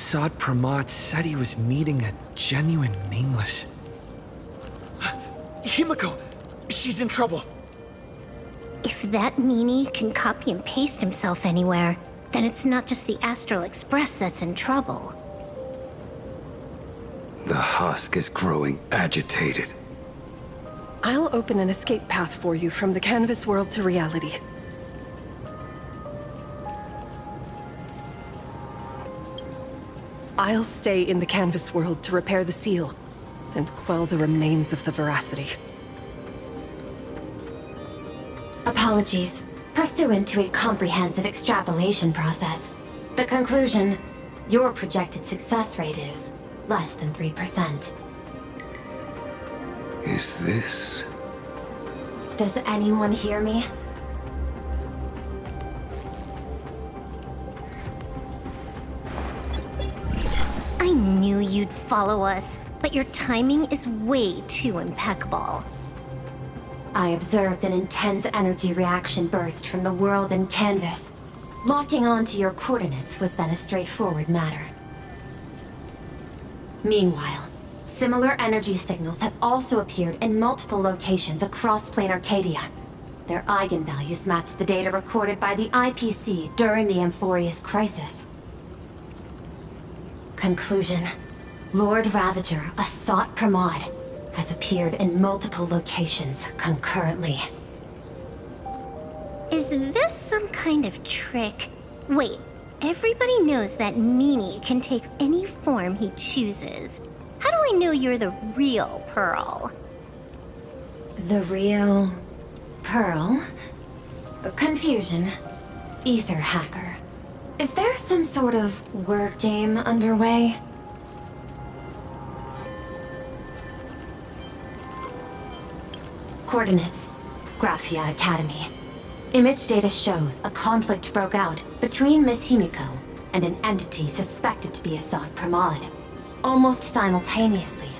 Assad Pramod said he was meeting a genuine nameless. Himiko! She's in trouble! If that meanie can copy and paste himself anywhere, then it's not just the Astral Express that's in trouble. The husk is growing agitated. I'll open an escape path for you from the canvas world to reality. I'll stay in the canvas world to repair the seal and quell the remains of the veracity. Apologies. Pursuant to a comprehensive extrapolation process, the conclusion, your projected success rate is less than 3%. Is this... Does anyone hear me? I knew you'd follow us, but your timing is way too impeccable. I observed an intense energy reaction burst from the world and canvas. Locking onto your coordinates was then a straightforward matter. Meanwhile, similar energy signals have also appeared in multiple locations across Plane Arcadia. Their eigenvalues match the data recorded by the IPC during the Amphorius crisis. Conclusion. Lord Ravager, Assad Pramod, has appeared in multiple locations concurrently. Is this some kind of trick? Wait, everybody knows that meanie can take any form he chooses. How do I know you're the real Pearl? The real... Pearl? Confusion. Ether hacker. Is there some sort of word game underway? Coordinates. Graphia Academy. Image data shows a conflict broke out between Miss Himiko and an entity suspected to be Assad Pramod. Almost simultaneously,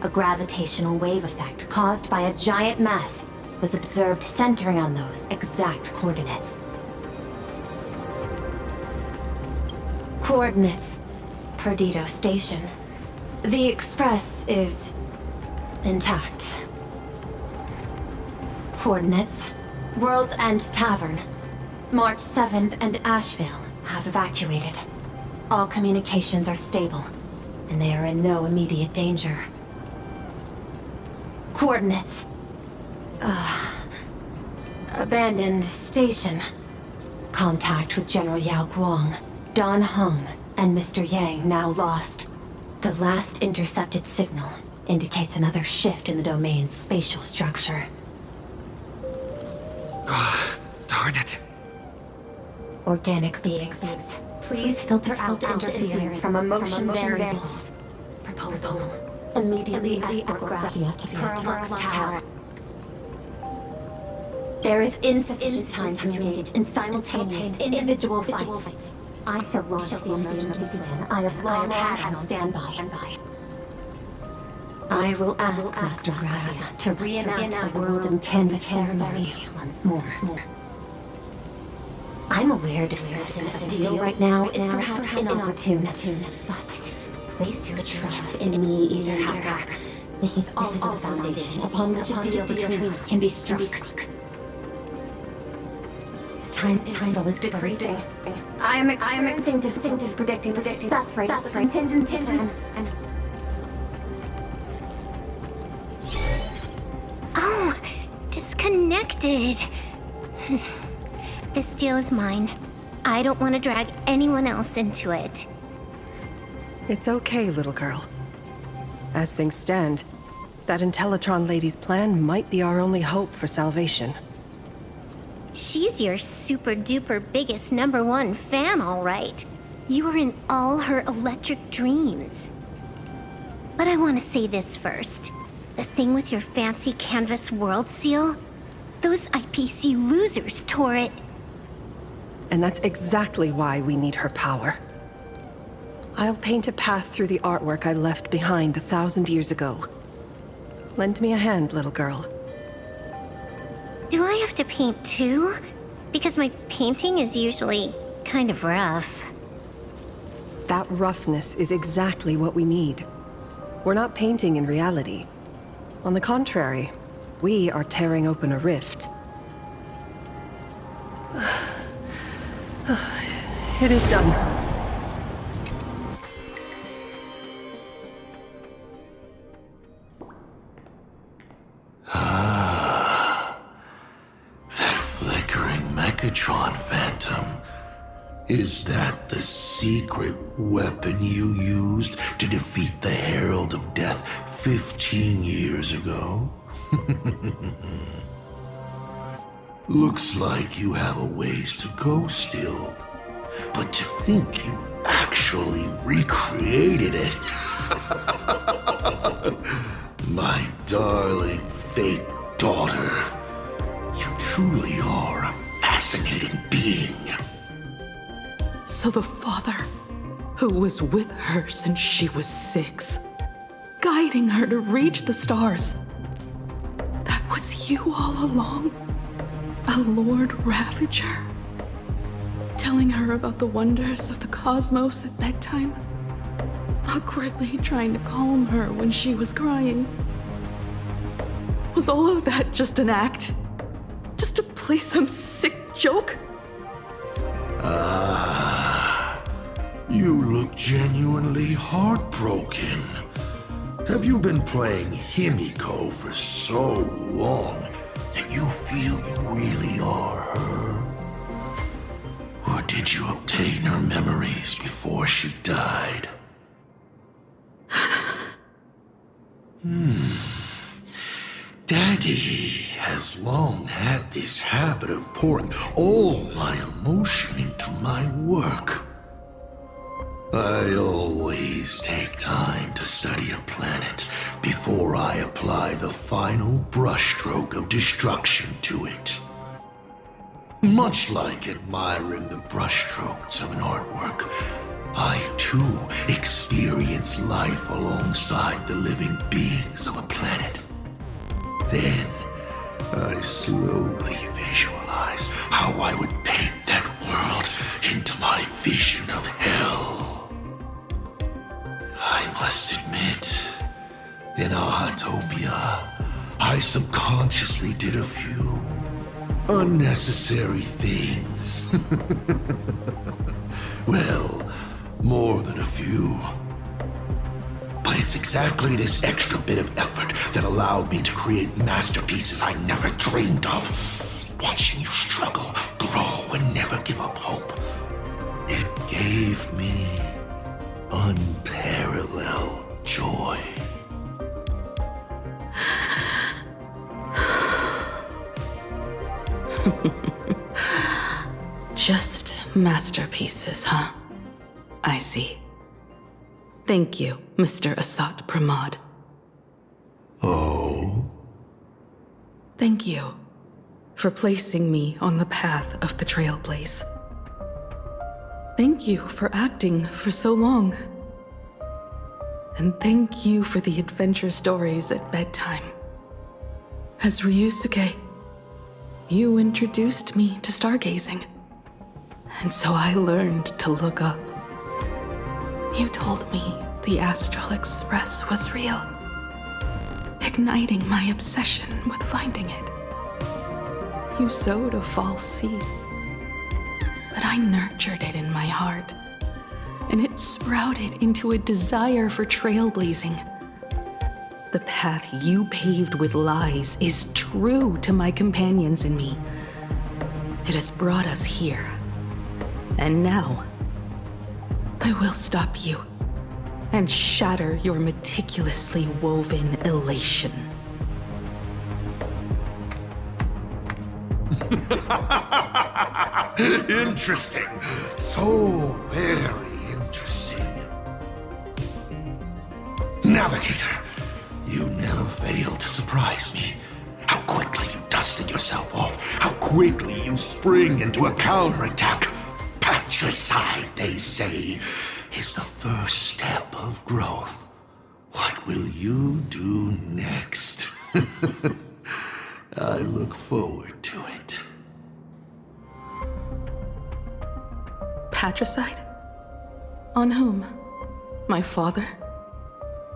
a gravitational wave effect caused by a giant mass was observed centering on those exact coordinates. Coordinates. Perdido Station. The Express is... intact. Coordinates. World's End Tavern. March 7th and Asheville have evacuated. All communications are stable, and they are in no immediate danger. Coordinates. Abandoned station. Contact with General Yao Guang, Don Hung, and Mr. Yang now lost. The last intercepted signal indicates another shift in the domain's spatial structure. Darn it. Organic beings. Please filter out interference from emotion variables. Proposal. Immediately escort Graphia to Pearl's Tower. There is insufficient time to engage in simultaneous individual fights. I shall launch the emergency plan I have long had on standby. I will ask Master Graphia to reenact the world and canvas ceremony once more. I'm aware discussing a deal right now is perhaps inopportune, but place your trust in me, Ether Hacker. This is also the foundation upon which a deal between us can be struck. Time is decreasing. I am experiencing difficulty predicting success rate of the contingency plan. Oh, disconnected. This deal is mine. I don't want to drag anyone else into it. It's okay, little girl. As things stand, that Intellitron lady's plan might be our only hope for salvation. She's your super-duper biggest #1 fan, all right. You were in all her electric dreams. But I want to say this first. The thing with your fancy canvas world seal? Those IPC losers tore it. And that's exactly why we need her power. I'll paint a path through the artwork I left behind 1,000 years ago. Lend me a hand, little girl. Do I have to paint too? Because my painting is usually kind of rough. That roughness is exactly what we need. We're not painting in reality. On the contrary, we are tearing open a rift. It is done. That flickering Megatron Phantom. Is that the secret weapon you used to defeat the Herald of Death 15 years ago? Looks like you have a ways to go still. But to think you actually recreated it. My darling fake daughter. You truly are a fascinating being. So the father, who was with her since she was 6, guiding her to reach the stars, that was you all along? A Lord Ravager? Telling her about the wonders of the cosmos at bedtime? Awkwardly trying to calm her when she was crying? Was all of that just an act? Just to play some sick joke? You look genuinely heartbroken. Have you been playing Himiko for so long that you feel you really are her? Or did you obtain her memories before she died? Daddy has long had this habit of pouring all my emotion into my work. I always take time to study a planet before I apply the final brushstroke of destruction to it. Much like admiring the brushstrokes of an artwork, I too experience life alongside the living beings of a planet. Then, I slowly visualize how I would paint that world into my vision of hell. I must admit, in Ahatopia, I subconsciously did a few unnecessary things. Well, more than a few. But it's exactly this extra bit of effort that allowed me to create masterpieces I never dreamed of. Watching you struggle, grow, and never give up hope. It gave me unparalleled joy. Just masterpieces, huh? I see. Thank you, Mr. Asat Pramod. Oh? Thank you for placing me on the path of the Trailblaze. Thank you for acting for so long. And thank you for the adventure stories at bedtime. As Ryusuke, you introduced me to stargazing. And so I learned to look up. You told me the Astral Express was real, igniting my obsession with finding it. You sowed a false seed, but I nurtured it in my heart, and it sprouted into a desire for trailblazing. The path you paved with lies is true to my companions and me. It has brought us here, and now I will stop you and shatter your meticulously woven elation. Interesting. So very interesting. Navigator, you never fail to surprise me. How quickly you dusted yourself off. How quickly you spring into a counterattack. Patricide, they say, is the first step of growth. What will you do next? I look forward to it. Patricide? On whom? My father?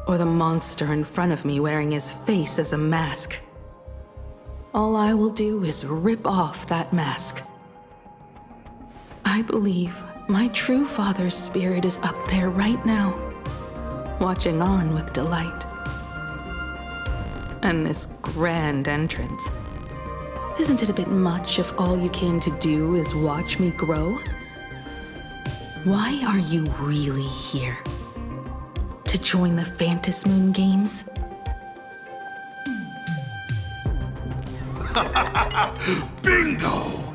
Or the monster in front of me wearing his face as a mask? All I will do is rip off that mask. I believe my true father's spirit is up there right now, watching on with delight. And this grand entrance. Isn't it a bit much if all you came to do is watch me grow? Why are you really here? To join the Phantasmoon Games? Bingo!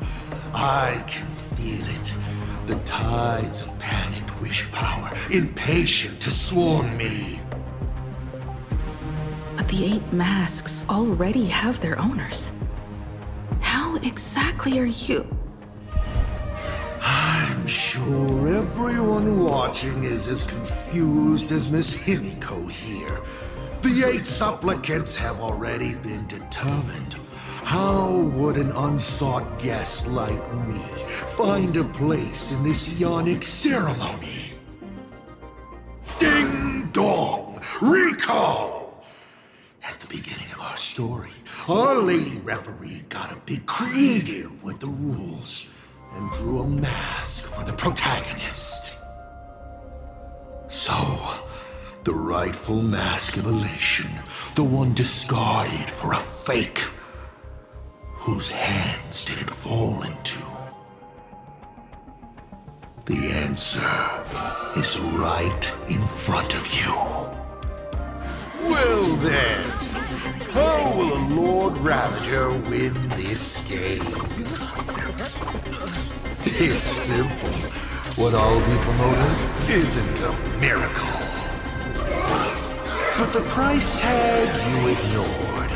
I can feel it. The tides of panicked wish power, impatient to swarm me. But the 8 masks already have their owners. How exactly are you? I'm sure everyone watching is as confused as Miss Himiko here. The 8 supplicants have already been determined. How would an unsought guest like me find a place in this ionic ceremony? Ding dong! Recall! At the beginning of our story, our lady referee got a bit creative with the rules and drew a mask for the protagonist. So, the rightful mask of elation, the one discarded for a fake. Whose hands did it fall into? The answer is right in front of you. Well then, how will a Lord Ravager win this game? It's simple. What I'll be promoting isn't a miracle. But the price tag you ignored.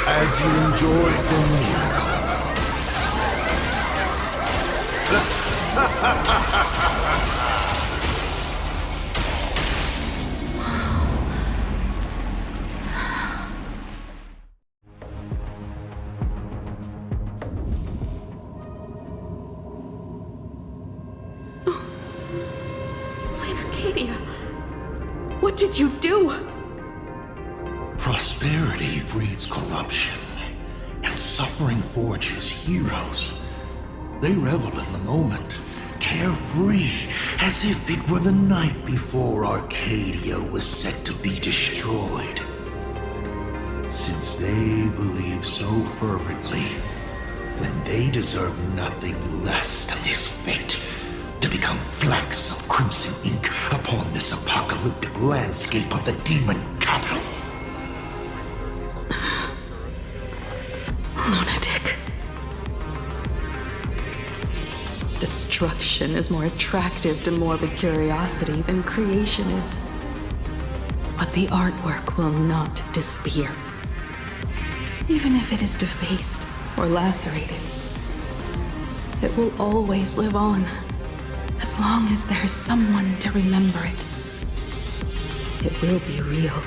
As you enjoyed the miracle. Arcadia, what did you do? Prosperity breeds corruption, and suffering forges heroes. They revel in the moment, carefree, as if it were the night before Arcadia was set to be destroyed. Since they believe so fervently, then they deserve nothing less than this fate, to become flecks of crimson ink upon this apocalyptic landscape of the demon capital. Lunatic. Destruction is more attractive to morbid curiosity than creation is. But the artwork will not disappear. Even if it is defaced or lacerated, it will always live on, as long as there is someone to remember it. It will be real,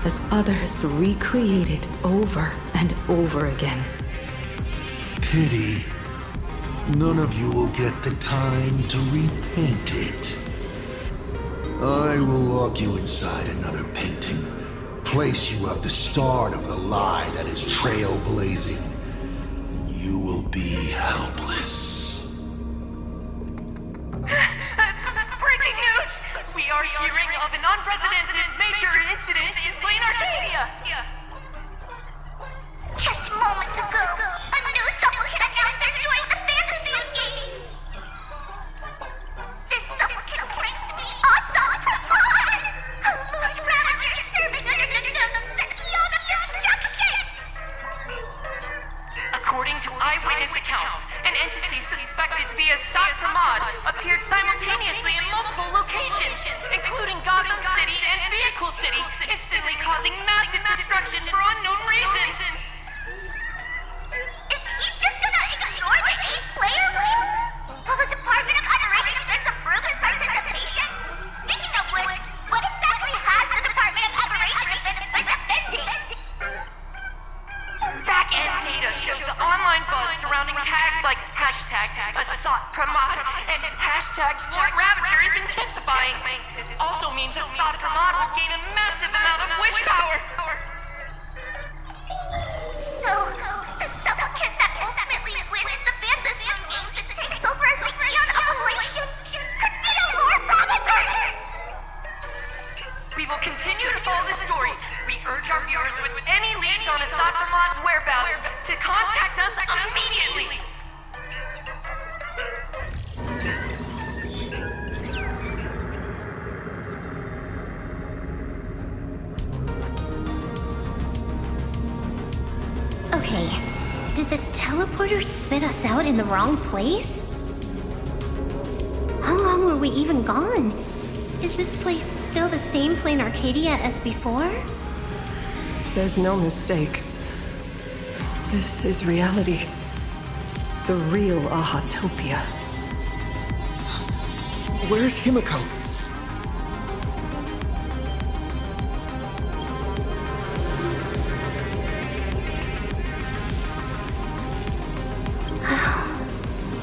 as others recreate it over and over again. Pity. None of you will get the time to repaint it. I will lock you inside another painting, place you at the start of the lie that is trailblazing, and you will be helpless. Breaking news! We are hearing of an unprecedented major incident in Plain Arcadia! Just moments ago, a new supplicant announced they're joining the Phantasmoon Games. This supplicant claims to be Asad Rahman, a Lord Ravager serving under the name of the Eon of Destruction. According to eyewitness accounts, an entity suspected to be Asad Rahman appeared simultaneously in multiple locations, including Gotham City and Vehicle City, instantly causing massive destruction for unknown reasons. Is he just gonna ignore the 8-player list? Will the Department of Operation Events approve his participation? Speaking of which, what exactly has the Department of Operation Events been defending? Back back-end data shows the online buzz surrounding tags like hashtag Asat Pramod and hashtag Lord Ravager is intensifying. This also means Asat Pramod will gain a massive amount of wish power. So, the supplicant that ultimately wins the Phantasm Games and takes over as Legion Appellation could be a Lord Ravager! We will continue to follow this story. We urge our viewers with any leads on Asat Pramod's whereabouts to contact us immediately. Okay, did the teleporter spit us out in the wrong place? How long were we even gone? Is this place still the same plain Arcadia as before? There's no mistake. This is reality. The real Ahatopia. Where's Himiko?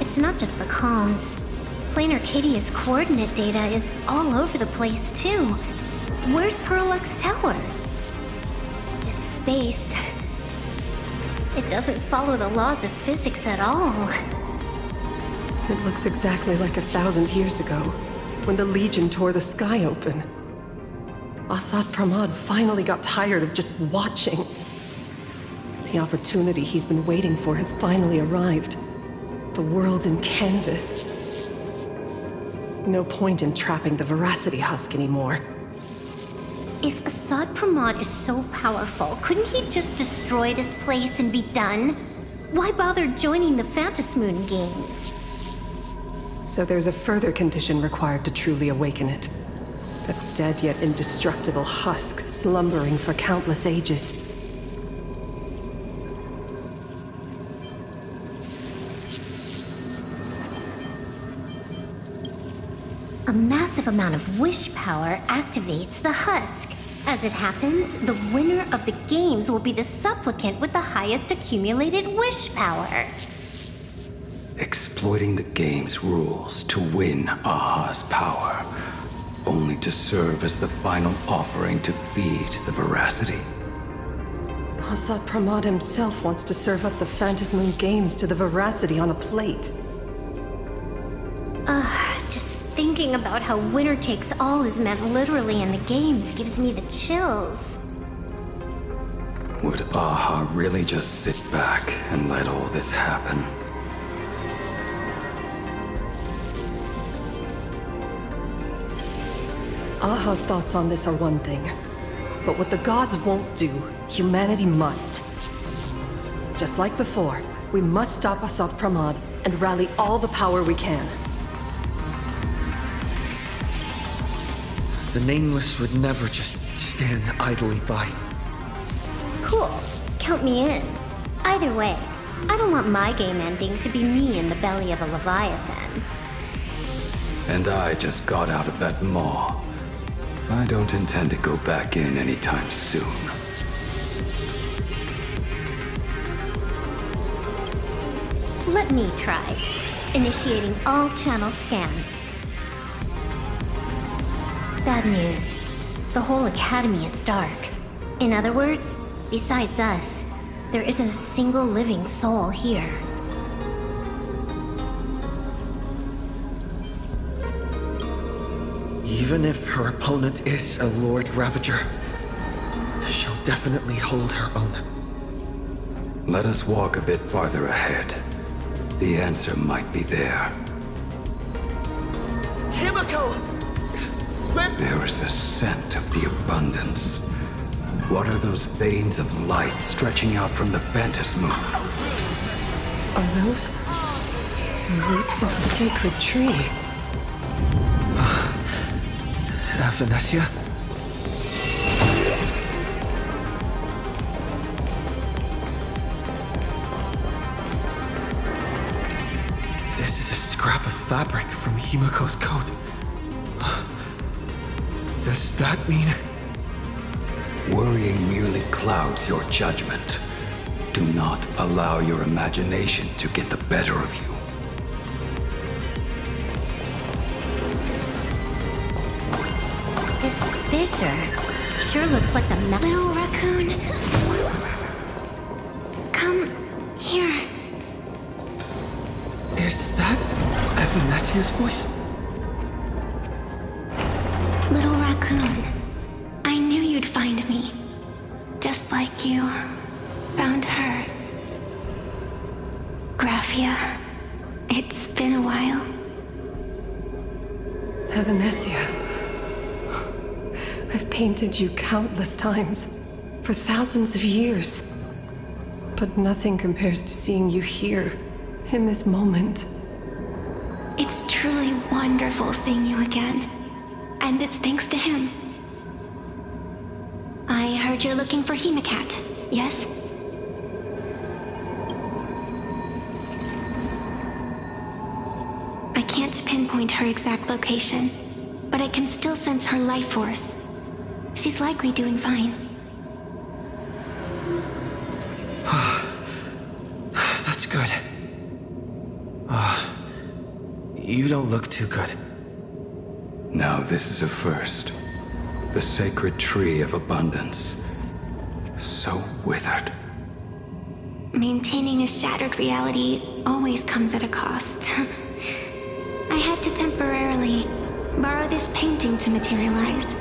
It's not just the comms. Plain Arcadia's coordinate data is all over the place, too. Where's Perlux Tower? This space... It doesn't follow the laws of physics at all. It looks exactly like 1,000 years ago, when the Legion tore the sky open. Asat Pramod finally got tired of just watching. The opportunity he's been waiting for has finally arrived. The world's in canvas. No point in trapping the Veracity Husk anymore. If Asat Pramod is so powerful, couldn't he just destroy this place and be done? Why bother joining the Phantasmoon Games? So there's a further condition required to truly awaken it. The dead yet indestructible husk slumbering for countless ages. A massive amount of wish power activates the husk. As it happens, the winner of the games will be the supplicant with the highest accumulated wish power. Exploiting the game's rules to win Aha's power, only to serve as the final offering to feed the Veracity. Asat Pramod himself wants to serve up the Phantasmoon Games to the Veracity on a plate. Just thinking about how winner takes all is meant literally in the games gives me the chills. Would Aha really just sit back and let all this happen? Aha's thoughts on this are one thing, but what the gods won't do, humanity must. Just like before, we must stop Asat Pramod and rally all the power we can. The Nameless would never just stand idly by. Cool. Count me in. Either way, I don't want my game ending to be me in the belly of a Leviathan. And I just got out of that maw. I don't intend to go back in anytime soon. Let me try. Initiating all channel scan. Bad news. The whole academy is dark. In other words, besides us, there isn't a single living soul here. Even if her opponent is a Lord Ravager, she'll definitely hold her own. Let us walk a bit farther ahead. The answer might be there. Himiko! There is a scent of the abundance. What are those veins of light stretching out from the Phantasmoon? Are those the roots of the sacred tree? Venetia? This is a scrap of fabric from Himiko's coat. Does that mean... Worrying merely clouds your judgment. Do not allow your imagination to get the better of you. This fissure sure looks like the little raccoon. Come here. Is that Evanesia's voice? Little raccoon, I knew you'd find me. Just like you found her. Graphia, it's been a while. Evanesia. I've painted you countless times, for thousands of years. But nothing compares to seeing you here, in this moment. It's truly wonderful seeing you again. And it's thanks to him. I heard you're looking for Hemacat, yes? I can't pinpoint her exact location, but I can still sense her life force. She's likely doing fine. That's good. You don't look too good. Now this is a first. The sacred tree of abundance. So withered. Maintaining a shattered reality always comes at a cost. I had to temporarily borrow this painting to materialize.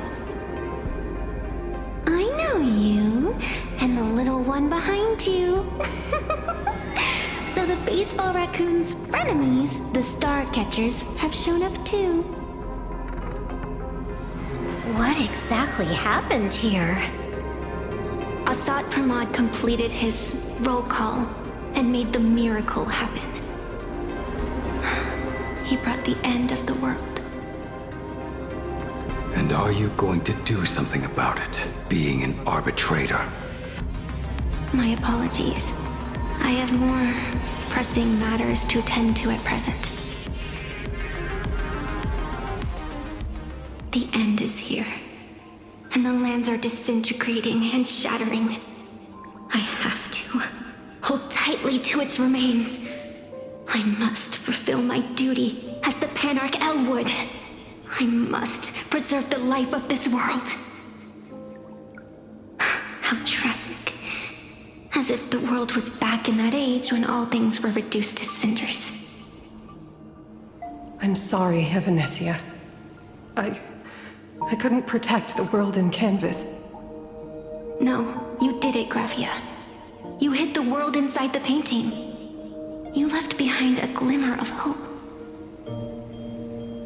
I know you, and the little one behind you. So the baseball raccoon's frenemies, the star catchers, have shown up too. What exactly happened here? Assad Pramod completed his roll call and made the miracle happen. He brought the end of the world. And are you going to do something about it, being an arbitrator? My apologies. I have more pressing matters to attend to at present. The end is here, and the lands are disintegrating and shattering. I have to hold tightly to its remains. I must fulfill my duty as the Panarch Elwood. I must preserve the life of this world. How tragic. As if the world was back in that age when all things were reduced to cinders. I'm sorry, Evanesia. I couldn't protect the world in canvas. No, you did it, Graphia. You hid the world inside the painting. You left behind a glimmer of hope.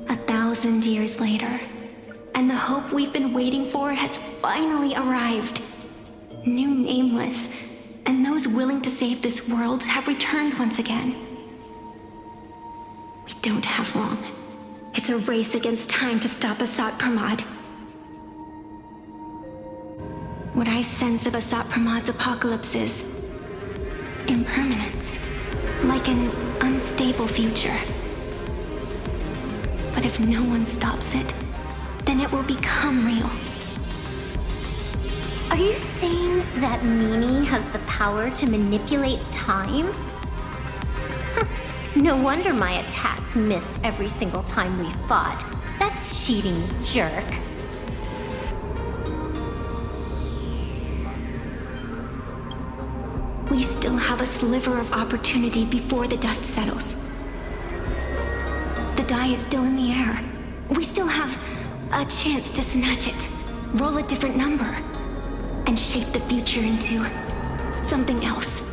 1,000 years later, and the hope we've been waiting for has finally arrived. New Nameless, and those willing to save this world have returned once again. We don't have long. It's a race against time to stop Assad Pramod. What I sense of Assad Pramod's apocalypse is impermanence, like an unstable future. But if no one stops it, then it will become real. Are you saying that Mimi has the power to manipulate time? No wonder my attacks missed every single time we fought. That cheating jerk. We still have a sliver of opportunity before the dust settles. The die is still in the air. We still have a chance to snatch it, roll a different number, and shape the future into something else.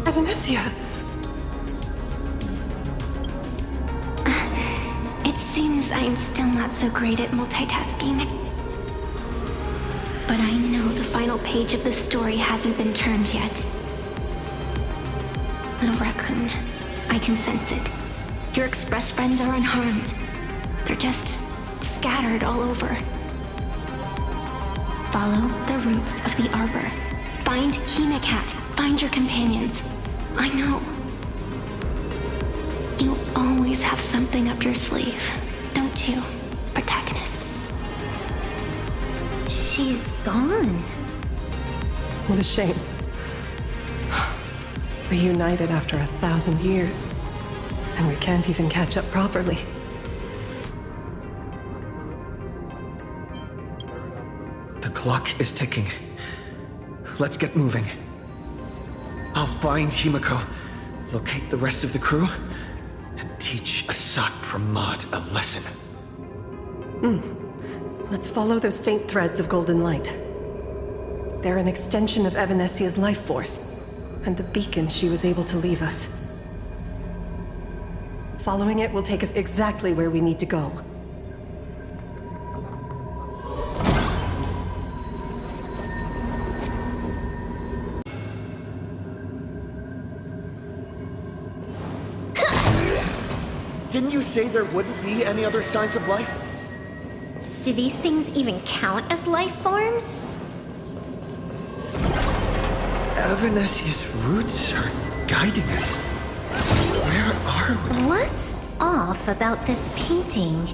Evanesia! It seems I'm still not so great at multitasking. But I know the final page of the story hasn't been turned yet. Little raccoon, I can sense it. Your express friends are unharmed. They're just scattered all over. Follow the roots of the arbor. Find Hemacat. Find your companions. I know. You always have something up your sleeve, don't you, protagonist? She she's gone. What a shame. Reunited after 1,000 years. And we can't even catch up properly. The clock is ticking. Let's get moving. I'll find Himiko, locate the rest of the crew, and teach Asat Pramod a lesson. Let's follow those faint threads of golden light. They're an extension of Evanesia's life force, and the beacon she was able to leave us. Following it will take us exactly where we need to go. Didn't you say there wouldn't be any other signs of life? Do these things even count as life forms? Evanesia's roots are guiding us. Where are we? What's off about this painting?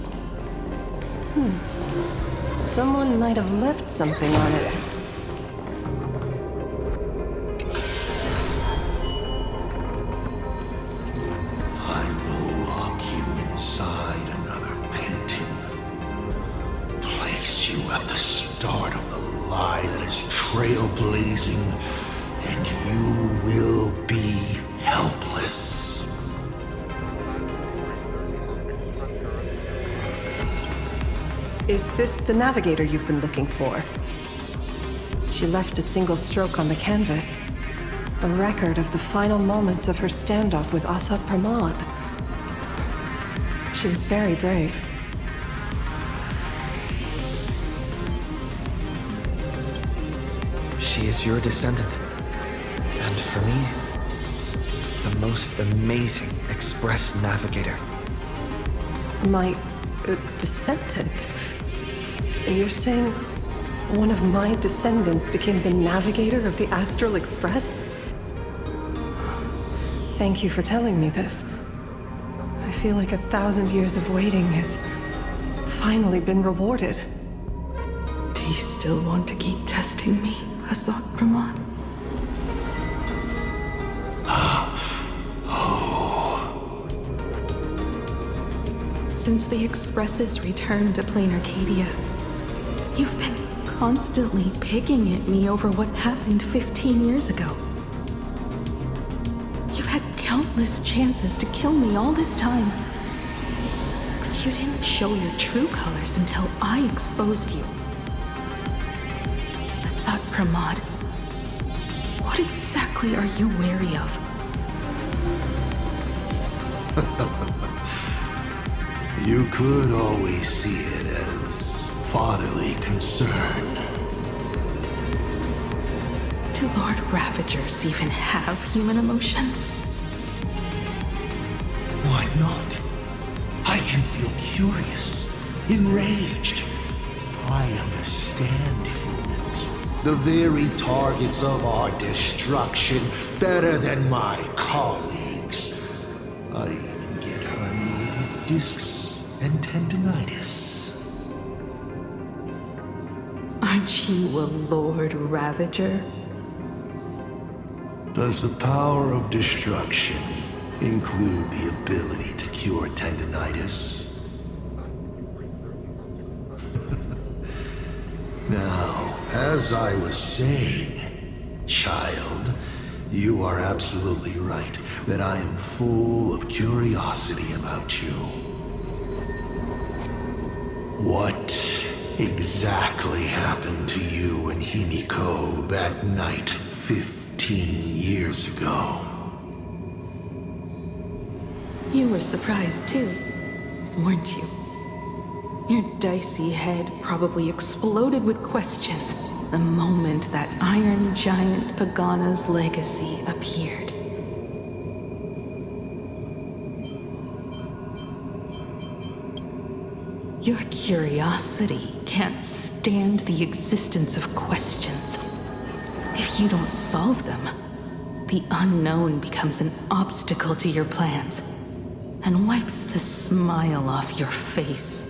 Someone might have left something on it. I will lock you inside another painting. Place you at the start of the lie that is trailblazing, and you will be helpless. Is this the navigator you've been looking for? She left a single stroke on the canvas. A record of the final moments of her standoff with Asat Pramod. She was very brave. She is your descendant. And for me, the most amazing express navigator. My descendant? You're saying one of my descendants became the navigator of the Astral Express? Thank you for telling me this. I feel like 1,000 years of waiting has finally been rewarded. Do you still want to keep testing me, Asat Pramod? Since the Expresses returned to Plain Arcadia, you've been constantly picking at me over what happened 15 years ago. You've had countless chances to kill me all this time. But you didn't show your true colors until I exposed you. Asat Pramod, what exactly are you wary of? You could always see it as fatherly concern. Do Lord Ravagers even have human emotions? Why not? I can feel curious, enraged. I understand humans, the very targets of our destruction, better than my colleagues. I even get herniated discs and tendinitis. Aren't you a Lord Ravager? Does the power of destruction include the ability to cure tendinitis? Now, as I was saying, child, you are absolutely right that I am full of curiosity about you. What exactly happened to you and Himiko that night 15 years ago? You were surprised too, weren't you? Your dicey head probably exploded with questions the moment that Iron Giant Pagana's legacy appeared. Your curiosity can't stand the existence of questions. If you don't solve them, the unknown becomes an obstacle to your plans and wipes the smile off your face.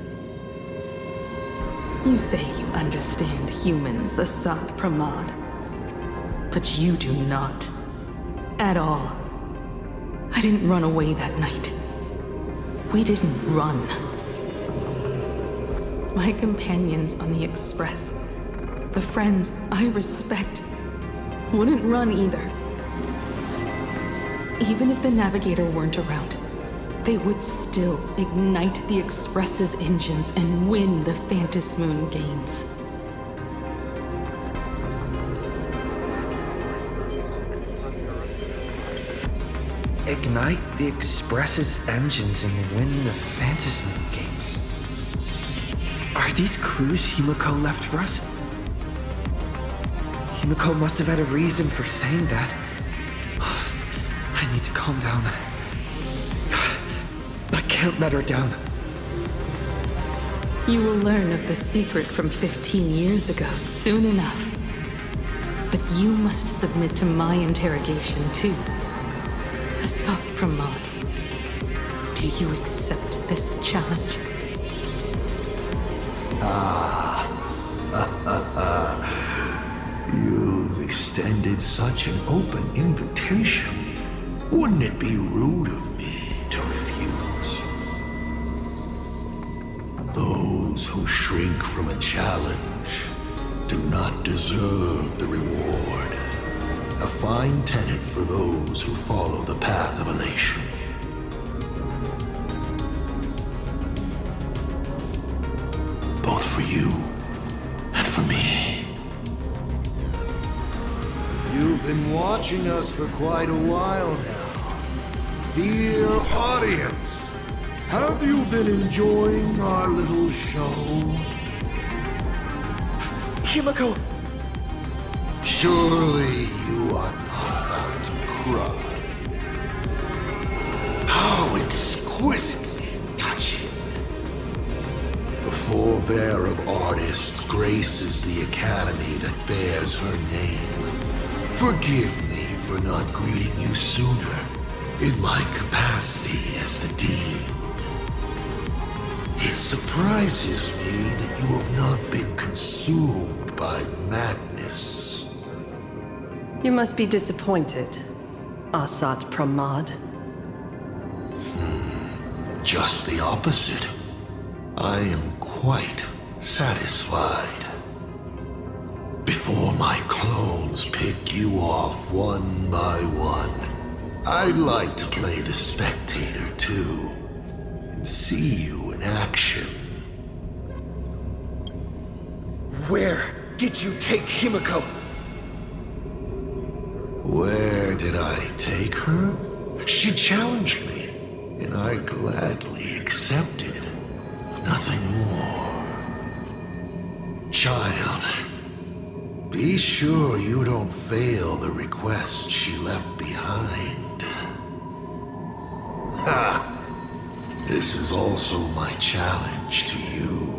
You say you understand humans, Assad Pramod. But you do not. At all. I didn't run away that night. We didn't run. My companions on the Express, the friends I respect, wouldn't run either. Even if the Navigator weren't around, they would still ignite the Express's engines and win the Phantasmoon games. Ignite the Express's engines and win the Phantasmoon games. Are these clues Himiko left for us? Himiko must have had a reason for saying that. I need to calm down. I can't let her down. You will learn of the secret from 15 years ago soon enough. But you must submit to my interrogation too. Assad Pramod, do you accept this challenge? You've extended such an open invitation. Wouldn't it be rude of me to refuse? Those who shrink from a challenge do not deserve the reward. A fine tenet for those who follow the path of elation. Both for you and for me. You've been watching us for quite a while now. Dear audience, have you been enjoying our little show? Himiko! Surely you are not about to cry. How exquisitely touching. The forebear of artists graces the academy that bears her name. Forgive me for not greeting you sooner in my capacity as the Dean. It surprises me that you have not been consumed by madness. You must be disappointed, Assad Pramod. Just the opposite. I am quite satisfied. Before my clones pick you off one by one, I'd like to play the spectator too, and see you in action. Where did you take Himiko? Where did I take her? She challenged me, and I gladly accepted. Nothing more. Child, be sure you don't fail the request she left behind. Ha! This is also my challenge to you.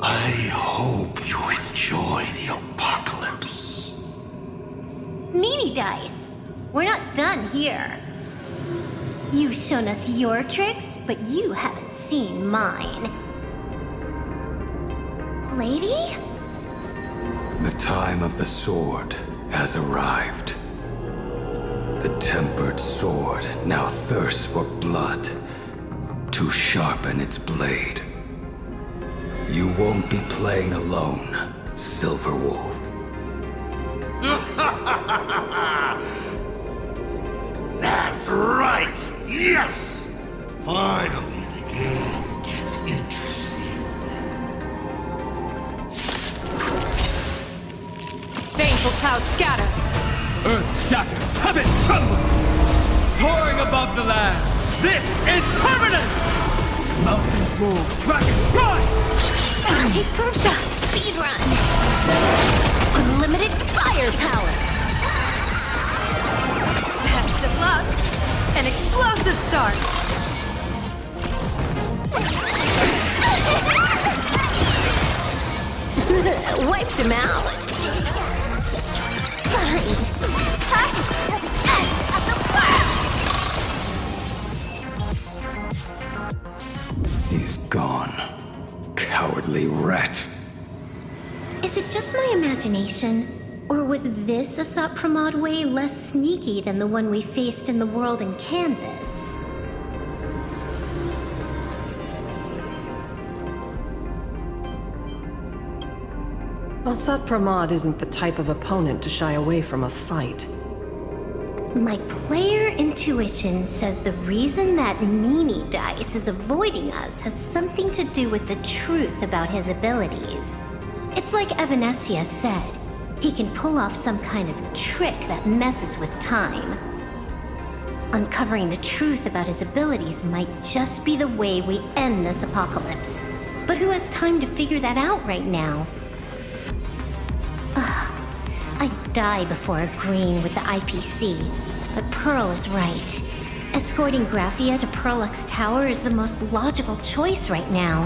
I hope you enjoy the apocalypse. Meanie Dice! We're not done here. You've shown us your tricks, but you haven't seen mine. Lady? The time of the sword has arrived. The tempered sword now thirsts for blood to sharpen its blade. You won't be playing alone, Silver Wolf. That's right! Yes! Finally, the game gets interesting. Baneful clouds scatter. Earth shatters, heaven trembles. Soaring above the lands, this is permanence! Mountains move, dragons rise! Hypershot speedrun! Unlimited firepower! Best of luck. An explosive start. Wiped him out. He's gone. cowardly rat. Is it just my imagination? Or was this Asat Pramod way less sneaky than the one we faced in the world in Canvas? Asat Pramod isn't the type of opponent to shy away from a fight. My player intuition says the reason that Mimi Dice is avoiding us has something to do with the truth about his abilities. It's like Evanescia said, he can pull off some kind of trick that messes with time. Uncovering the truth about his abilities might just be the way we end this apocalypse. But who has time to figure that out right now? I'd die before agreeing with the IPC, but Pearl is right. Escorting Graphia to Pearlux Tower is the most logical choice right now.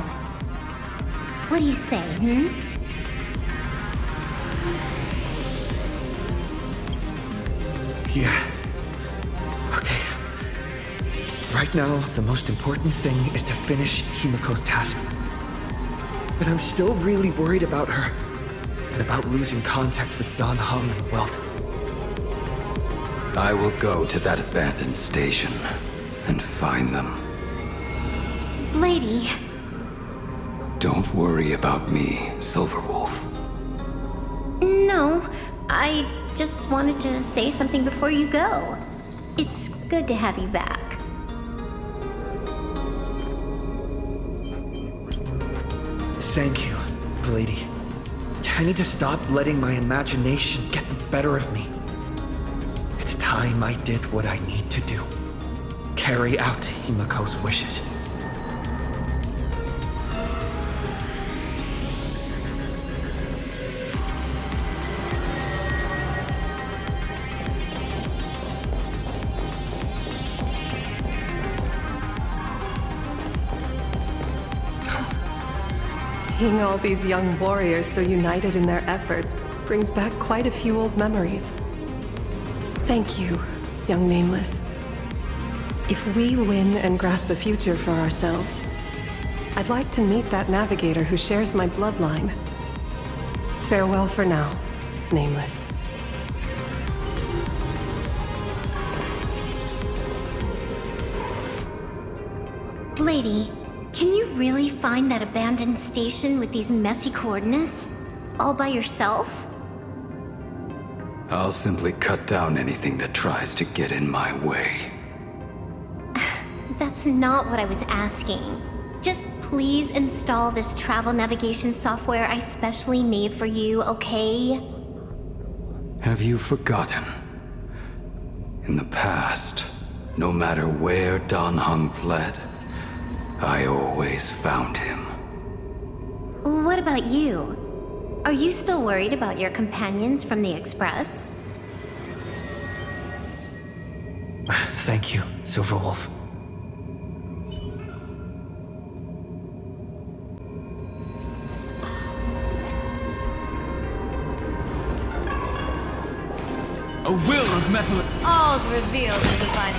What do you say, Yeah. Okay. Right now, the most important thing is to finish Himiko's task. But I'm still really worried about her. And about losing contact with Don Hung and Welt. I will go to that abandoned station and find them. Lady. Don't worry about me, Silverwolf. No, I just wanted to say something before you go. It's good to have you back. Thank you, Lady. I need to stop letting my imagination get the better of me. It's time I did what I need to do. Carry out Himiko's wishes. Seeing all these young warriors so united in their efforts brings back quite a few old memories. Thank you, young Nameless. If we win and grasp a future for ourselves, I'd like to meet that navigator who shares my bloodline. Farewell for now, Nameless. Lady, can you really find that abandoned station with these messy coordinates? All by yourself? I'll simply cut down anything that tries to get in my way. That's not what I was asking. Just please install this travel navigation software I specially made for you, okay? Have you forgotten? In the past, no matter where Don Hung fled, I always found him. What about you? Are you still worried about your companions from the Express? Thank you, Silverwolf. A will of metal. All's revealed in divine.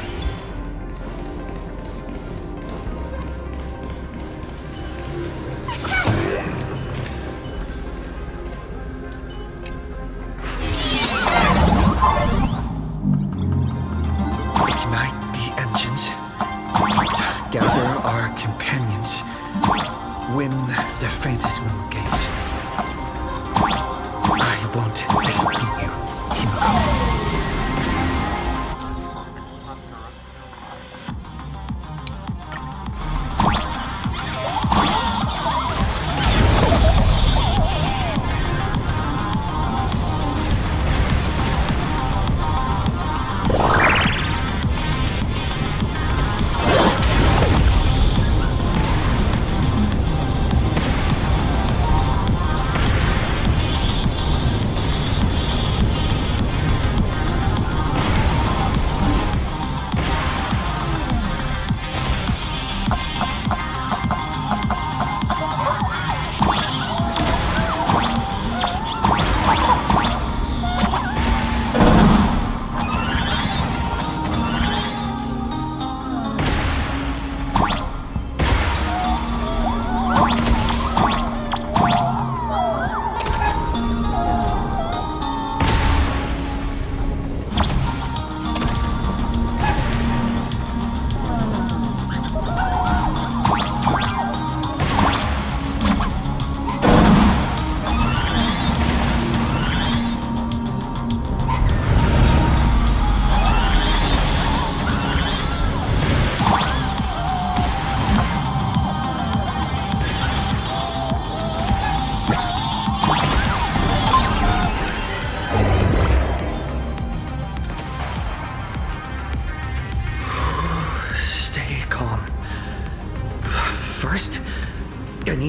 Ignite the engines. Gather our companions. Win the Phantasmal games. I won't disappoint you, Himiko.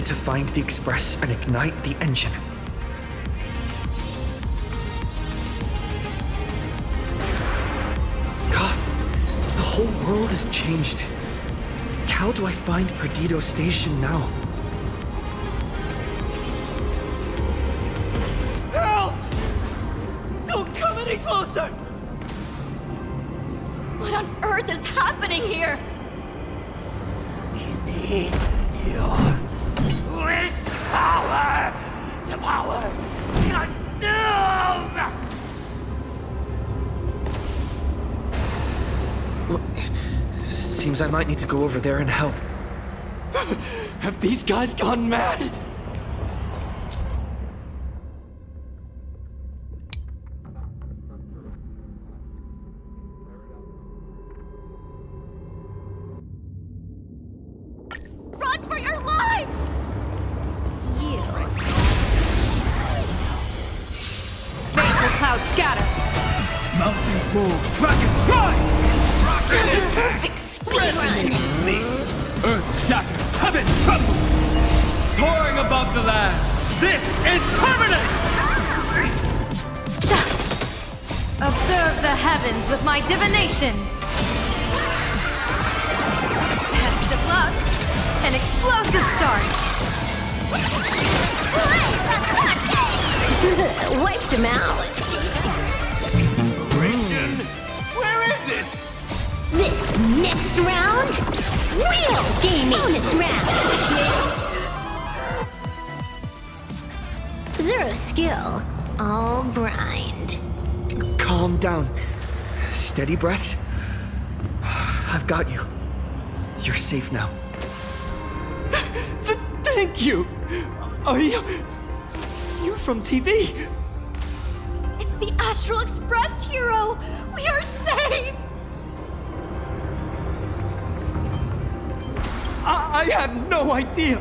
to find the express and ignite the engine. God, the whole world has changed. How do I find Perdido Station now? Help! Don't come any closer! What on earth is happening here? Need your wish power to power consume! Seems I might need to go over there and help. Have these guys gone mad? Run for your lives! Rainbow clouds scatter. Mountains roll, dragons rise! Perfect speed run. Earth shatters, heaven trembles! Soaring above the lands, this is permanent! Observe the heavens with my divinations. Test of luck. An explosive start. Wiped him out. Where is it? This next round, real gaming. Bonus round. Zero skill, all grind. Calm down. Steady breaths. I've got you. You're safe now. Thank you! Are you... You're from TV? It's the Astral Express, hero! We are saved! I had no idea!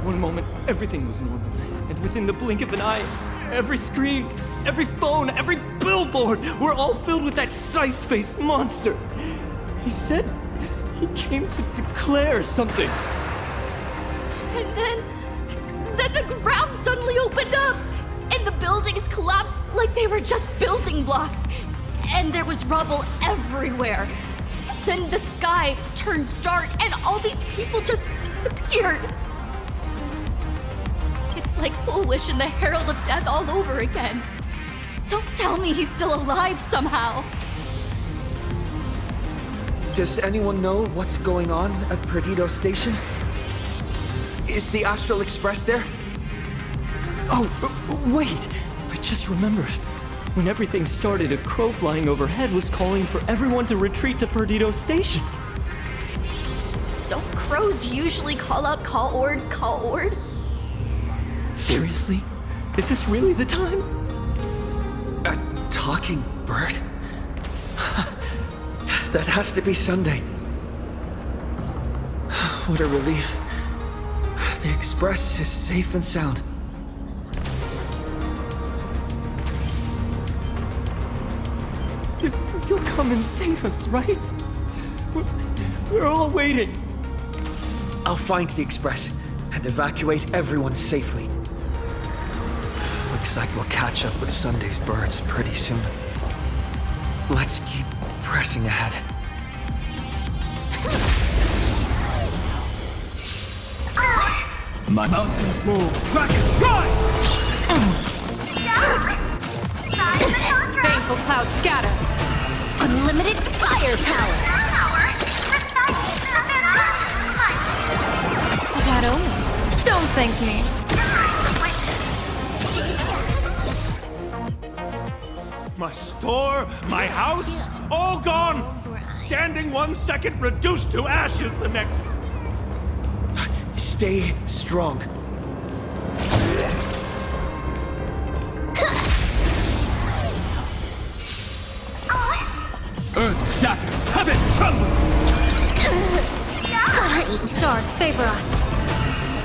One moment, everything was normal. And within the blink of an eye, every screen, every phone, every billboard were all filled with that dice-faced monster. He said he came to declare something. And then the ground suddenly opened up, and the buildings collapsed like they were just building blocks. And there was rubble everywhere. Then the sky turned dark, and all these people just disappeared. It's like Bullwish and the Herald of Death all over again. Don't tell me he's still alive somehow. Does anyone know what's going on at Perdido Station? Is the Astral Express there? Oh, wait! I just remembered. When everything started, a crow flying overhead was calling for everyone to retreat to Perdido Station. Don't crows usually call out call ord? Seriously? Is this really the time? A talking bird? That has to be Sunday. What a relief. The Express is safe and sound. You'll come and save us, right? We're all waiting. I'll find the Express and evacuate everyone safely. Looks like we'll catch up with Sunday's birds pretty soon. Let's keep pressing ahead. My mountains roll, dragons rise! Baneful clouds scatter. Unlimited firepower. That omen. Don't thank me. My store, my house, all gone! Standing 1 second, reduced to ashes the next. Stay strong. Earth shatters, heaven trembles! Fine. Stars favor us.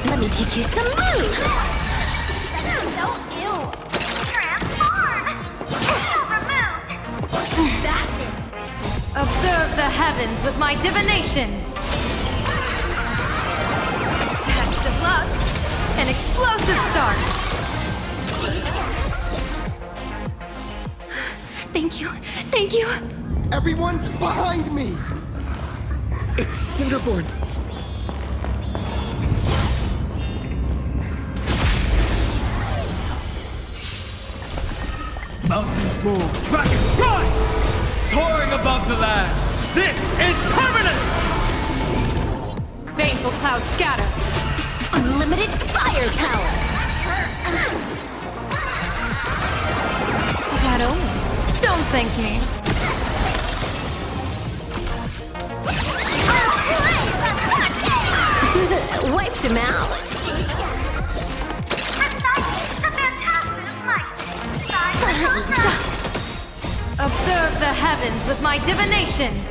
Let me teach you some moves. Observe the heavens with my divinations. Test of luck. explosive start! Thank you. Thank you. Everyone behind me! It's Cinderborn. Mountains move, dragons rise! Soaring above the lands! This is permanence! Baneful clouds scatter. Unlimited firepower! That only. Don't thank me. Wiped him out. Observe the heavens with my divinations.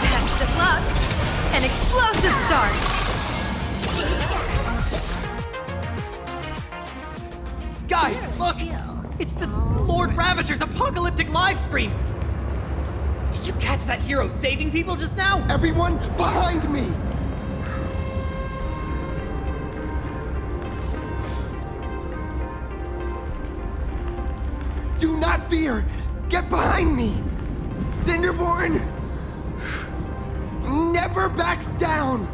Best of luck. An explosive start. Guys, look! It's the Lord Ravager's apocalyptic livestream! Did you catch that hero saving people just now? Everyone behind me! Do not fear! Get behind me! Cinderborn never backs down!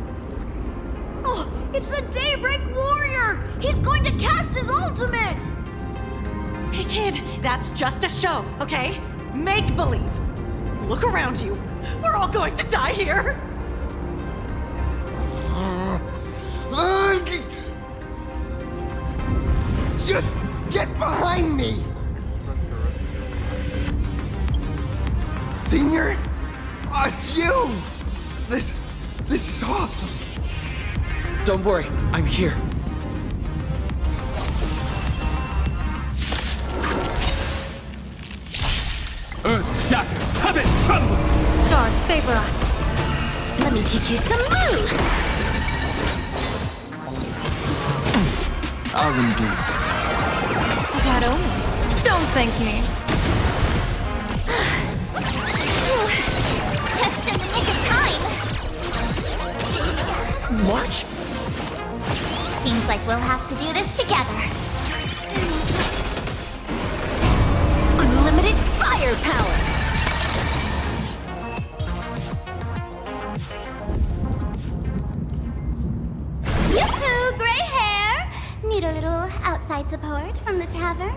Oh, it's the Daybreak Warrior! He's going to cast his ultimate! Hey kid, that's just a show, okay? Make believe. Look around you. We're all going to die here. Just get behind me! Senior? It's you! This is awesome! Don't worry, I'm here. Earth shatters, heaven trembles! Stars favor us. Let me teach you some moves. I'll undo. That only. Don't thank me. Just in the nick of time. March? Seems like we'll have to do this together. Unlimited firepower. Yoo-hoo, gray hair! Need a little outside support from the tavern?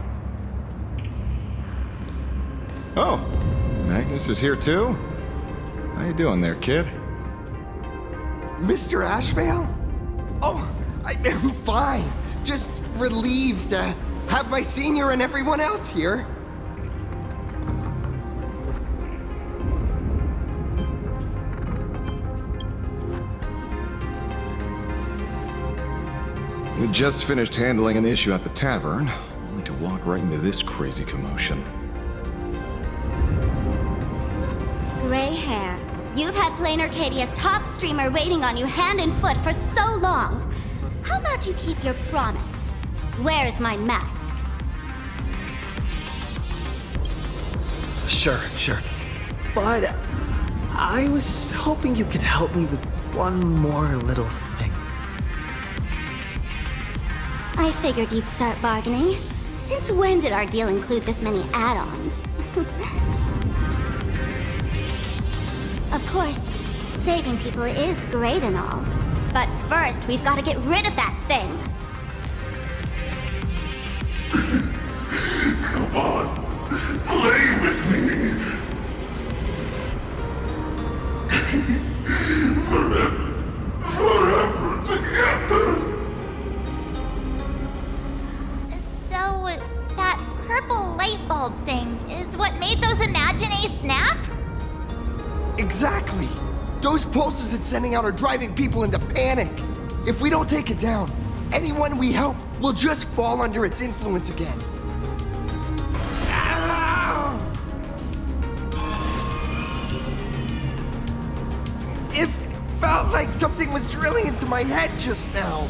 Oh, Magnus is here too? How you doing there, kid? Mr. Ashvale? Oh, I am fine. Just relieved to have my senior and everyone else here. We just finished handling an issue at the tavern, only to walk right into this crazy commotion. Gray hair. You've had Plain Arcadia's top streamer waiting on you hand and foot for so long. How about you keep your promise? Where's my mask? Sure. But I was hoping you could help me with one more little thing. I figured you'd start bargaining. Since when did our deal include this many add-ons? Of course, saving people is great and all. But first, we've got to get rid of that thing. Come on, play with me. Forever together. So, that purple light bulb thing is what made those Imaginae snap? Exactly! Those pulses it's sending out are driving people into panic. If we don't take it down, anyone we help will just fall under its influence again. It felt like something was drilling into my head just now.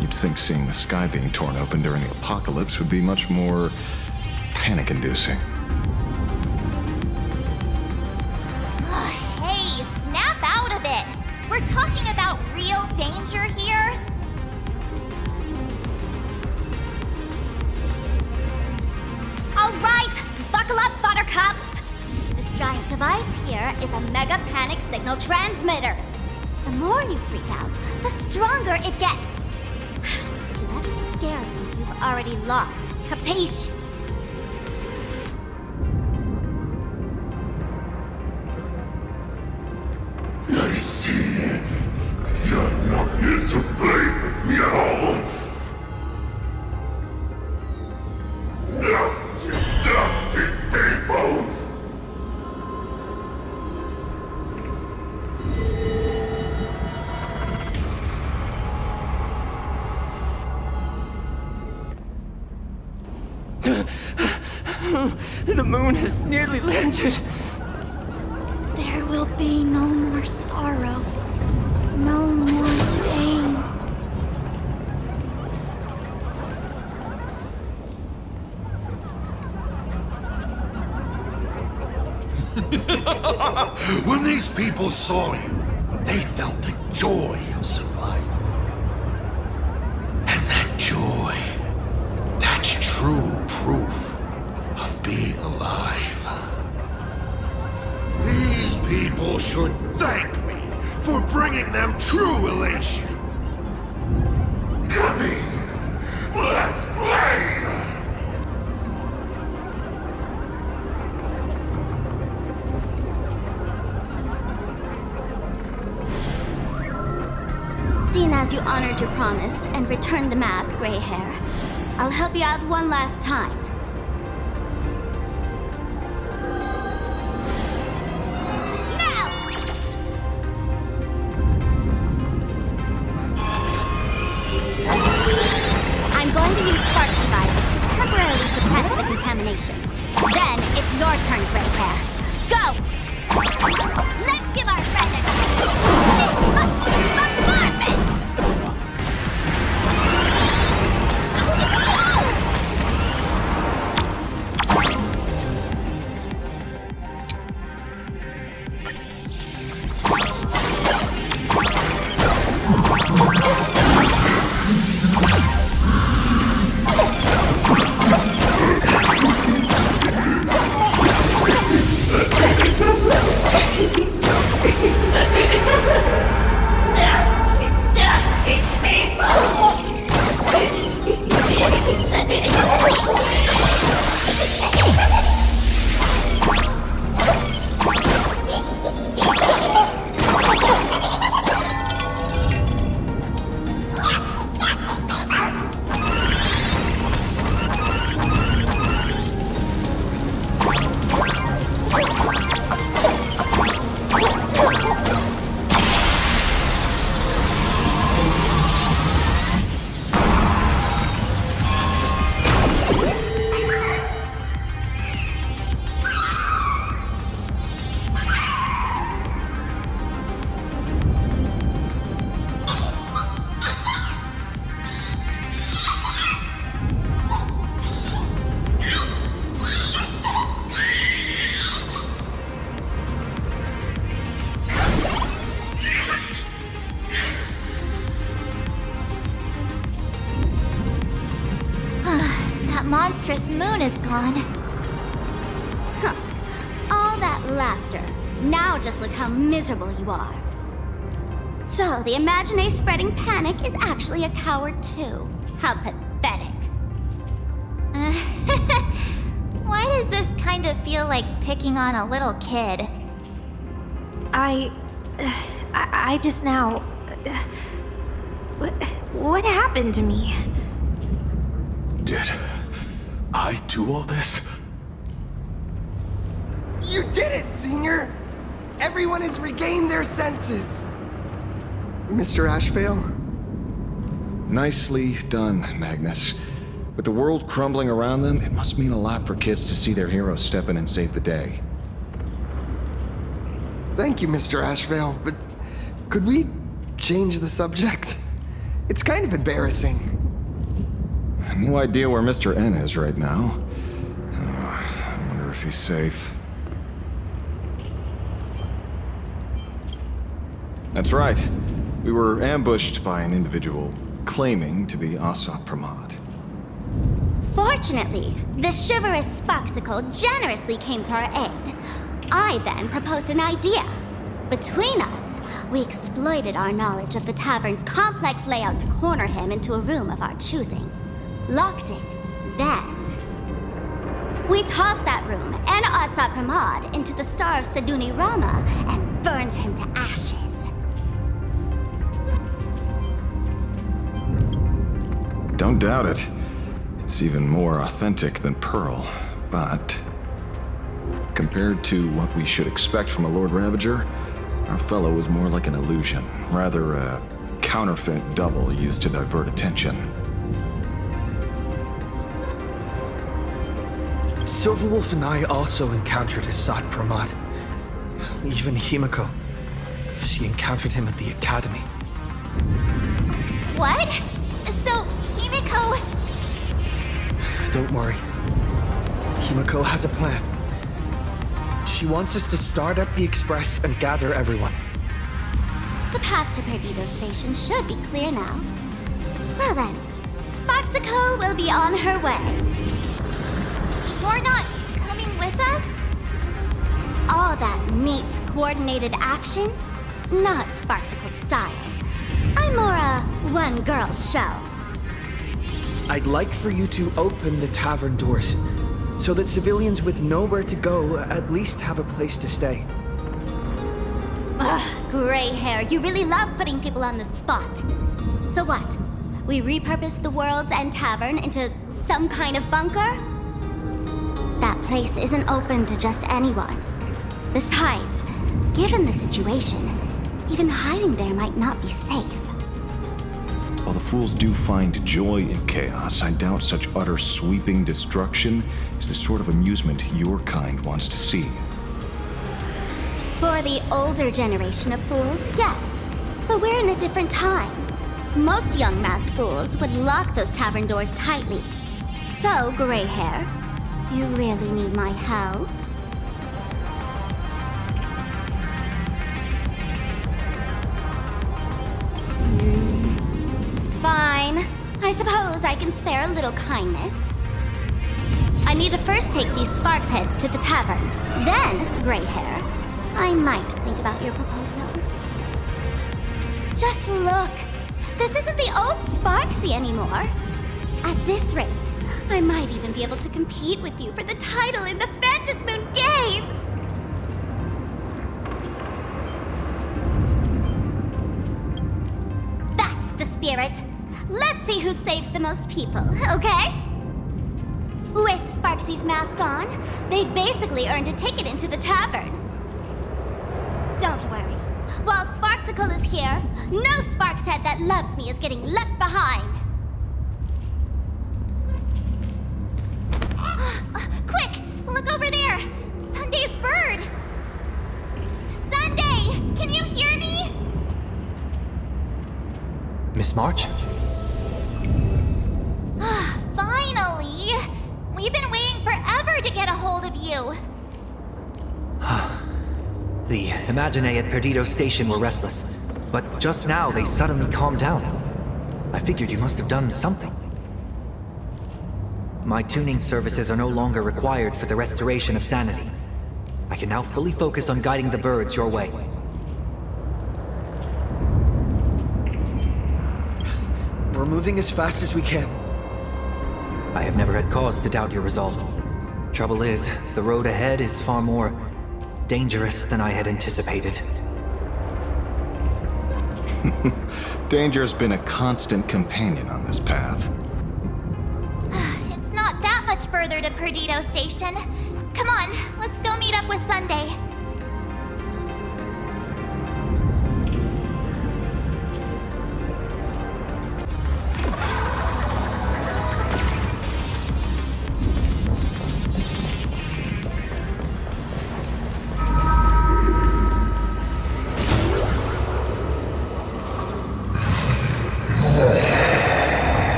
You'd think seeing the sky being torn open during the apocalypse would be much more panic-inducing. Hey, snap out a mega panic signal transmitter. The more you freak out, the stronger it gets. Let's scare you you've already lost. Capiche? I see. You're not here to play with me at all. Dusty people! The moon has nearly landed. There will be no more sorrow. No more pain. When these people saw you, they felt the joy of survival. And that joy, that's true proof of being alive. These people should thank me for bringing them true elation. Come in, let's play! Seeing as you honored your promise and returned the mask, Gray Hair, I'll help you out one last time. Now! I'm going to use spark survivors to temporarily suppress the contamination. Then it's your turn, Gray Hair. Go! Let's give our friend a mushroom bombardment! Monstrous moon is gone. Huh. All that laughter. Now just look how miserable you are. So, the Imagine spreading panic is actually a coward too. How pathetic. Why does this kind of feel like picking on a little kid? I just now... What happened to me? Did I do all this? You did it, Senior! Everyone has regained their senses! Mr. Ashvale? Nicely done, Magnus. With the world crumbling around them, it must mean a lot for kids to see their heroes step in and save the day. Thank you, Mr. Ashvale, but could we change the subject? It's kind of embarrassing. No idea where Mr. N is right now. I wonder if he's safe. That's right. We were ambushed by an individual claiming to be Asap Pramod. Fortunately, the chivalrous Sparksicle generously came to our aid. I then proposed an idea. Between us, we exploited our knowledge of the tavern's complex layout to corner him into a room of our choosing. Locked it. Then, we tossed that room and Asat Pramod into the star of Seduni Rama and burned him to ashes. Don't doubt it. It's even more authentic than Pearl, but compared to what we should expect from a Lord Ravager, our fellow was more like an illusion, rather a counterfeit double used to divert attention. Silverwolf and I also encountered Asat Pramod. Even Himiko. She encountered him at the academy. What? So, Himiko... Don't worry. Himiko has a plan. She wants us to start up the Express and gather everyone. The path to Perdido Station should be clear now. Well then, Sparksicle will be on her way. You're not coming with us? All that neat, coordinated action? Not Sparksicle style. I'm more a one-girl show. I'd like for you to open the tavern doors, so that civilians with nowhere to go at least have a place to stay. Ugh, gray hair, you really love putting people on the spot. So what? We repurposed the World's End Tavern into some kind of bunker? That place isn't open to just anyone. Besides, given the situation, even hiding there might not be safe. While the fools do find joy in chaos, I doubt such utter sweeping destruction is the sort of amusement your kind wants to see. For the older generation of fools, yes. But we're in a different time. Most young masked fools would lock those tavern doors tightly. So, gray hair, you really need my help? Fine. I suppose I can spare a little kindness. I need to first take these Sparks heads to the tavern. Then, gray hair, I might think about your proposal. Just look. This isn't the old Sparksy anymore. At this rate, I might even be able to compete with you for the title in the Phantasmoon Games! That's the spirit. Let's see who saves the most people, okay? With Sparksy's mask on, they've basically earned a ticket into the tavern. Don't worry. While Sparksicle is here, no Sparkshead that loves me is getting left behind. Quick! Look over there! Sunday's bird! Sunday! Can you hear me? Miss March? Finally! We've been waiting forever to get a hold of you. The Imaginae at Perdido Station were restless, but just now they suddenly calmed down. I figured you must have done something. My tuning services are no longer required for the restoration of sanity. I can now fully focus on guiding the birds your way. We're moving as fast as we can. I have never had cause to doubt your resolve. Trouble is, the road ahead is far more dangerous than I had anticipated. Danger has been a constant companion on this path. It's not that much further to Perdido Station. Come on, let's go meet up with Sunday.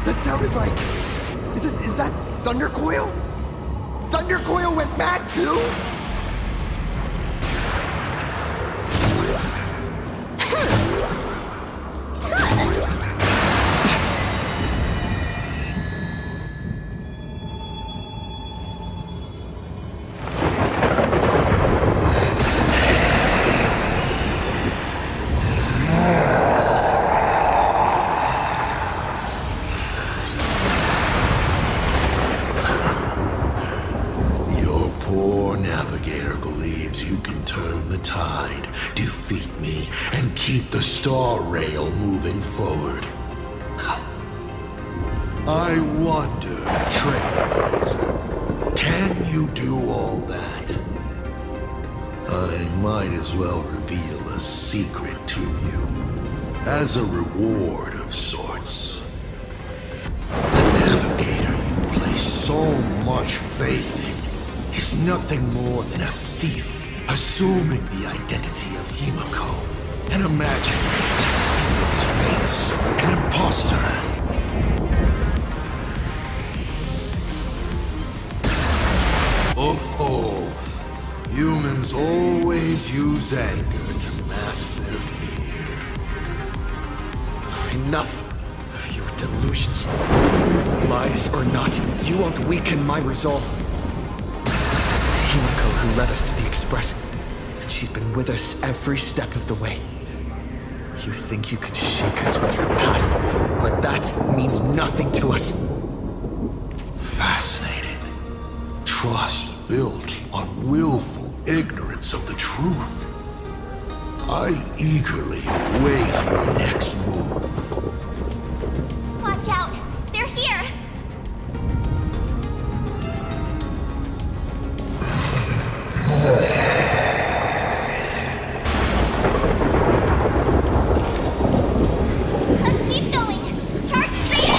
That sounded like... Is that Thundercoil? Thundercoil went mad too? turn the tide, defeat me, and keep the Star Rail moving forward. I wonder, Trailblazer, can you do all that? I might as well reveal a secret to you, as a reward of sorts. The navigator you place so much faith in is nothing more than a thief assuming the identity of Himiko and imagining it steals fates, an imposter. Oh, humans always use anger to mask their fear. Enough of your delusions. Lies or not, you won't weaken my resolve. It's Himiko who led us to the Express, and she's been with us every step of the way. You think you can shake us with your past, but that means nothing to us. Fascinating. Trust built on willful ignorance of the truth. I eagerly await your next move. Watch out! They're here! Keep going! Charge speed!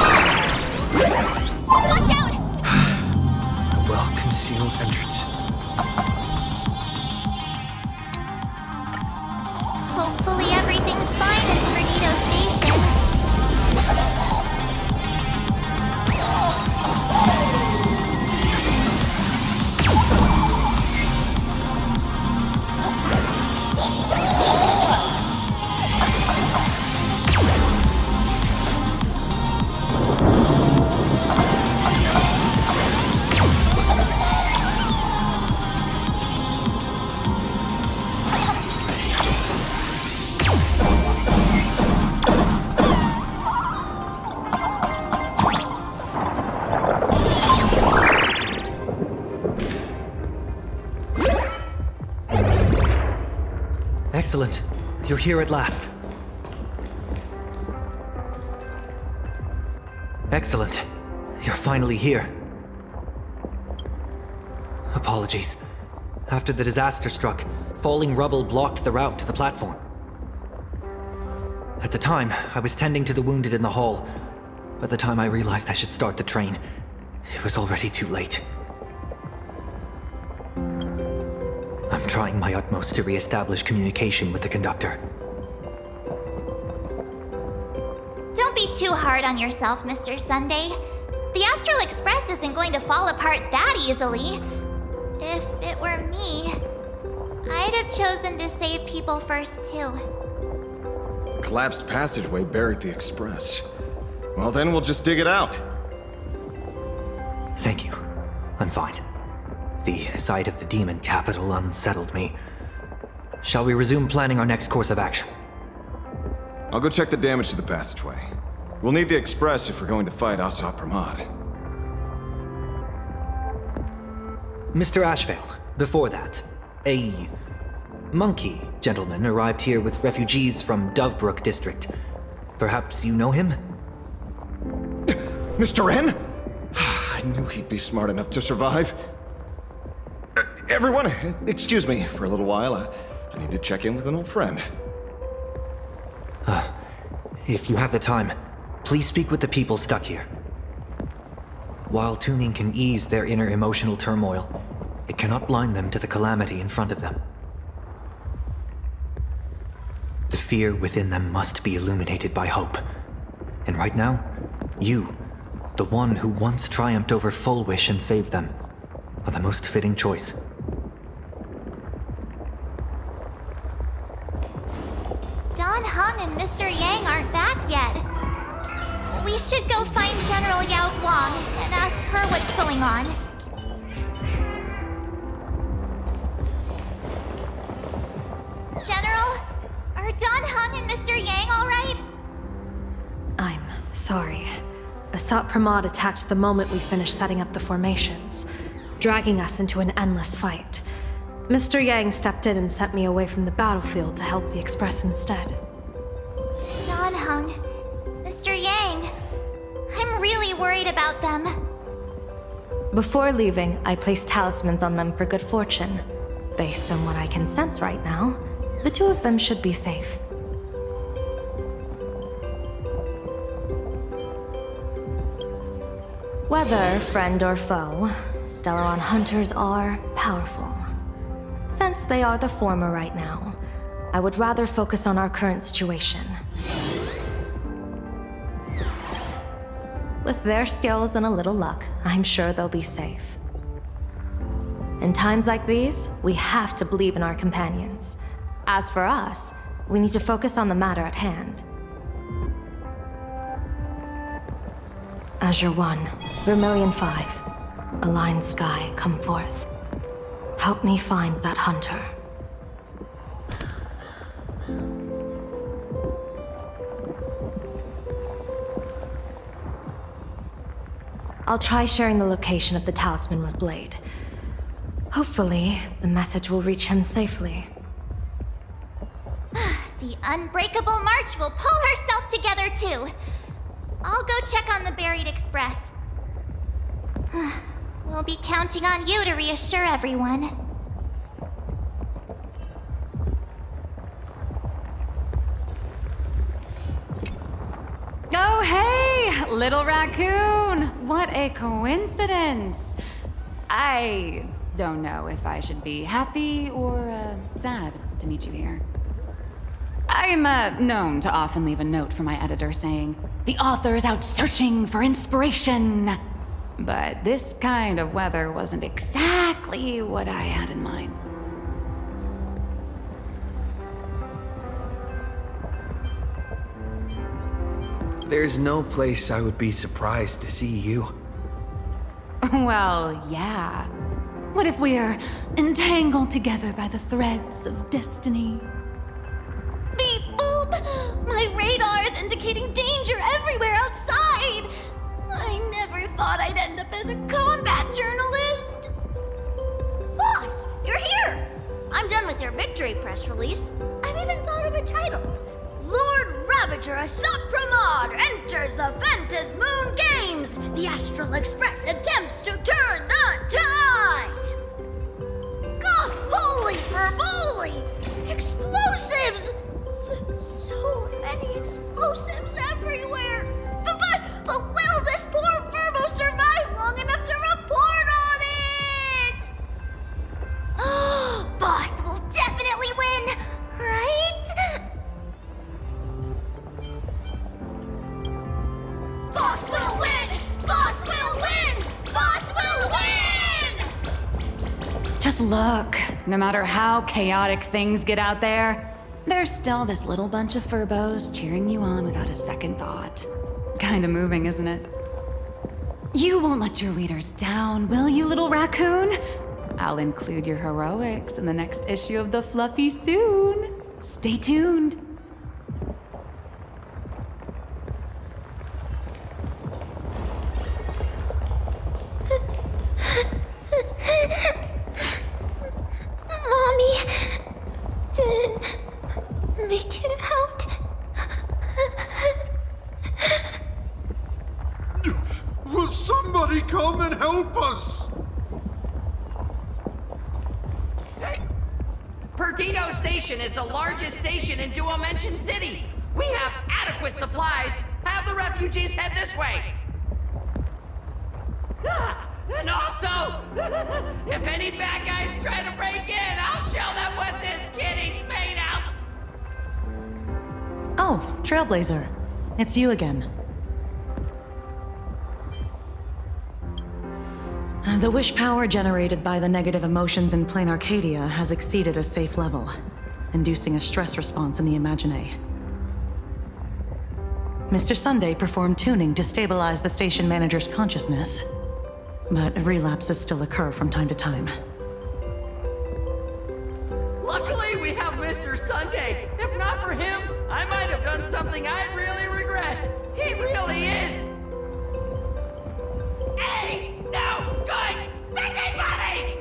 Watch out! A well-concealed entrance. Hopefully everything's fine at Perdido Station. Excellent. You're here at last. Excellent. You're finally here. Apologies. After the disaster struck, falling rubble blocked the route to the platform. At the time, I was tending to the wounded in the hall. By the time I realized I should start the train, it was already too late. I'm trying my utmost to re-establish communication with the conductor. Don't be too hard on yourself, Mr. Sunday. The Astral Express isn't going to fall apart that easily. If it were me, I'd have chosen to save people first, too. Collapsed passageway buried the express. Well, then we'll just dig it out. Thank you. I'm fine. The sight of the demon capital unsettled me. Shall we resume planning our next course of action? I'll go check the damage to the passageway. We'll need the express if we're going to fight Asat Pramad. Mr. Ashvale, before that, a monkey gentleman arrived here with refugees from Dovebrook district. Perhaps you know him? Mr. N? I knew he'd be smart enough to survive. Everyone, excuse me for a little while. I need to check in with an old friend. If you have the time, please speak with the people stuck here. While tuning can ease their inner emotional turmoil, it cannot blind them to the calamity in front of them. The fear within them must be illuminated by hope. And right now, you, the one who once triumphed over Full Wish and saved them, are the most fitting choice. Don Hung and Mr. Yang aren't back yet. We should go find General Yao Guang and ask her what's going on. General, are Don Hung and Mr. Yang all right? I'm sorry. Asat Pramad attacked the moment we finished setting up the formations, dragging us into an endless fight. Mr. Yang stepped in and sent me away from the battlefield to help the Express instead. Don Hung, Mr. Yang, I'm really worried about them. Before leaving, I placed talismans on them for good fortune. Based on what I can sense right now, the two of them should be safe. Whether friend or foe, Stellaron hunters are powerful. Since they are the former right now, I would rather focus on our current situation. With their skills and a little luck, I'm sure they'll be safe. In times like these, we have to believe in our companions. As for us, we need to focus on the matter at hand. Azure 1, Vermilion 5, Aligned Sky, come forth. Help me find that hunter. I'll try sharing the location of the talisman with Blade. Hopefully, the message will reach him safely. The Unbreakable March will pull herself together too. I'll go check on the buried Express. We'll be counting on you to reassure everyone. Oh, hey! Little raccoon! What a coincidence! I don't know if I should be happy or sad to meet you here. I'm known to often leave a note for my editor saying, "The author is out searching for inspiration." But this kind of weather wasn't exactly what I had in mind. There's no place I would be surprised to see you. Well, yeah. What if we're entangled together by the threads of destiny? Beep boop! My radar is indicating danger everywhere outside! I never thought I'd end up as a combat journalist! Boss, you're here! I'm done with your victory press release. I've even thought of a title. Lord Ravager Assault Pramod enters the Ventus Moon Games! The Astral Express attempts to turn the tide! Ugh, holy verboli! Explosives! So many explosives everywhere! But will this poor Furbo survive long enough to report on it? Boss will definitely win, right? Boss will win! Boss will win! Boss will win! Just look. No matter how chaotic things get out there, there's still this little bunch of Furbos cheering you on without a second thought. Kinda moving, isn't it? You won't let your readers down, will you, little raccoon? I'll include your heroics in the next issue of The Fluffy soon. Stay tuned. Mommy didn't make it out. Will somebody come and help us? Perdido Station is the largest station in Duomension City. We have adequate supplies. Have the refugees head this way. And also, if any bad guys try to break in, I'll show them what this kitty's made of. Oh, Trailblazer. It's you again. The wish power generated by the negative emotions in Plain Arcadia has exceeded a safe level, inducing a stress response in the Imagine. Mr. Sunday performed tuning to stabilize the station manager's consciousness, but relapses still occur from time to time. Luckily, we have Mr. Sunday. If not for him, I might have done something I'd really regret. He really is. Hey, no good busybody!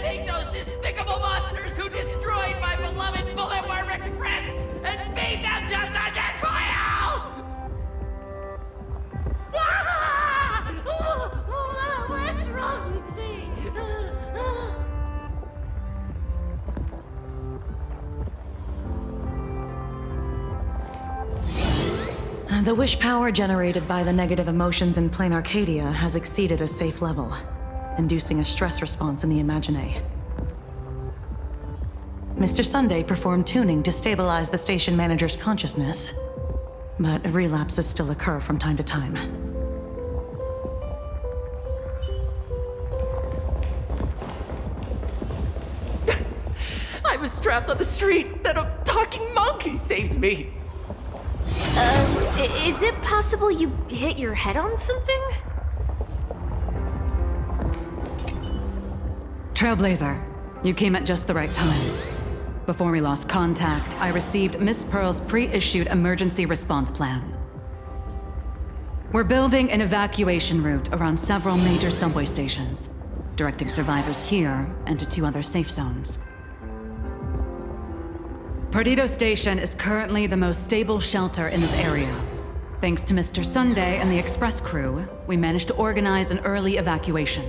take those despicable monsters who destroyed my beloved Bulletworm Express and feed them to Thundercoil! What's wrong with me? The wish power generated by the negative emotions in Plane Arcadia has exceeded a safe level, inducing a stress response in the Imagine. Mr. Sunday performed tuning to stabilize the station manager's consciousness, but relapses still occur from time to time. I was trapped on the street, then a talking monkey saved me. Is it possible you hit your head on something? Trailblazer, you came at just the right time. Before we lost contact, I received Miss Pearl's pre-issued emergency response plan. We're building an evacuation route around several major subway stations, directing survivors here and to 2 other safe zones. Perdido Station is currently the most stable shelter in this area. Thanks to Mr. Sunday and the express crew, we managed to organize an early evacuation.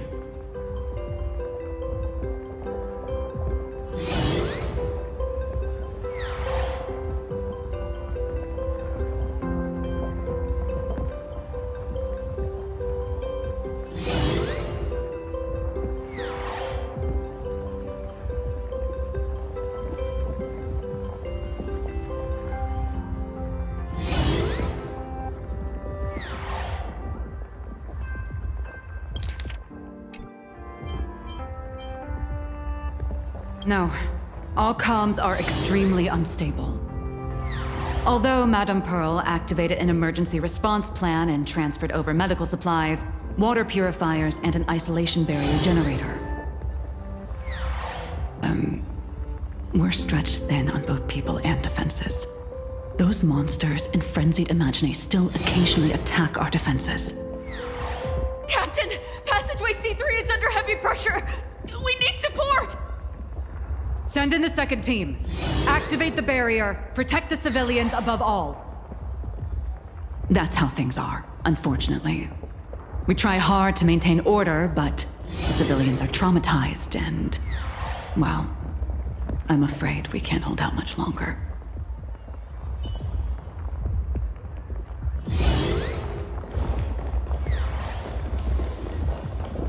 No, all comms are extremely unstable. Although Madame Pearl activated an emergency response plan and transferred over medical supplies, water purifiers, and an isolation barrier generator. We're stretched thin on both people and defenses. Those monsters and frenzied Imagine still occasionally attack our defenses. Captain, passageway C3 is under heavy pressure. We need support. Send in the second team. Activate the barrier. Protect the civilians above all. That's how things are, unfortunately. We try hard to maintain order, but the civilians are traumatized and, well, I'm afraid we can't hold out much longer.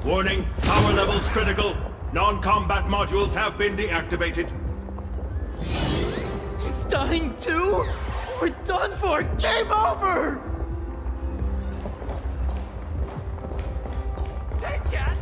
Warning, power levels critical. Non-combat modules have been deactivated. It's dying too? We're done for! Game over! Hey, Chad!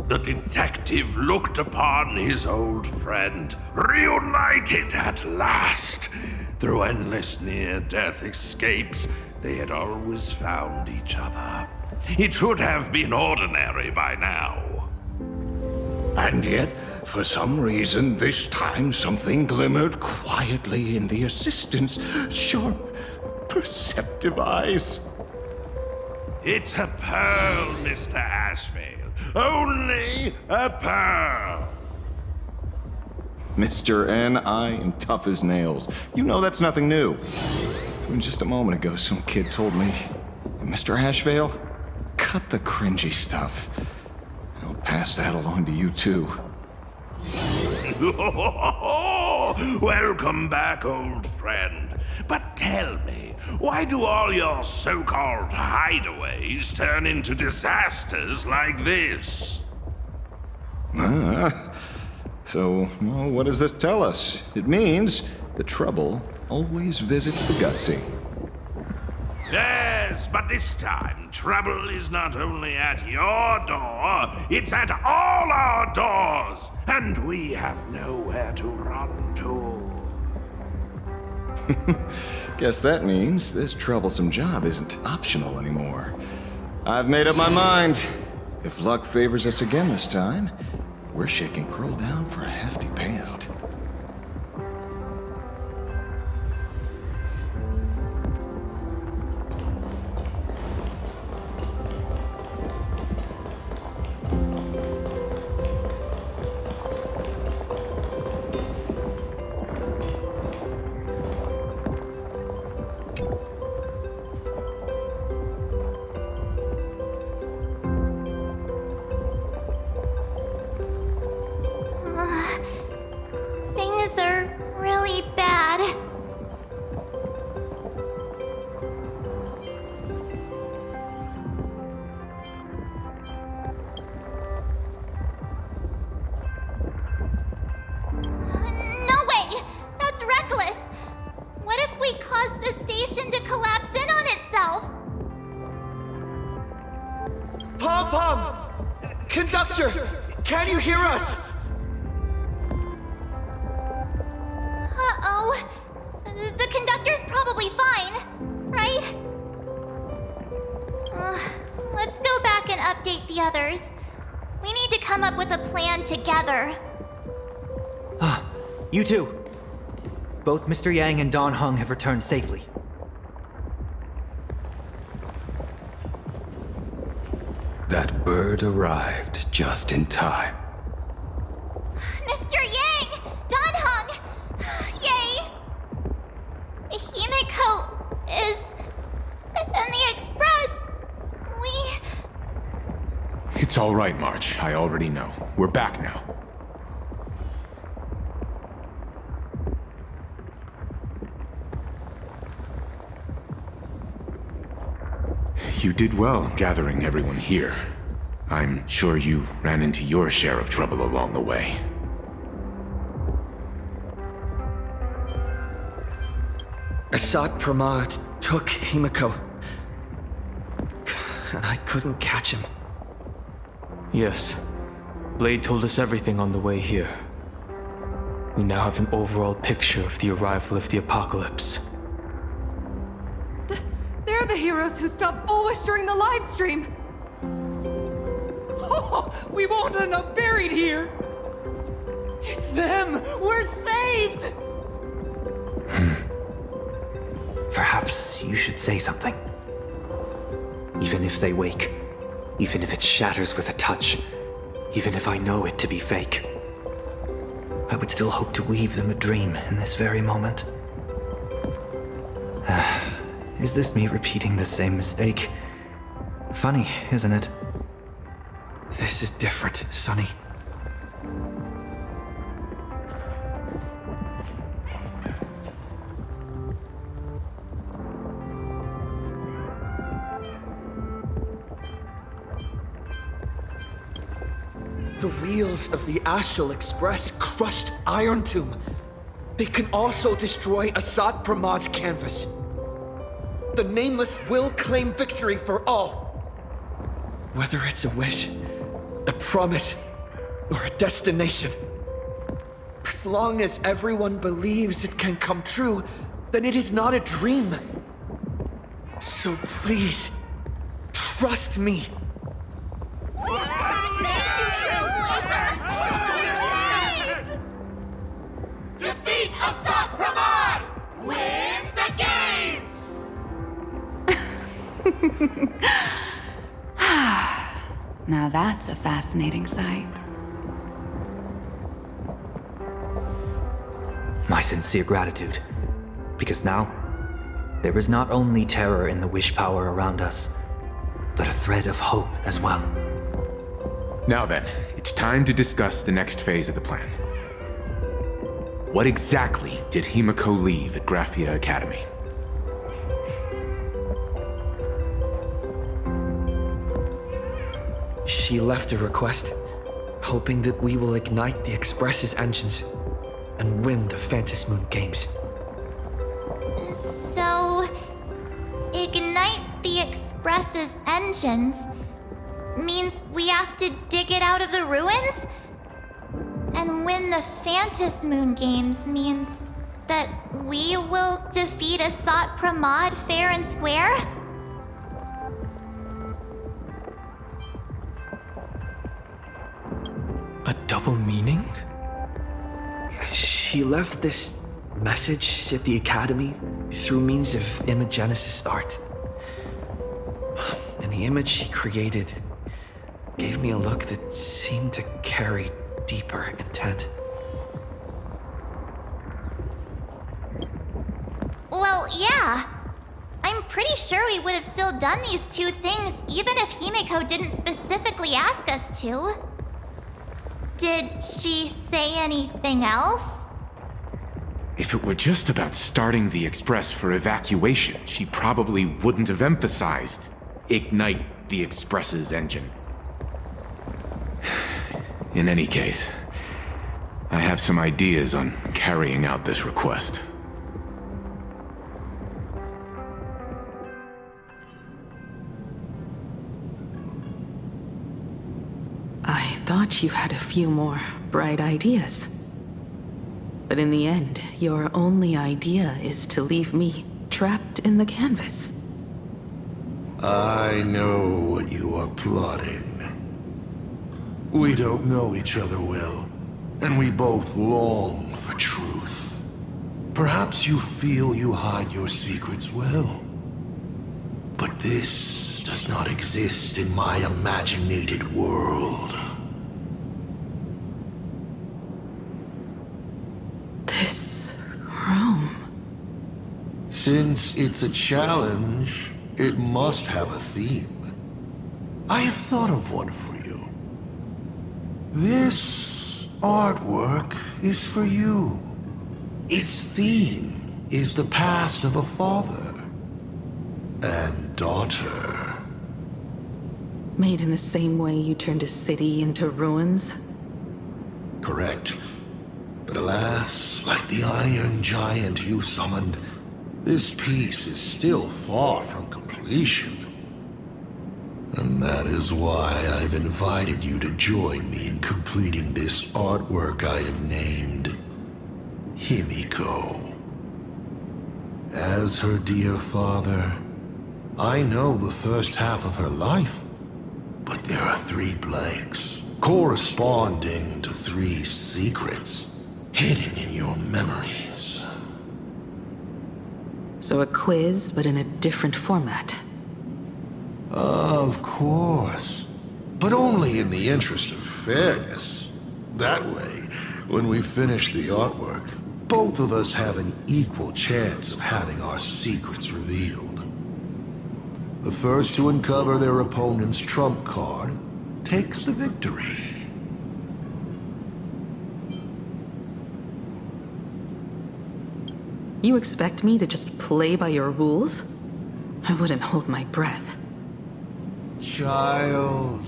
The detective looked upon his old friend, reunited at last. Through endless near-death escapes, they had always found each other. It should have been ordinary by now. And yet, for some reason, this time something glimmered quietly in the assistant's sharp, perceptive eyes. It's a pearl, Mr. Ashvale. Only a pearl. Mr. N.I. and tough as nails. You know that's nothing new. Just a moment ago, some kid told me, Mr. Ashvale, cut the cringy stuff. I'll pass that along to you, too. Welcome back, old friend. But tell me, Why do all your so-called hideaways turn into disasters like this? So, well, what does this tell us? It means the trouble always visits the gutsy. Yes, but this time, trouble is not only at your door, it's at all our doors, and we have nowhere to run to. Guess that means this troublesome job isn't optional anymore. I've made up my mind. If luck favors us again this time, we're shaking Pearl down for a hefty payout. Things are really bad. No way! That's reckless! What if we cause the station to collapse in on itself? Pom-Pom! Conductor! Can you hear us? Uh-oh. The conductor's probably fine, right? Let's go back and update the others. We need to come up with a plan together. You too. Both Mr. Yang and Don Hung have returned safely. That bird arrived just in time. Mr. Yang! Don Hung! Yay! Himiko is in the express. It's all right, March. I already know. We're back now. You did well gathering everyone here. I'm sure you ran into your share of trouble along the way. Assad Pramad took Himiko, and I couldn't catch him. Yes. Blade told us everything on the way here. We now have an overall picture of the arrival of the apocalypse. They're the heroes who stopped Fulwish during the live stream. Oh, we won't end up buried here! It's them! We're saved! Perhaps you should say something. Even if they wake, even if it shatters with a touch, even if I know it to be fake, I would still hope to weave them a dream in this very moment. Is this me repeating the same mistake? Funny, isn't it? This is different, Sonny. The wheels of the Astral Express crushed Iron Tomb. They can also destroy Assad Pramad's canvas. The Nameless will claim victory for all. Whether it's a wish, a promise, or a destination. As long as everyone believes it can come true, then it is not a dream. So please, trust me. Defeat Assad Pramad! Win the games! Now that's a fascinating sight. My sincere gratitude. Because now, there is not only terror in the wish power around us, but a thread of hope as well. Now then, it's time to discuss the next phase of the plan. What exactly did Himiko leave at Graphia Academy? She left a request, hoping that we will ignite the Express's engines and win the Phantom Moon Games. So, ignite the Express's engines means we have to dig it out of the ruins? And win the Phantom Moon Games means that we will defeat Asat Pramod fair and square? A double meaning? She left this message at the Academy through means of imagenesis art. And the image she created gave me a look that seemed to carry deeper intent. Well, yeah. I'm pretty sure we would have still done these two things even if Himiko didn't specifically ask us to. Did she say anything else? If it were just about starting the Express for evacuation, she probably wouldn't have emphasized ignite the Express's engine. In any case, I have some ideas on carrying out this request. I thought you had a few more bright ideas. But in the end, your only idea is to leave me trapped in the canvas. I know what you are plotting. We don't know each other well, and we both long for truth. Perhaps you feel you hide your secrets well. But this does not exist in my imaginated world. This room. Since it's a challenge, it must have a theme. I have thought of one for you. This artwork is for you. Its theme is the past of a father and daughter. Made in the same way you turned a city into ruins? Correct. But alas, like the iron giant you summoned, this piece is still far from completion. And that is why I've invited you to join me in completing this artwork I have named Himiko. As her dear father, I know the first half of her life, but there are 3 blanks, corresponding to 3 secrets hidden in your memories. So a quiz, but in a different format. Of course. But only in the interest of fairness. That way, when we finish the artwork, both of us have an equal chance of having our secrets revealed. The first to uncover their opponent's trump card takes the victory. You expect me to just play by your rules? I wouldn't hold my breath. Child,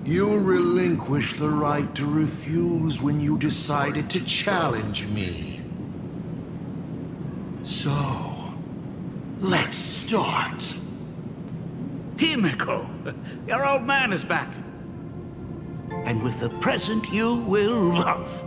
you relinquished the right to refuse when you decided to challenge me. So, let's start. Himiko, your old man is back. And with a present you will love.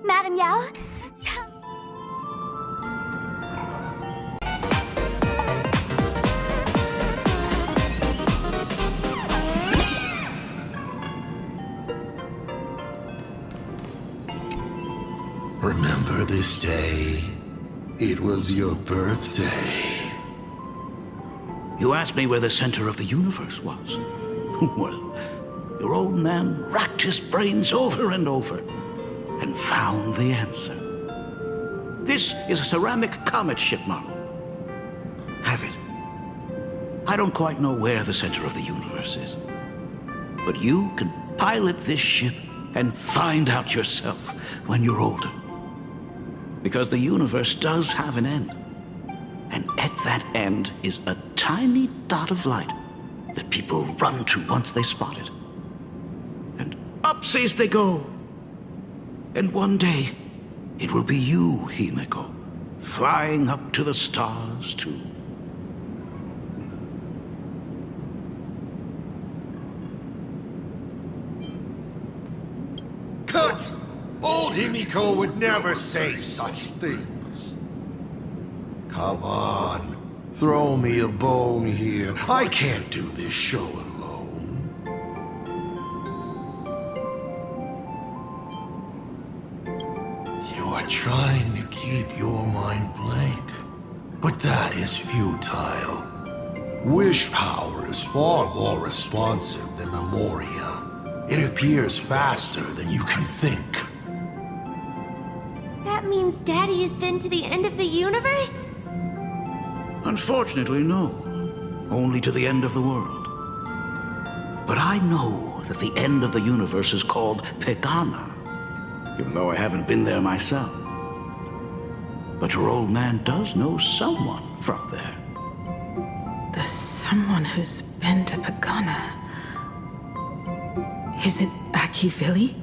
Madam Yao? Remember this day? It was your birthday. You asked me where the center of the universe was. Well, your old man racked his brains over and over and found the answer. This is a ceramic comet ship model. Have it. I don't quite know where the center of the universe is, but you can pilot this ship and find out yourself when you're older. Because the universe does have an end. And at that end is a tiny dot of light that people run to once they spot it. And upsies they go. And one day, it will be you, Himeko, flying up to the stars too. Cut! Old Himiko would never say such things. Come on, throw me a bone here. I can't do this show alone. You are trying to keep your mind blank, but that is futile. Wish power is far more responsive than Memoria. It appears faster than you can think. That means Daddy has been to the end of the universe? Unfortunately, no. Only to the end of the world. But I know that the end of the universe is called Pegana, even though I haven't been there myself. But your old man does know someone from there. The someone who's been to Pagana. Is it Akivili?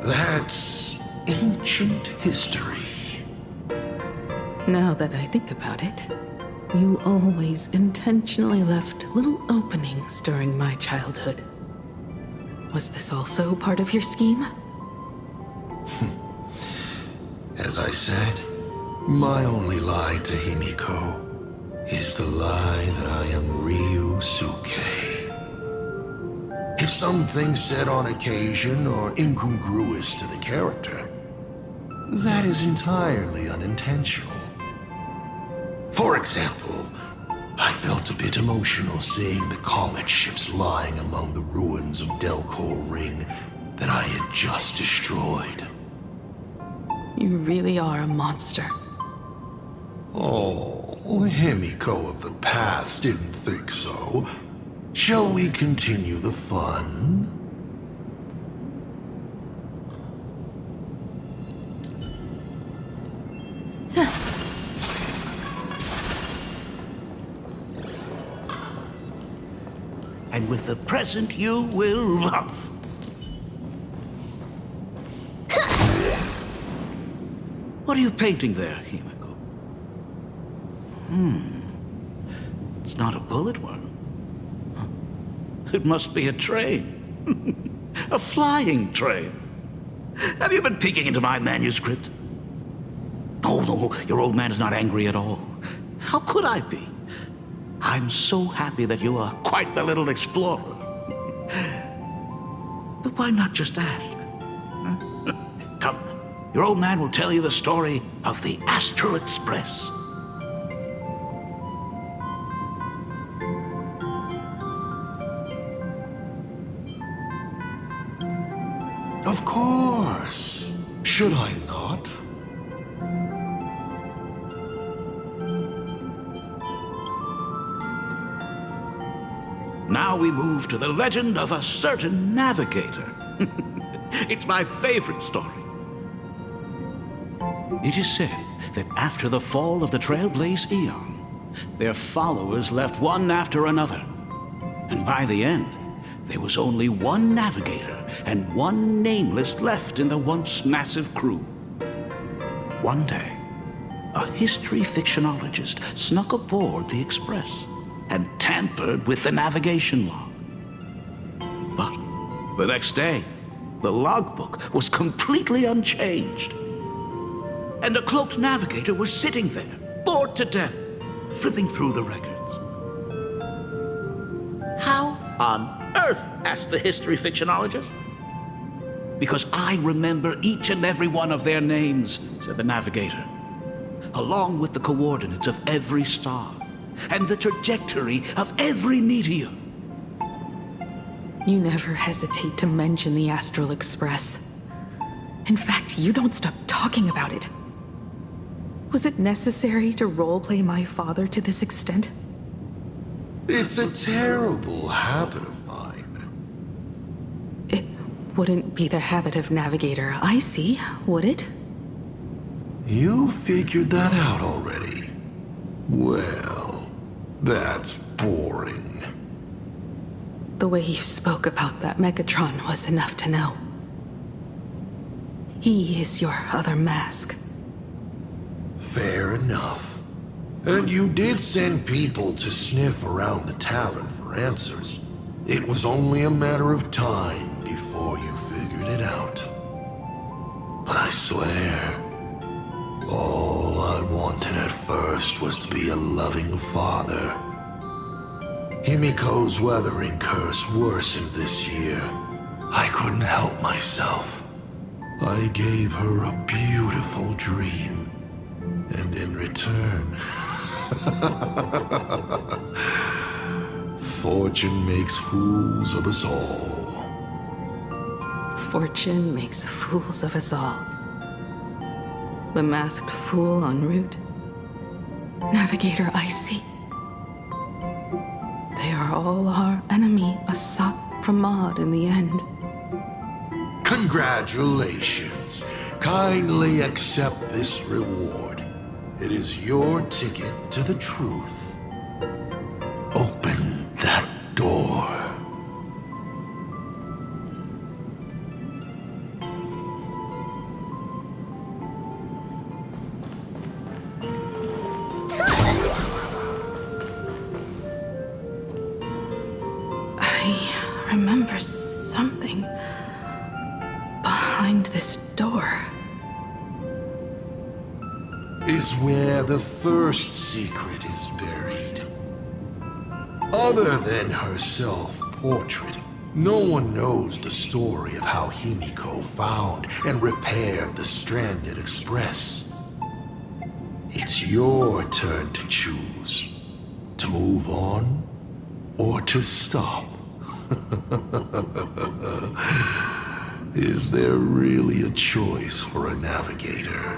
That's ancient history. Now that I think about it, you always intentionally left little openings during my childhood. Was this also part of your scheme? As I said, my only lie to Himiko is the lie that I am Ryusuke. If something said on occasion are incongruous to the character, that is entirely unintentional. For example, I felt a bit emotional seeing the comet ships lying among the ruins of Delcor Ring that I had just destroyed. You really are a monster. Oh, Himiko of the past didn't think so. Shall we continue the fun? And with the present you will love. What are you painting there, Himeko? It's not a bullet wound. It must be a train. A flying train. Have you been peeking into my manuscript? Oh, no, your old man is not angry at all. How could I be? I'm so happy that you are quite the little explorer. But why not just ask? Huh? Come, your old man will tell you the story of the Astral Express. Of course. Should I not? Now we move to the legend of a certain navigator. It's my favorite story. It is said that after the fall of the Trailblaze Eon, their followers left one after another. And by the end, there was only one navigator and one nameless left in the once massive crew. One day, a history fictionologist snuck aboard the Express and tampered with the navigation log. But the next day, the logbook was completely unchanged. And a cloaked navigator was sitting there, bored to death, flipping through the records. How on earth? Asked the history fictionologist. Because I remember each and every one of their names, said the navigator, along with the coordinates of every star and the trajectory of every meteor. You never hesitate to mention the Astral Express. In fact, you don't stop talking about it. Was it necessary to roleplay my father to this extent? It's a terrible habit of mine. It wouldn't be the habit of Navigator Icy, would it? You figured that out already? Well, that's boring. The way you spoke about that Megatron was enough to know. He is your other mask. Fair enough. And you did send people to sniff around the tavern for answers. It was only a matter of time before you figured it out. But I swear, all I wanted at first was to be a loving father. Himiko's weathering curse worsened this year. I couldn't help myself. I gave her a beautiful dream. And in return, fortune makes fools of us all. Fortune makes fools of us all. The masked fool en route. Navigator Icy. They are all our enemy, Asap Pramod in the end. Congratulations. Kindly accept this reward. It is your ticket to the truth. Open that door. I remember something behind this door. Is where the first secret is buried. Other than her self-portrait, no one knows the story of how Himiko found and repaired the stranded express. It's your turn to choose. To move on, or to stop. Is there really a choice for a navigator?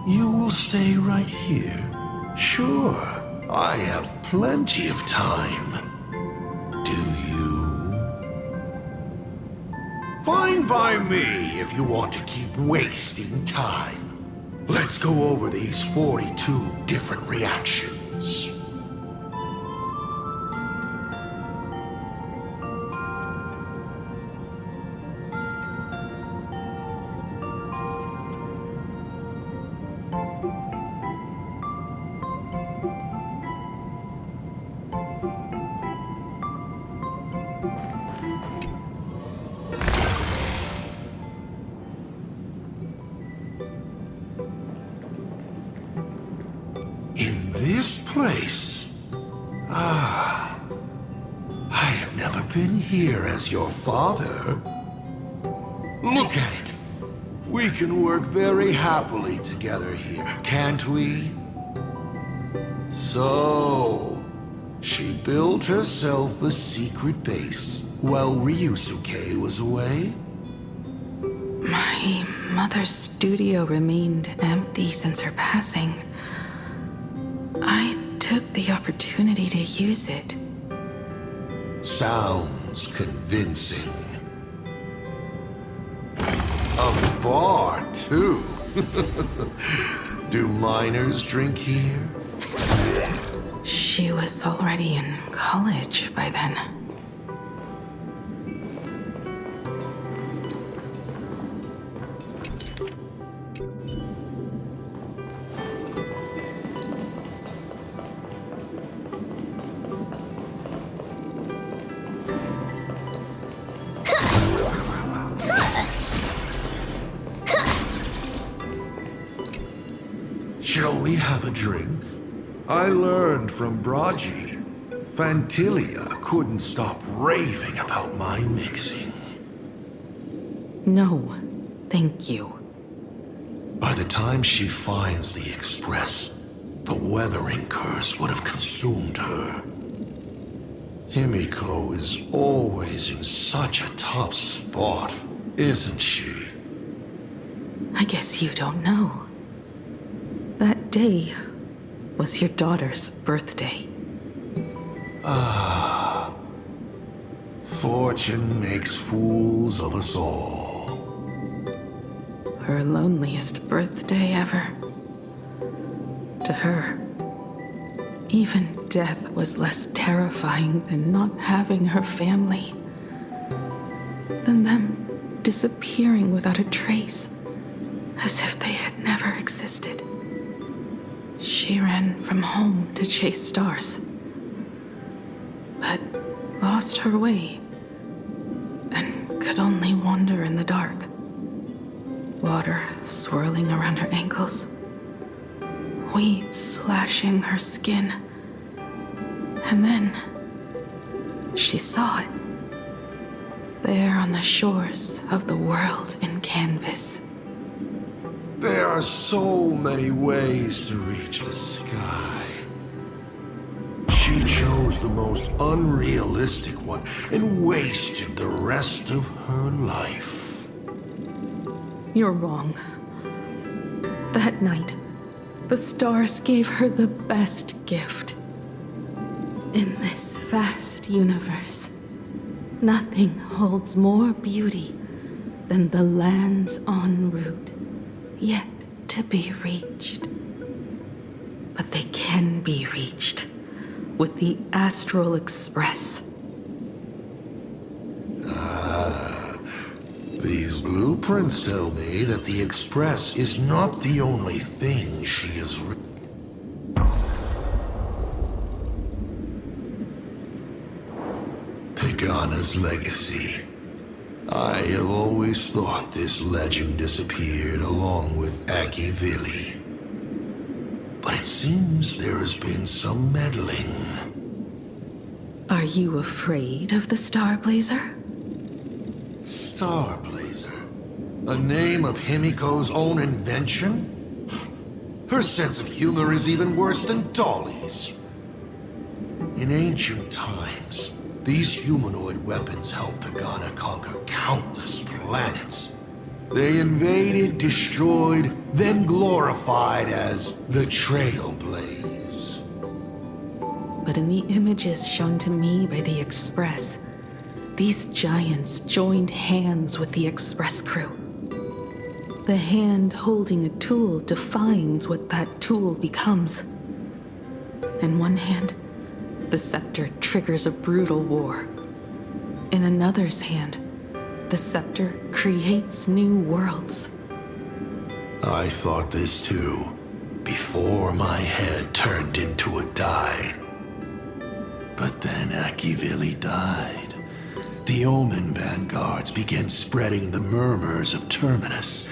You will stay right here? Sure, I have plenty of time. Do you? Fine by me if you want to keep wasting time. Let's go over these 42 different reactions. This place? Ah, I have never been here as your father. Look at it. We can work very happily together here, can't we? So, she built herself a secret base while Ryusuke was away? My mother's studio remained empty since her passing. I took the opportunity to use it. Sounds convincing. A bar, too. Do minors drink here? She was already in college by then. Shall we have a drink? I learned from Braji. Fantilia couldn't stop raving about my mixing. No, thank you. By the time she finds the Express, the weathering curse would have consumed her. Himiko is always in such a top spot, isn't she? I guess you don't know. That day was your daughter's birthday. Ah. Fortune makes fools of us all. Her loneliest birthday ever. To her, even death was less terrifying than not having her family. Than them disappearing without a trace, as if they had never existed. She ran from home to chase stars, but lost her way and could only wander in the dark. Water swirling around her ankles, weeds slashing her skin, and then she saw it, there on the shores of the world in canvas. There are so many ways to reach the sky. She chose the most unrealistic one and wasted the rest of her life. You're wrong. That night, the stars gave her the best gift. In this vast universe, nothing holds more beauty than the lands en route, yet to be reached. But they can be reached with the Astral Express. These blueprints tell me that the Express is not the only thing she has Pagana's legacy. I have always thought this legend disappeared along with Akivili. But it seems there has been some meddling. Are you afraid of the Starblazer? Starblazer? A name of Himiko's own invention? Her sense of humor is even worse than Dolly's. In ancient times, these humanoid weapons helped Pagana conquer countless planets. They invaded, destroyed, then glorified as the Trailblaze. But in the images shown to me by the Express, these giants joined hands with the Express crew. The hand holding a tool defines what that tool becomes. In one hand, the scepter triggers a brutal war. In another's hand, the scepter creates new worlds. I thought this too, before my head turned into a die. But then Akivili died. The Omen vanguards began spreading the murmurs of Terminus,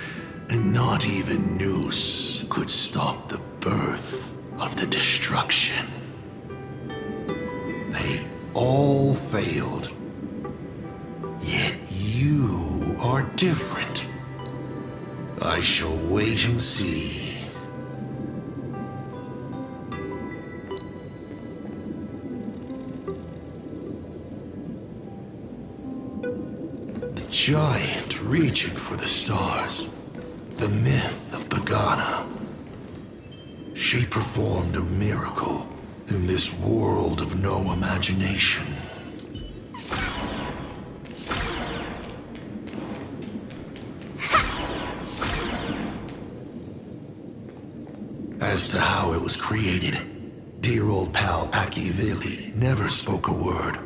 and not even Noose could stop the birth of the destruction. They all failed. Yet you are different. I shall wait and see. The giant reaching for the stars. The myth of Pagana. She performed a miracle in this world of no imagination. As to how it was created, dear old pal Akivili never spoke a word.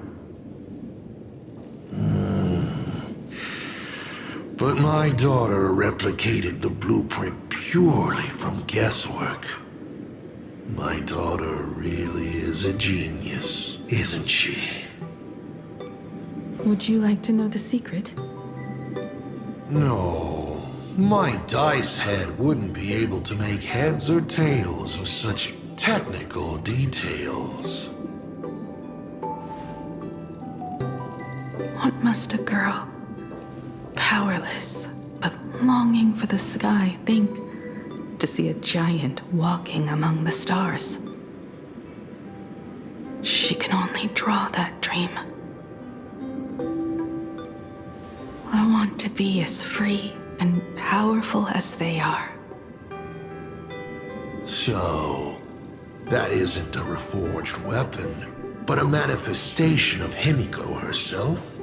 But my daughter replicated the blueprint purely from guesswork. My daughter really is a genius, isn't she? Would you like to know the secret? No, my dice head wouldn't be able to make heads or tails of such technical details. What must a girl, powerless but longing for the sky, think to see a giant walking among the stars? She she can only draw that dream. I want to be as free and powerful as they are. So, that isn't a reforged weapon, but a manifestation of Himiko herself?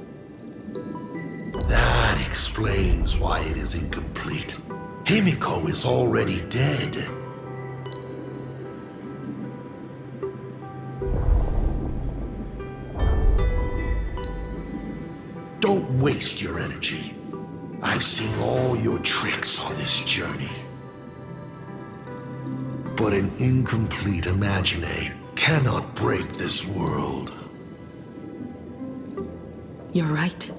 That explains why it is incomplete. Himiko is already dead. Don't waste your energy. I've seen all your tricks on this journey. But an incomplete Imagine cannot break this world. You're right.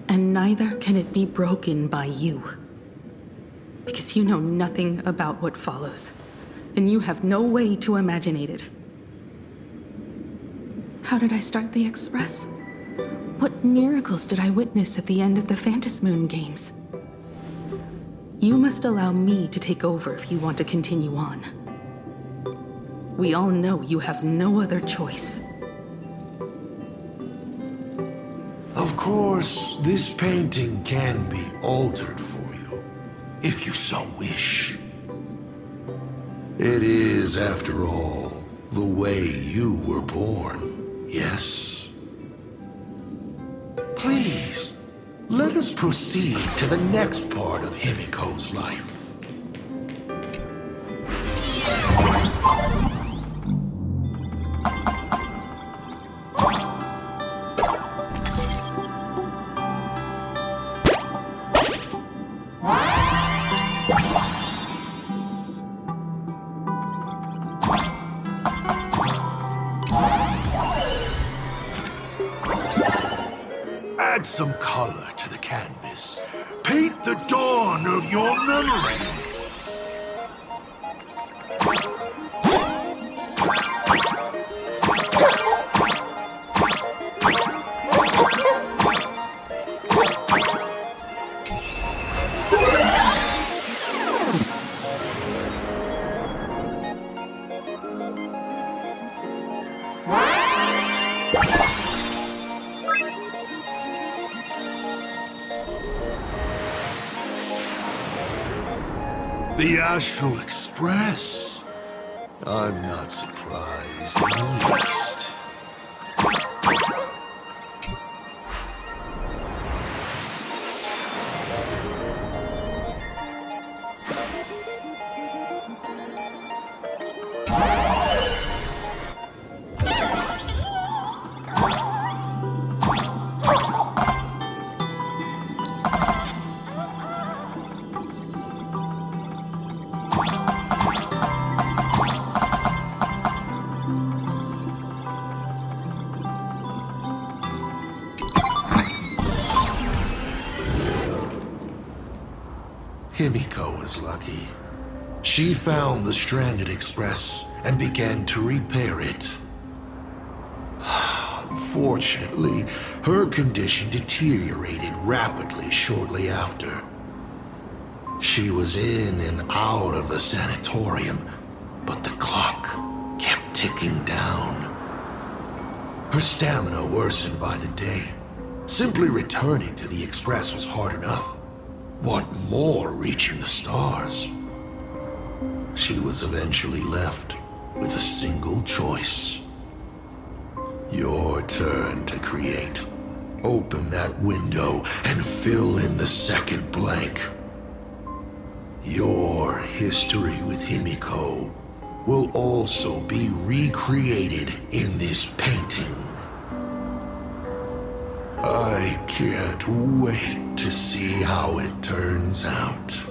And neither can it be broken by you. Because you know nothing about what follows. And you have no way to imagine it. How did I start the Express? What miracles did I witness at the end of the Phantasmoon games? You must allow me to take over if you want to continue on. We all know you have no other choice. Of course, this painting can be altered for you, if you so wish. It is, after all, the way you were born, yes? Please, let us proceed to the next part of Himiko's life. Add some color to the canvas. Paint the dawn of your memories. The Astral Express. I'm not surprised in the least. Himiko was lucky. She found the stranded express and began to repair it. Unfortunately, her condition deteriorated rapidly shortly after. She was in and out of the sanatorium, but the clock kept ticking down. Her stamina worsened by the day. Simply returning to the express was hard enough. What more reaching the stars? She was eventually left with a single choice. Your turn to create. Open that window and fill in the second blank. Your history with Himiko will also be recreated in this painting. I can't wait to see how it turns out.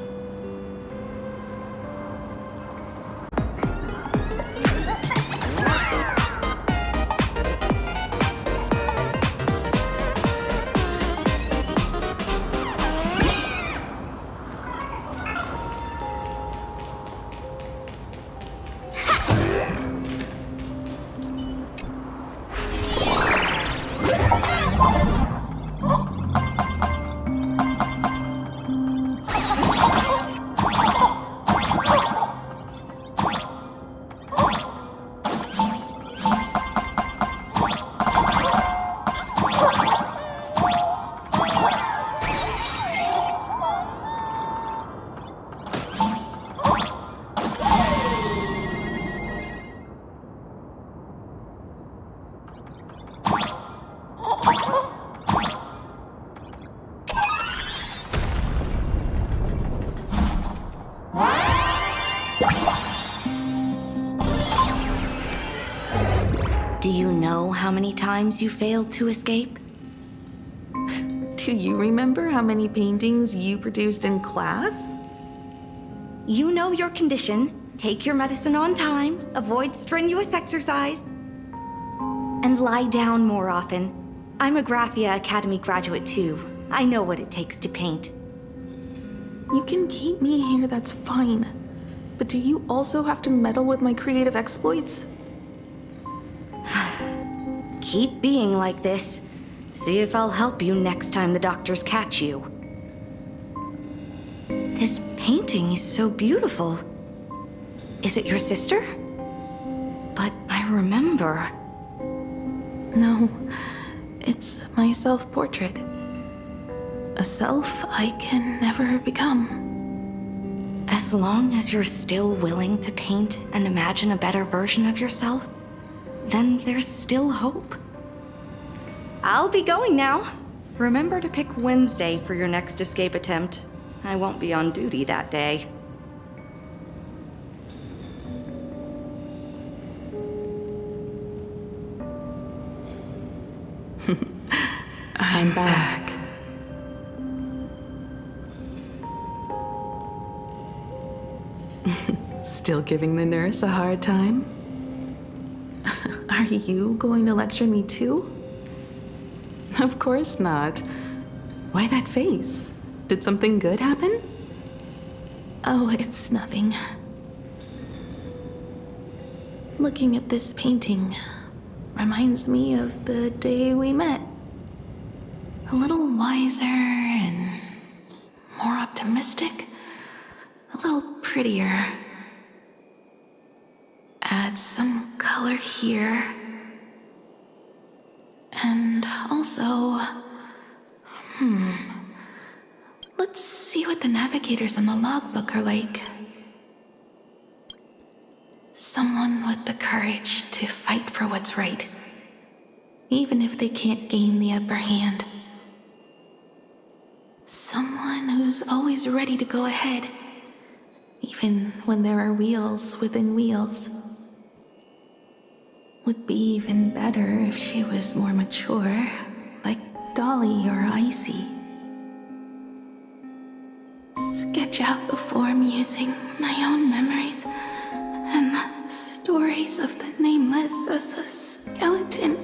many times you failed to escape? Do you remember how many paintings you produced in class? You know your condition. Take your medicine on time, avoid strenuous exercise, and lie down more often. I'm a Graphia Academy graduate too. I know what it takes to paint. You can keep me here, that's fine. But do you also have to meddle with my creative exploits? Keep being like this. See if I'll help you next time the doctors catch you. This painting is so beautiful. Is it your sister? But I remember. No, it's my self-portrait. A self I can never become. As long as you're still willing to paint and imagine a better version of yourself, then there's still hope. I'll be going now. Remember to pick Wednesday for your next escape attempt. I won't be on duty that day. I'm back. Still giving the nurse a hard time? Are you going to lecture me too? Of course not. Why that face? Did something good happen? Oh, it's nothing. Looking at this painting reminds me of the day we met. A little wiser and more optimistic. A little prettier. Add some color here. And also... Let's see what the navigators on the logbook are like. Someone with the courage to fight for what's right, even if they can't gain the upper hand. Someone who's always ready to go ahead, even when there are wheels within wheels. Would be even better if she was more mature, like Dolly or Icy. Sketch out the form using my own memories and the stories of the nameless as a skeleton.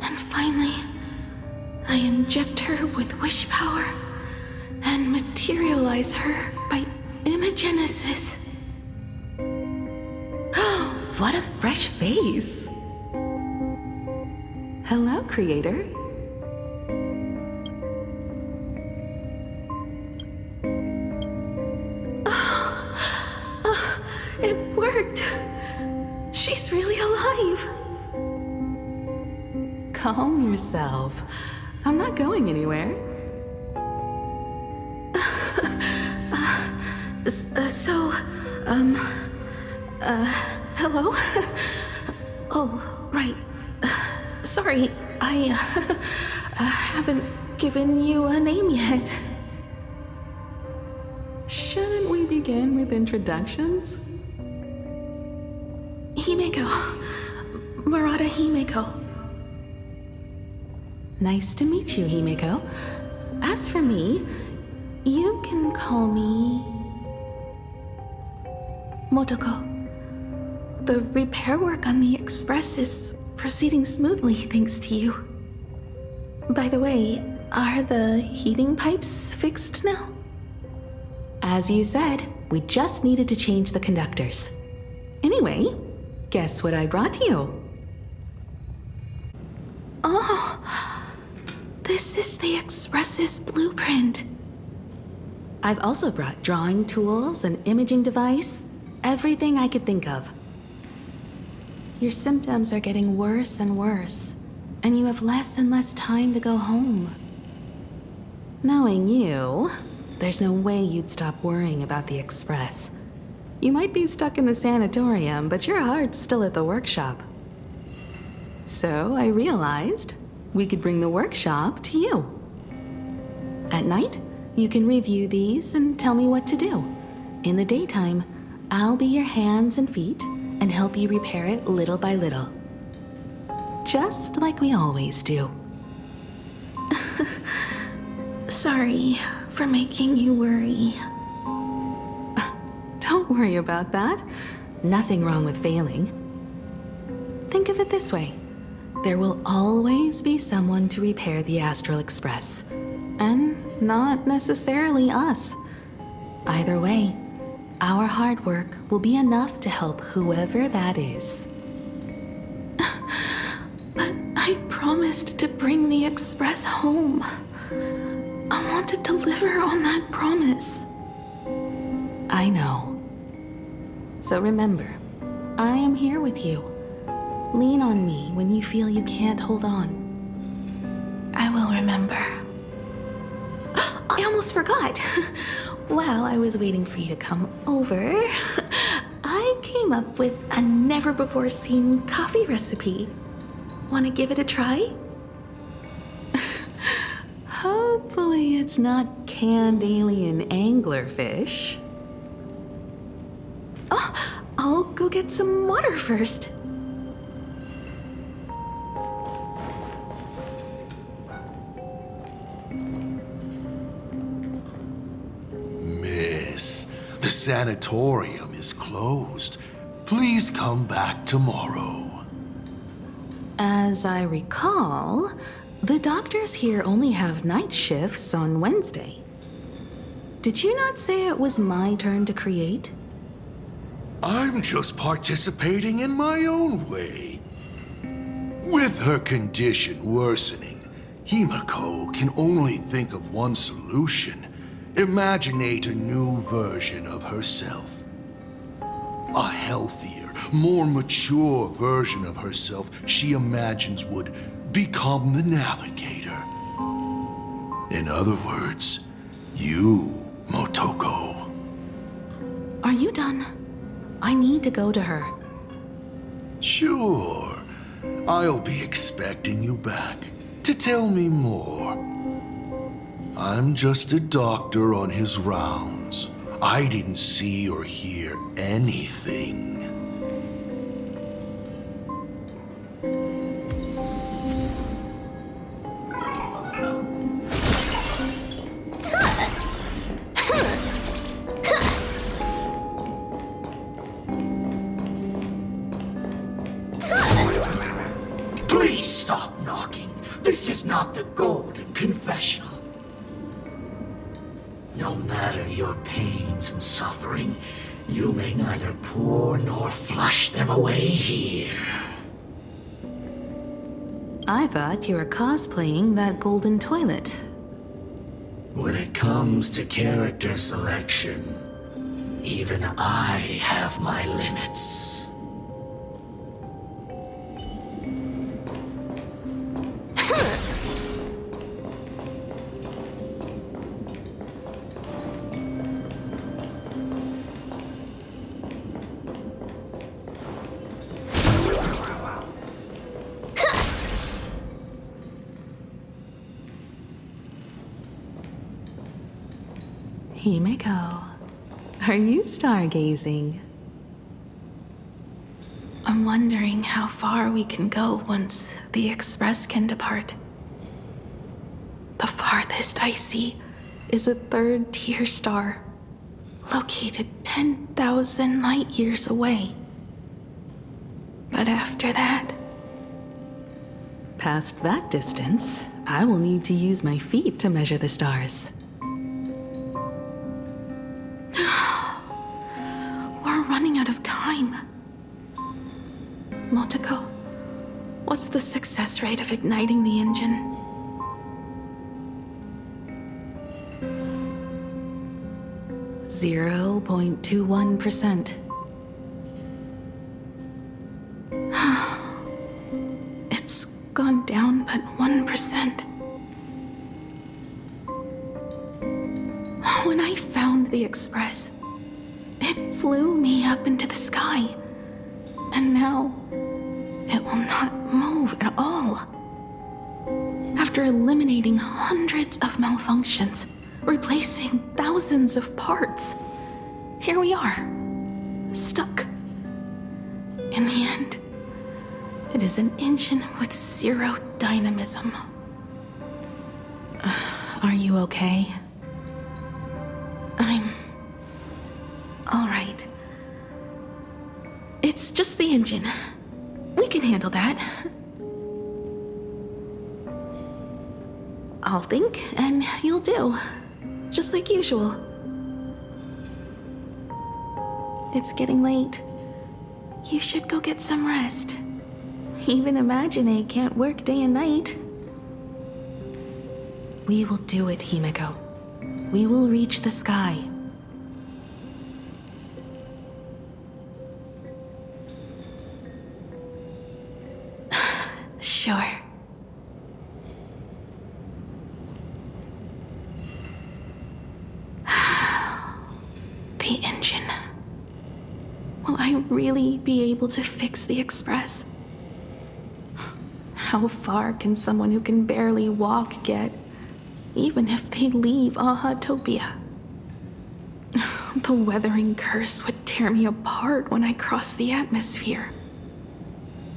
And finally, I inject her with wish power and materialize her by imagenesis. What a fresh face! Hello, creator. It worked! She's really alive! Calm yourself. I'm not going anywhere. Hello? Oh, right. Sorry, I haven't given you a name yet. Shouldn't we begin with introductions? Himeko. Murata Himeko. Nice to meet you, Himeko. As for me, you can call me... Motoko. The repair work on the Express is proceeding smoothly thanks to you. By the way, are the heating pipes fixed now? As you said, we just needed to change the conductors. Anyway, guess what I brought you? Oh, this is the Express's blueprint. I've also brought drawing tools, an imaging device, everything I could think of. Your symptoms are getting worse and worse, and you have less and less time to go home. Knowing you, there's no way you'd stop worrying about the Express. You might be stuck in the sanatorium, but your heart's still at the workshop. So I realized we could bring the workshop to you. At night, you can review these and tell me what to do. In the daytime, I'll be your hands and feet, and help you repair it little by little. Just like we always do. Sorry for making you worry. Don't worry about that. Nothing wrong with failing. Think of it this way. There will always be someone to repair the Astral Express. And not necessarily us. Either way, our hard work will be enough to help whoever that is. But I promised to bring the Express home. I want to deliver on that promise. I know. So remember, I am here with you. Lean on me when you feel you can't hold on. I will remember. I almost forgot. While I was waiting for you to come over, I came up with a never-before-seen coffee recipe. Want to give it a try? Hopefully it's not canned alien anglerfish. Oh, I'll go get some water first. Miss, the sanatorium is closed. Please come back tomorrow. As I recall, the doctors here only have night shifts on Wednesday. Did you not say it was my turn to create? I'm just participating in my own way. With her condition worsening, Himiko can only think of one solution. Imaginate a new version of herself. A healthier, more mature version of herself she imagines would become the Navigator. In other words, you, Motoko. Are you done? I need to go to her. Sure. I'll be expecting you back to tell me more. I'm just a doctor on his rounds. I didn't see or hear anything. Please stop knocking. This is not the Golden Confessional. No matter your pains and suffering, you may neither pour nor flush them away here. I thought you were cosplaying that golden toilet. When it comes to character selection, even I have my limits. Himiko, are you stargazing? I'm wondering how far we can go once the Express can depart. The farthest I see is a third-tier star, located 10,000 light-years away. But after that... Past that distance, I will need to use my feet to measure the stars. We're running out of time. Motoko, what's the success rate of igniting the engine? .21%. It's gone down but 1%. When I found the Express, it flew me up into the sky. And now, it will not move at all. After eliminating hundreds of malfunctions, replacing thousands of parts, here we are, stuck. In the end, it is an engine with zero dynamism. Are you okay? I'm all right. It's just the engine. We can handle that. I'll think, and you'll do. Just like usual. It's getting late. You should go get some rest. Even Imagine can't work day and night. We will do it, Himiko. We will reach the sky. Sure. The engine. Will I really be able to fix the Express? How far can someone who can barely walk get, even if they leave Aha-topia? The weathering curse would tear me apart when I cross the atmosphere.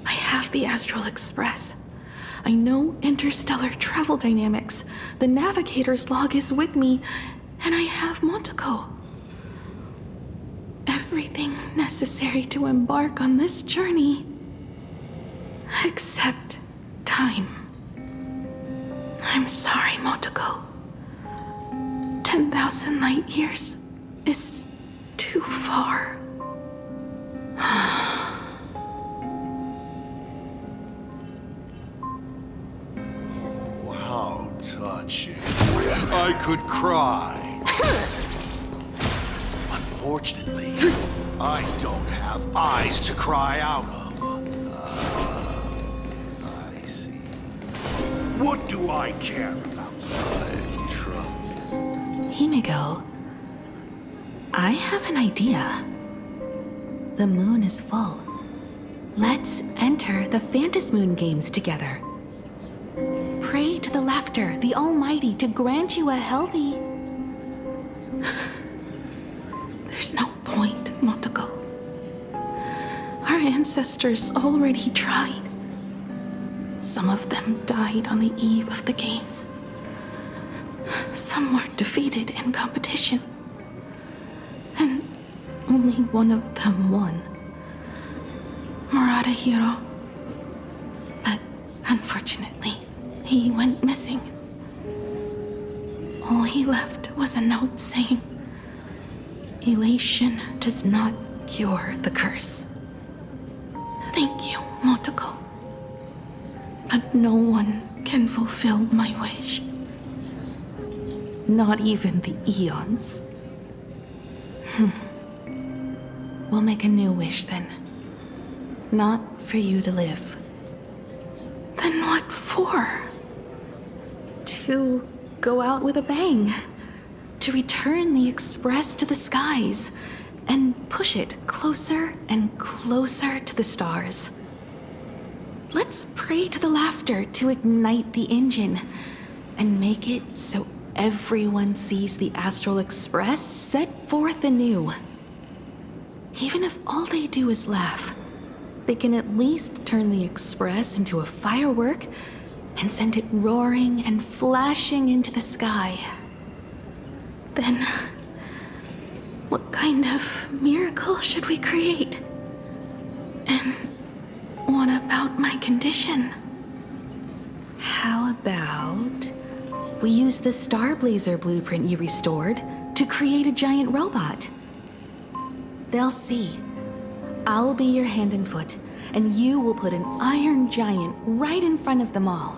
I have the Astral Express. I know interstellar travel dynamics. The navigator's log is with me, and I have Montoko. Everything necessary to embark on this journey. Except time. I'm sorry, Montoko. 10,000 light years is too far. How touching. I could cry. Unfortunately, I don't have eyes to cry out of. I see. What do I care about my trouble? Himiko, I have an idea. The moon is full. Let's enter the Phantasmoon games together. Pray to the Laughter, the Almighty, to grant you a healthy... There's no point, Montoko. Our ancestors already tried. Some of them died on the eve of the games. Some were defeated in competition. And only one of them won. Murata-hiro. But unfortunately, he went missing. All he left was a note saying, "Elation does not cure the curse." Thank you, Montoko. But no one can fulfill my wish. Not even the eons. We'll make a new wish then. Not for you to live. Then what for? To go out with a bang. To return the Express to the skies. And push it closer and closer to the stars. Let's pray to the Laughter to ignite the engine. And make it so everyone sees the Astral Express set forth anew. Even if all they do is laugh, they can at least turn the Express into a firework and send it roaring and flashing into the sky. Then, what kind of miracle should we create? And what about my condition? How about we use the Starblazer blueprint you restored to create a giant robot? They'll see. I'll be your hand and foot, and you will put an iron giant right in front of them all.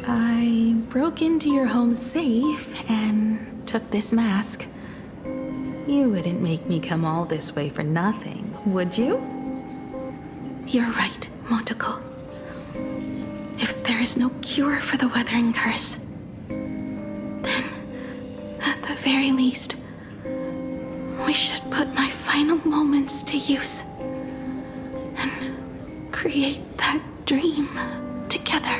I broke into your home safe and took this mask. You wouldn't make me come all this way for nothing, would you? You're right, Montoko. If there is no cure for the weathering curse, then, at the very least, we should put my final moments to use and create that dream together.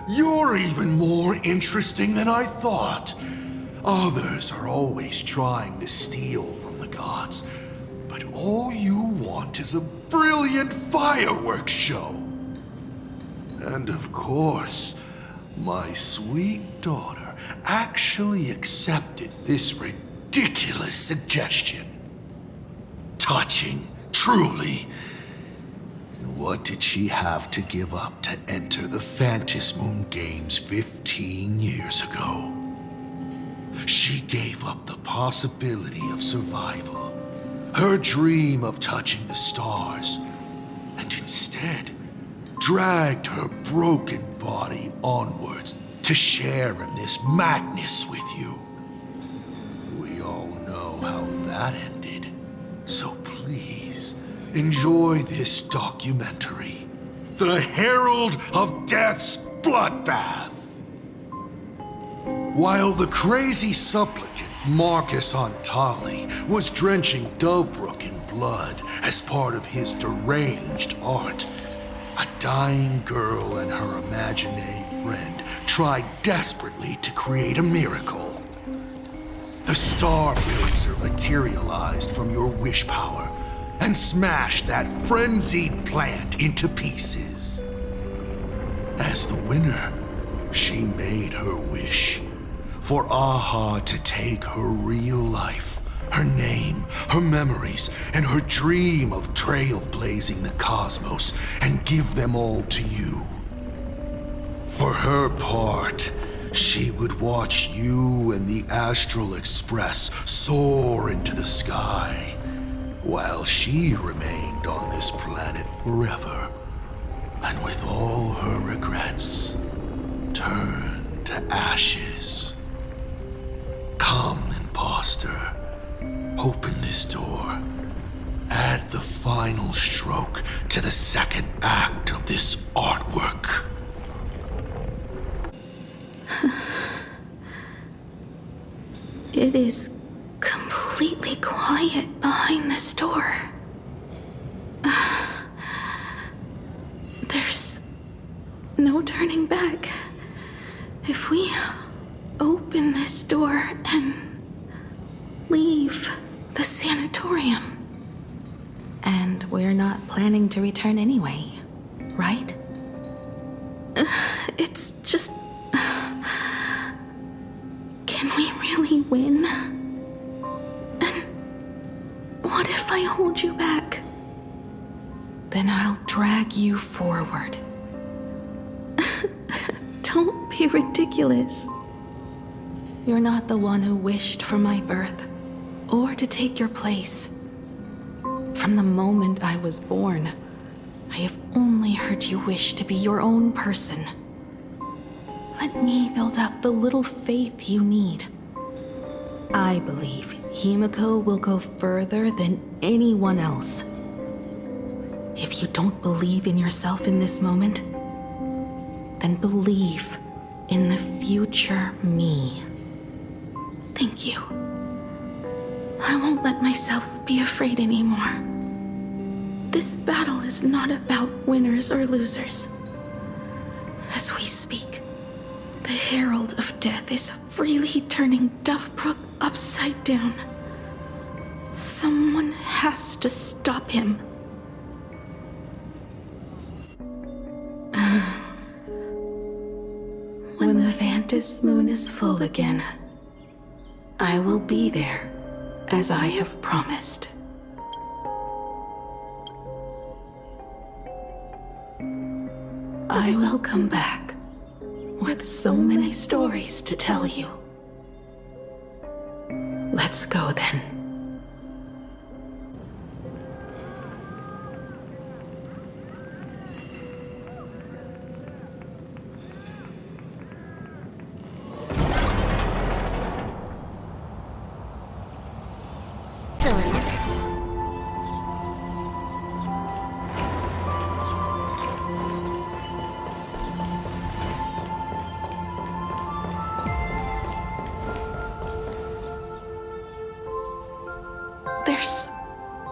You're even more interesting than I thought. Others are always trying to steal from the gods, but all you want is a brilliant fireworks show. And of course, my sweet daughter actually accepted this ridiculous suggestion. Touching, truly. And what did she have to give up to enter the Phantasmoon Games 15 years ago? She gave up the possibility of survival, her dream of touching the stars, and instead dragged her broken body onwards to share in this madness with you. We all know how that ended, so please enjoy this documentary, The Herald of Death's Bloodbath. While the crazy supplicant Marcus Antali was drenching Dovebrook in blood as part of his deranged art, a dying girl and her imaginary friend tried desperately to create a miracle. The Starblazer materialized from your wish power and smashed that frenzied plant into pieces. As the winner, she made her wish for Aha to take her real life, her name, her memories, and her dream of trailblazing the cosmos and give them all to you. For her part, she would watch you and the Astral Express soar into the sky, while she remained on this planet forever, and with all her regrets, turned to ashes. Come, imposter. Open this door. Add the final stroke to the second act of this artwork. It is completely quiet behind this door. There's no turning back. If we open this door and leave the sanatorium. And we're not planning to return anyway, right? It's just... Can we really win? And what if I hold you back? Then I'll drag you forward. Don't be ridiculous. You're not the one who wished for my birth, or to take your place. From the moment I was born, I have only heard you wish to be your own person. Let me build up the little faith you need. I believe Himiko will go further than anyone else. If you don't believe in yourself in this moment, then believe in the future me. Thank you. I won't let myself be afraid anymore. This battle is not about winners or losers. As we speak, the Herald of Death is freely turning Dovebrook upside down. Someone has to stop him. When the Phantasmoon is full again, I will be there, as I have promised. I will come back with so many stories to tell you. Let's go then. There's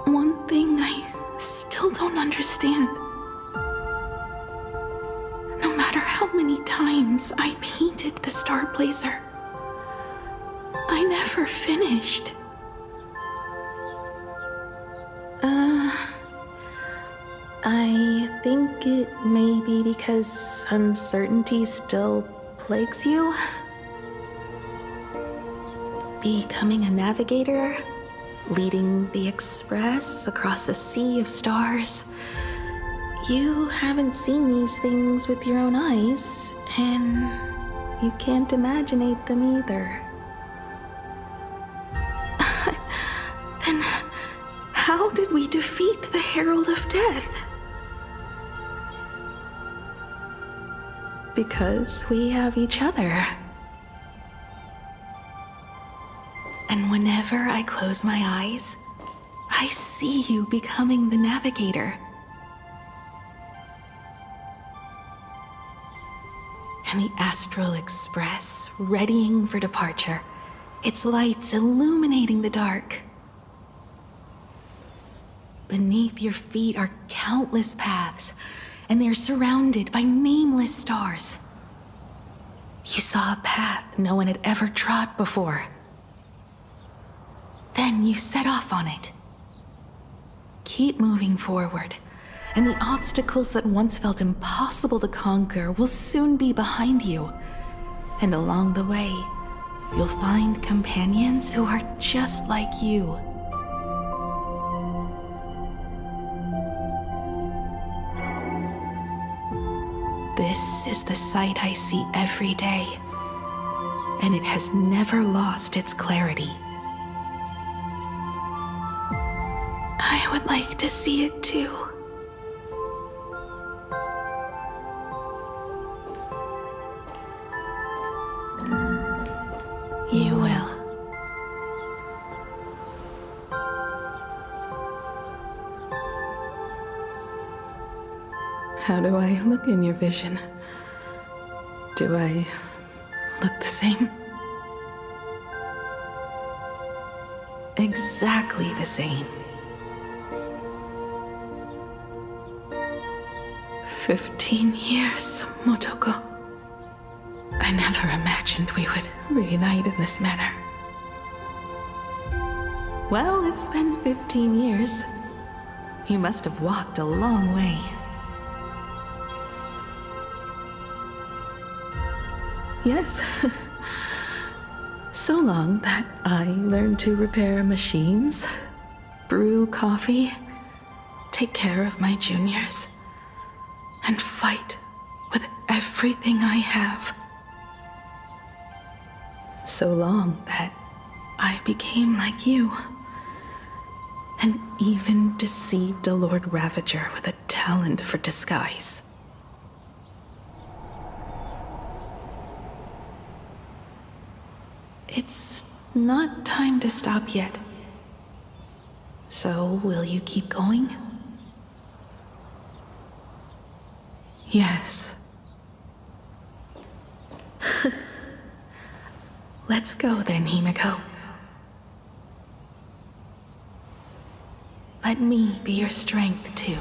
one thing I still don't understand. times I painted the Star Blazer. I never finished. I think it may be because uncertainty still plagues you. Becoming a navigator, leading the Express across a sea of stars. You haven't seen these things with your own eyes, and you can't imaginate them either. Then how did we defeat the Herald of Death? Because we have each other. And whenever I close my eyes, I see you becoming the navigator. And the Astral Express readying for departure, its lights illuminating the dark. Beneath your feet are countless paths, and they're surrounded by nameless stars. You saw a path no one had ever trod before. Then you set off on it. Keep moving forward, and the obstacles that once felt impossible to conquer will soon be behind you. And along the way, you'll find companions who are just like you. This is the sight I see every day, and it has never lost its clarity. I would like to see it too. You will. How do I look in your vision? Do I look the same? Exactly the same. 15 years, Motoko. I never imagined we would reunite in this manner. Well, it's been 15 years. You must have walked a long way. Yes. So long that I learned to repair machines, brew coffee, take care of my juniors, and fight with everything I have. So long that I became like you, and even deceived a Lord Ravager with a talent for disguise. It's not time to stop yet. So, will you keep going? Yes. Let's go then, Himiko. Let me be your strength, too.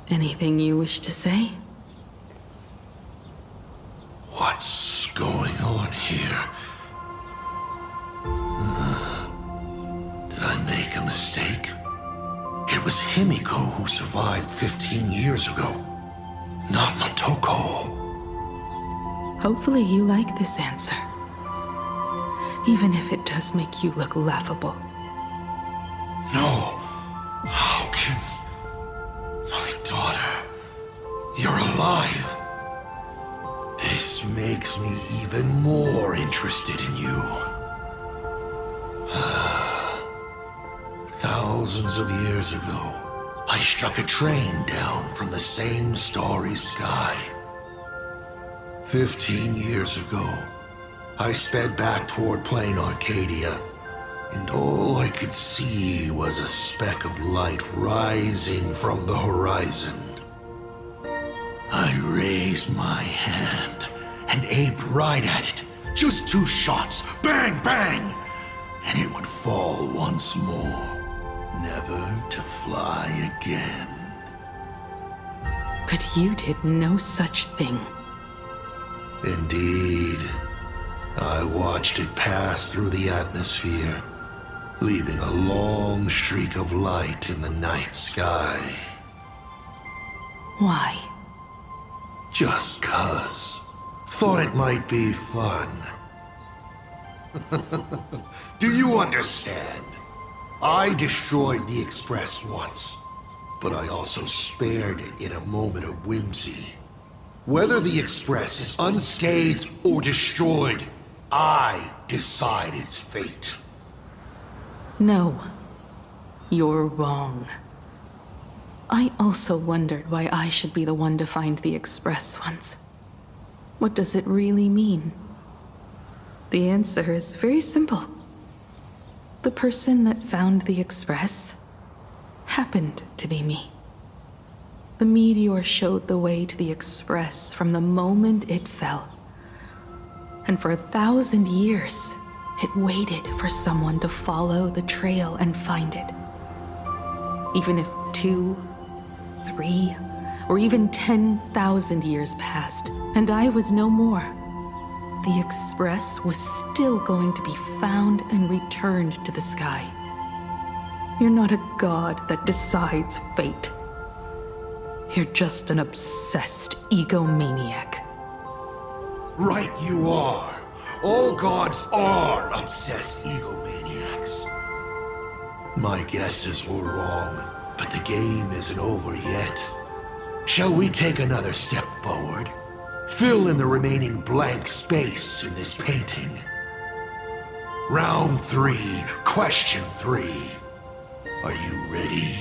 Anything you wish to say? What's going on here? Did I make a mistake? It was Himiko who survived 15 years ago, not Motoko. Hopefully you like this answer. Even if it does make you look laughable. No. How can... My daughter... You're alive. This makes me even more interested in you. Thousands of years ago, I struck a train down from the same starry sky. 15 years ago, I sped back toward plain Arcadia, and all I could see was a speck of light rising from the horizon. I raised my hand and aimed right at it. Just 2 shots. Bang, bang! and it would fall once more, never to fly again. But you did no such thing. Indeed. I watched it pass through the atmosphere, leaving a long streak of light in the night sky. Why? Just 'cause. Thought it might be fun. Do you understand? I destroyed the Express once, but I also spared it in a moment of whimsy. Whether the Express is unscathed or destroyed, I decide its fate. No. You're wrong. I also wondered why I should be the one to find the Express once. What does it really mean? The answer is very simple. The person that found the Express happened to be me. The meteor showed the way to the Express from the moment it fell. And for 1,000 years, it waited for someone to follow the trail and find it. Even if 2, 3, or even 10,000 years passed, and I was no more, the Express was still going to be found and returned to the sky. You're not a god that decides fate. You're just an obsessed egomaniac. Right you are. All gods are obsessed egomaniacs. My guesses were wrong, but the game isn't over yet. Shall we take another step forward? Fill in the remaining blank space in this painting. Round 3, question 3. Are you ready?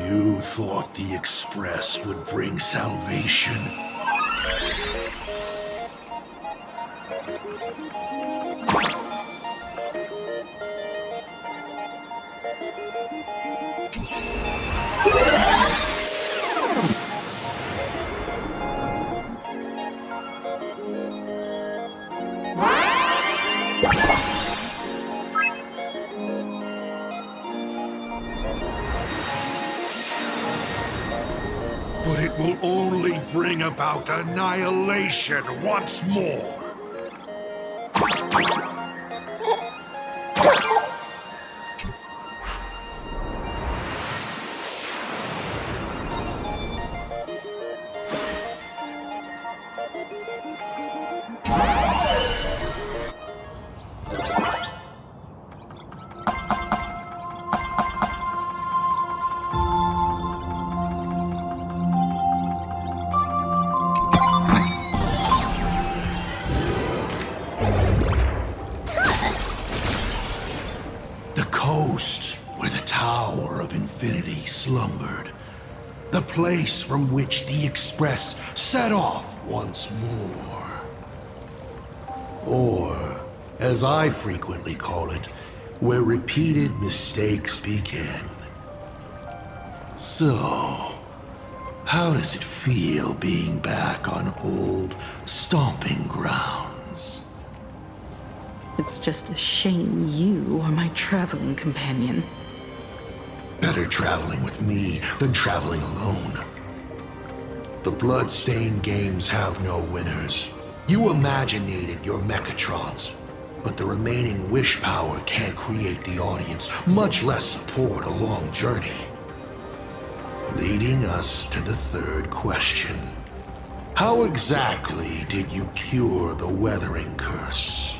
You thought the Express would bring salvation? But it will only bring about annihilation once more. Where the Tower of Infinity slumbered. The place from which the Express set off once more. Or, as I frequently call it, where repeated mistakes begin. So, how does it feel being back on old stomping grounds? It's just a shame you are my traveling companion. Better traveling with me than traveling alone. The Bloodstained games have no winners. You imaginated your Mechatrons, but the remaining wish power can't create the audience, much less support a long journey. Leading us to the third question. How exactly did you cure the weathering curse?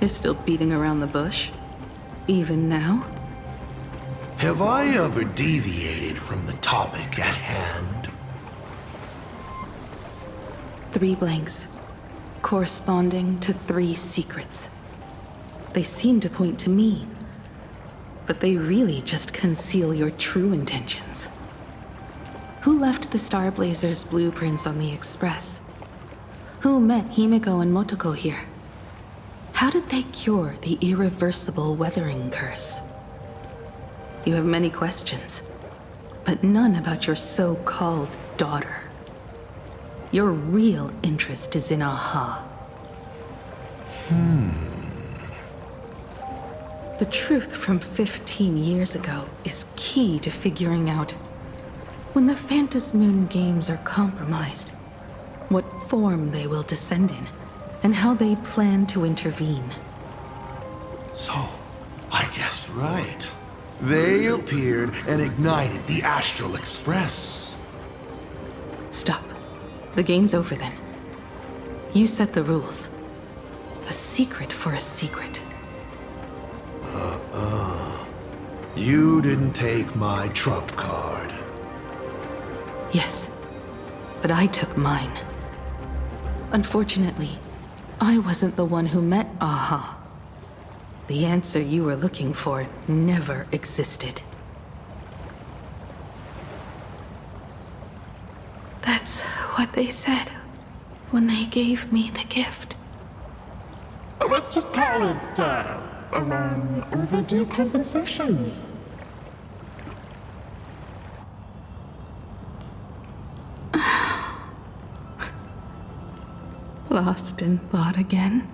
You're still beating around the bush? Even now? Have I ever deviated from the topic at hand? 3 blanks, corresponding to 3 secrets. They seem to point to me, but they really just conceal your true intentions. Who left the Starblazer's blueprints on the Express? Who met Himiko and Motoko here? How did they cure the irreversible weathering curse? You have many questions, but none about your so-called daughter. Your real interest is in Aha. The truth from 15 years ago is key to figuring out when the Phantasmoon games are compromised, what form they will descend in, and how they plan to intervene. So, I guessed right. They appeared and ignited the Astral Express. Stop. The game's over then. You set the rules. A secret for a secret. You didn't take my trump card. Yes, but I took mine. Unfortunately, I wasn't the one who met Aha. The answer you were looking for never existed. That's what they said when they gave me the gift. Let's just call it, a long overdue compensation. Lost in thought again?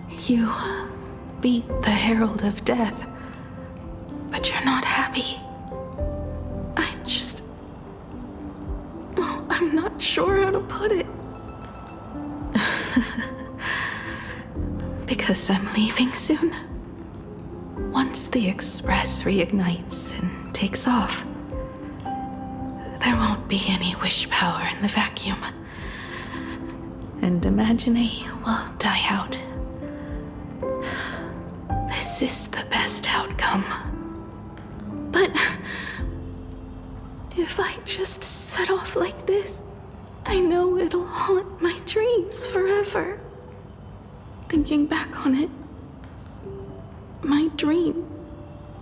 You beat the Herald of Death, but you're not happy. I'm not sure how to put it. Because I'm leaving soon. Once the Express reignites and takes off, there won't be any wish power in the vacuum. And Imagine will die out. This is the best outcome. But if I just set off like this, I know it'll haunt my dreams forever. Thinking back on it, my dream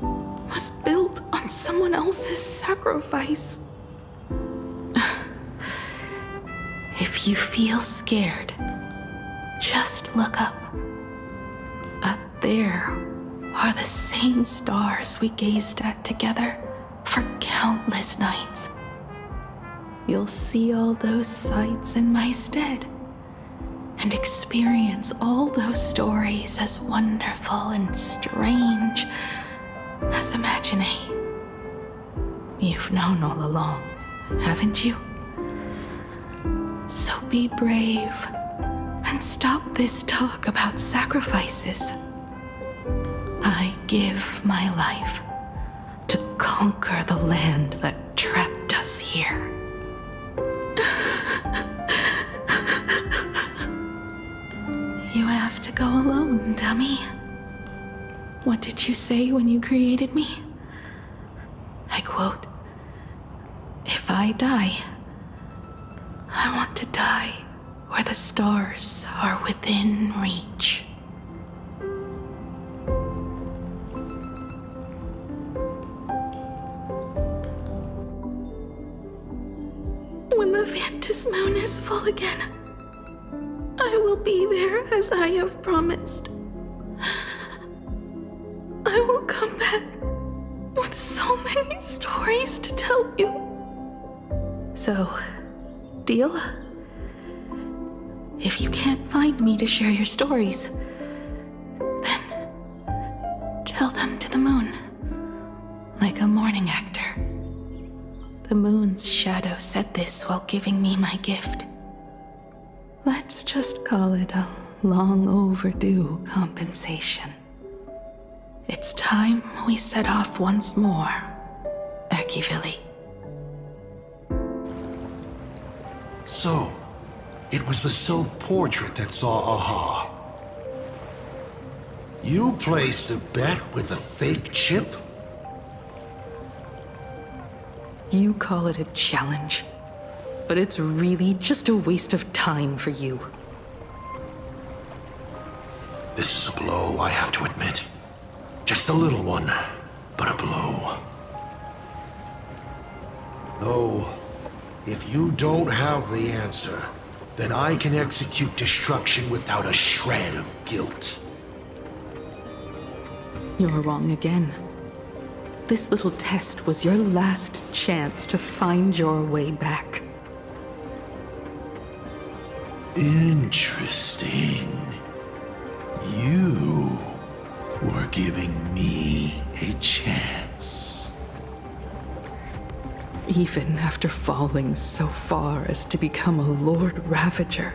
was built on someone else's sacrifice. If you feel scared, just look up. Up there are the same stars we gazed at together for countless nights. You'll see all those sights in my stead and experience all those stories as wonderful and strange as Imagine. You've known all along, haven't you? So be brave and stop this talk about sacrifices. I give my life to conquer the land that trapped us here. You have to go alone, dummy. What did you say when you created me? I quote, "If I die, I want to die where the stars are within reach." When the Phantasmoon is full again, I will be there as I have promised. I will come back with so many stories to tell you. So, deal? If you can't find me to share your stories, then tell them to the moon, like a morning actor. The moon's shadow said this while giving me my gift. Let's just call it a long overdue compensation. It's time we set off once more Machiavelli. So, it was the self-portrait that saw Aha. You placed a bet with a fake chip? You call it a challenge, but it's really just a waste of time for you. This is a blow, I have to admit. Just a little one, but a blow. Though, if you don't have the answer, then I can execute destruction without a shred of guilt. You're wrong again. This little test was your last chance to find your way back. Interesting. You were giving me a chance. Even after falling so far as to become a Lord Ravager,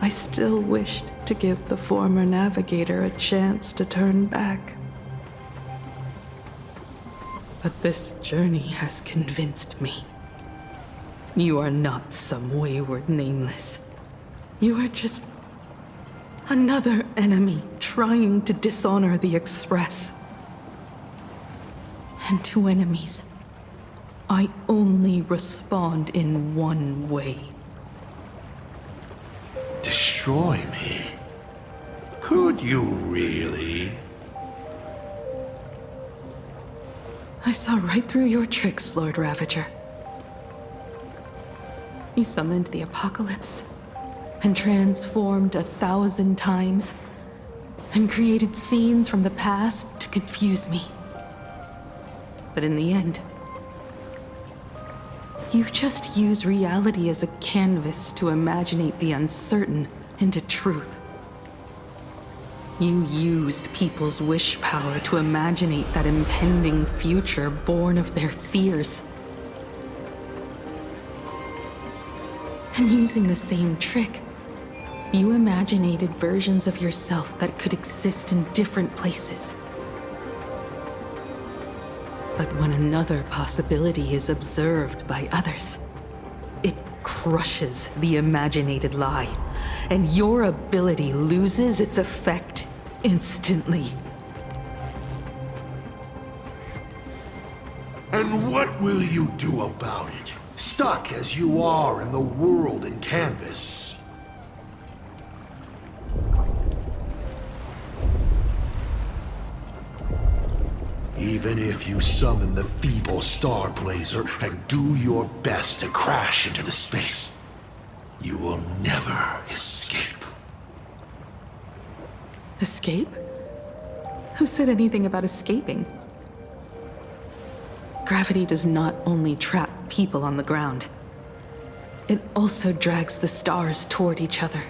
I still wished to give the former navigator a chance to turn back. But this journey has convinced me. You are not some wayward nameless. You are just another enemy trying to dishonor the Express. And to enemies, I only respond in one way. Destroy me? Could you really? I saw right through your tricks, Lord Ravager. You summoned the apocalypse, and transformed 1,000 times, and created scenes from the past to confuse me. But in the end, you just use reality as a canvas to imaginate the uncertain into truth. You used people's wish power to imaginate that impending future born of their fears. And using the same trick, you imaginated versions of yourself that could exist in different places. But when another possibility is observed by others, it crushes the imaginated lie, and your ability loses its effect instantly. And what will you do about it? Stuck as you are in the world in canvas. Even if you summon the feeble Star Blazer and do your best to crash into the space, you will never escape. Escape? Who said anything about escaping? Gravity does not only trap people on the ground, it also drags the stars toward each other.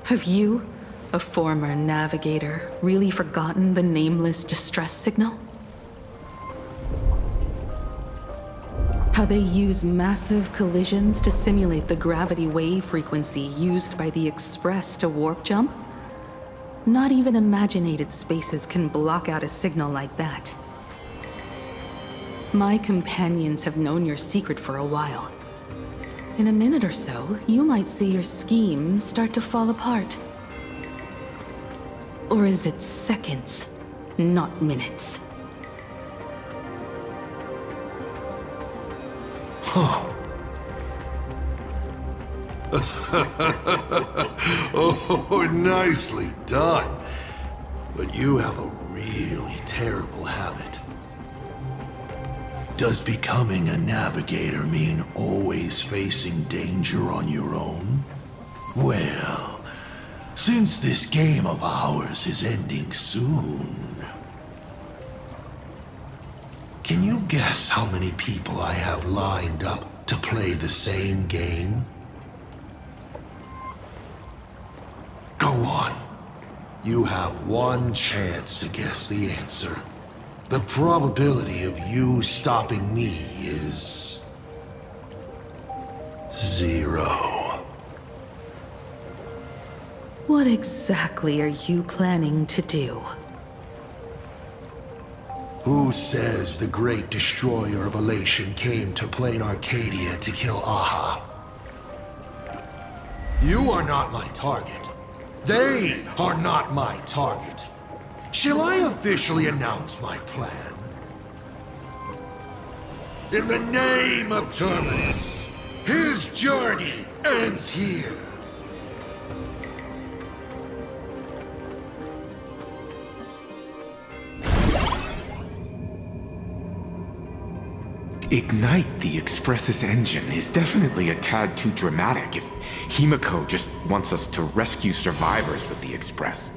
Have you, a former navigator, really forgotten the nameless distress signal? How they use massive collisions to simulate the gravity wave frequency used by the Express to warp jump? Not even imaginated spaces can block out a signal like that. My companions have known your secret for a while. In a minute or so, you might see your scheme start to fall apart. Or is it seconds, not minutes? Huh. Oh, nicely done. But you have a really terrible habit. Does becoming a navigator mean always facing danger on your own? Well, since this game of ours is ending soon, can you guess how many people I have lined up to play the same game? Go on. You have one chance to guess the answer. The probability of you stopping me is 0. What exactly are you planning to do? Who says the great destroyer of Elation came to Plain Arcadia to kill Aha? You are not my target. They are not my target. Shall I officially announce my plan? In the name of Terminus, his journey ends here. Ignite the Express's engine is definitely a tad too dramatic if Himiko just wants us to rescue survivors with the Express.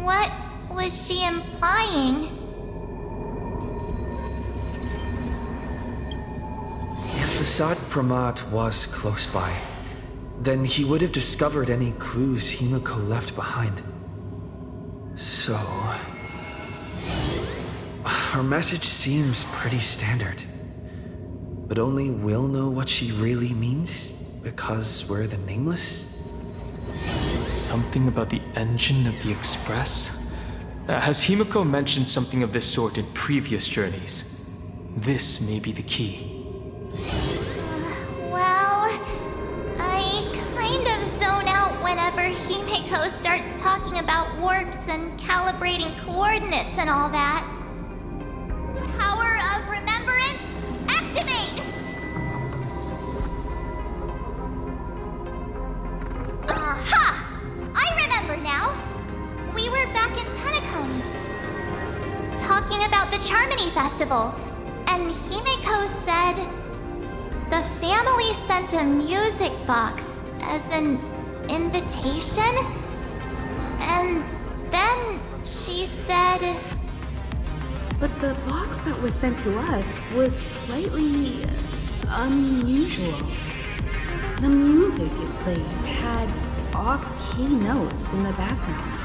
What was she implying? If Assad Pramad was close by, then he would have discovered any clues Himiko left behind. So... her message seems pretty standard. But only we'll know what she really means because we're the Nameless? Something about the engine of the Express? Has Himiko mentioned something of this sort in previous journeys? This may be the key. Well, I kind of zone out whenever Himiko starts talking about warps and calibrating coordinates and all that. Power of remembrance, activate! Aha! I remember now. We were back in Penacony, talking about the Charmony Festival, and Himiko said the family sent a music box as an invitation, and then she said... But the box that was sent to us was slightly unusual. The music it played had off-key notes in the background.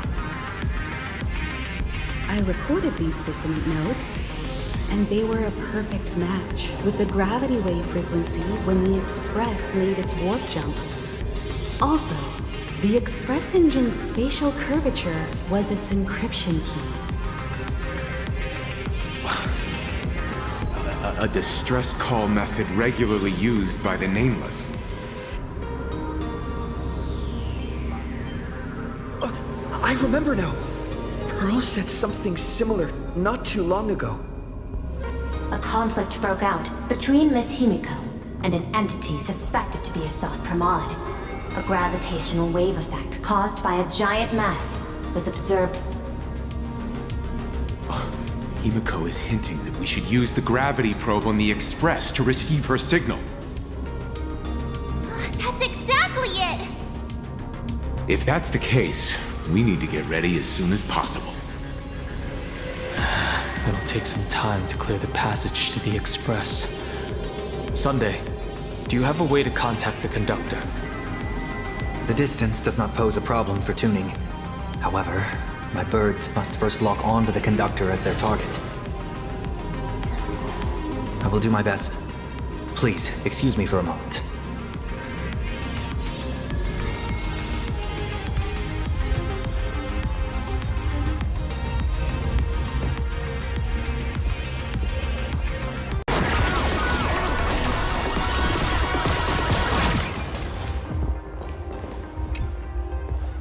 I recorded these dissonant notes, and they were a perfect match with the gravity wave frequency when the Express made its warp jump. Also, the Express engine's spatial curvature was its encryption key. A distress call method regularly used by the Nameless. I remember now. Pearl said something similar not too long ago. A conflict broke out between Miss Himiko and an entity suspected to be Assad Pramad. A gravitational wave effect caused by a giant mass was observed. Himiko is hinting that we should use the gravity probe on the Express to receive her signal. That's exactly it! If that's the case, we need to get ready as soon as possible. It'll take some time to clear the passage to the Express. Sunday, do you have a way to contact the conductor? The distance does not pose a problem for tuning. However, my birds must first lock on to the conductor as their target. I will do my best. Please, excuse me for a moment.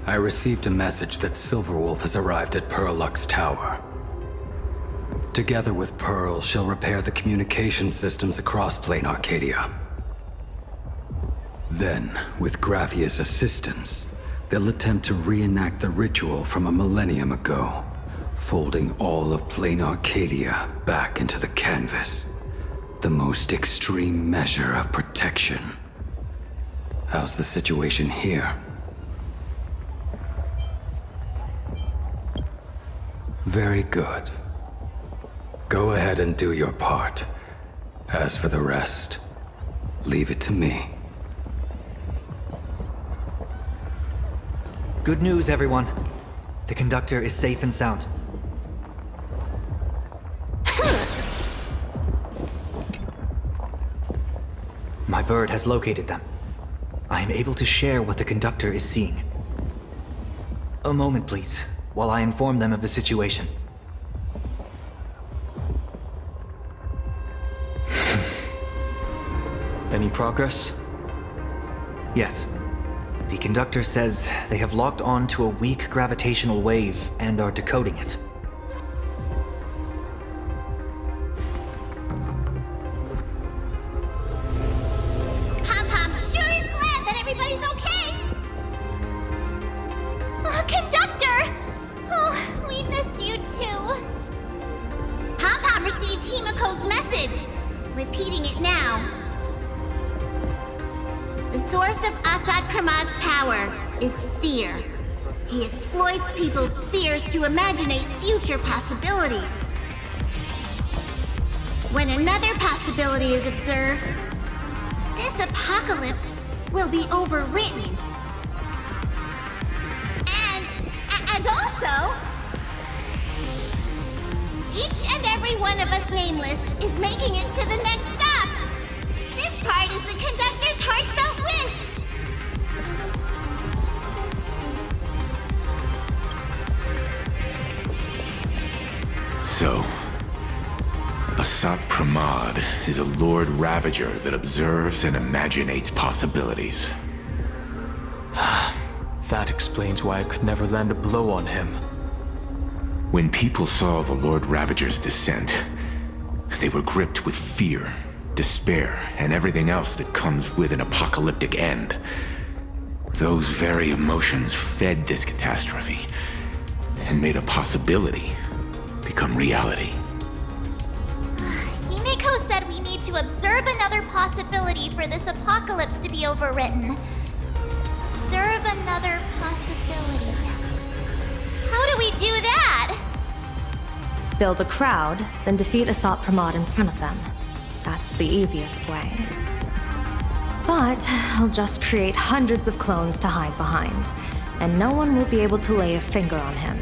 I received a message that Silverwolf has arrived at Pearlux Tower. Together with Pearl, she'll repair the communication systems across Plain Arcadia. Then, with Graphia's assistance, they'll attempt to reenact the ritual from a millennium ago, folding all of Plain Arcadia back into the canvas. The most extreme measure of protection. How's the situation here? Very good. Go ahead and do your part. As for the rest, leave it to me. Good news, everyone. The conductor is safe and sound. My bird has located them. I am able to share what the conductor is seeing. A moment, please, while I inform them of the situation. Any progress? Yes. The conductor says they have locked on to a weak gravitational wave and are decoding it. Pom-Pom sure is glad that everybody's okay! Oh, Conductor! Oh, we missed you too. Pom-Pom received Himiko's message. Repeating it now. The source of Asad Kramad's power is fear. He exploits people's fears to imaginate future possibilities. When another possibility is observed, this apocalypse will be overwritten. And also, each and every one of us nameless is making it to the next stop. This part is the conductor's heartfelt wish. So, Asat Pramad is a Lord Ravager that observes and imaginates possibilities. That explains why I could never land a blow on him. When people saw the Lord Ravager's descent, they were gripped with fear, despair, and everything else that comes with an apocalyptic end. Those very emotions fed this catastrophe and made a possibility become reality. Himiko said we need to observe another possibility for this apocalypse to be overwritten. Observe another possibility. How do we do that? Build a crowd, then defeat Asat Pramad in front of them. That's the easiest way. But I'll just create hundreds of clones to hide behind, and no one will be able to lay a finger on him.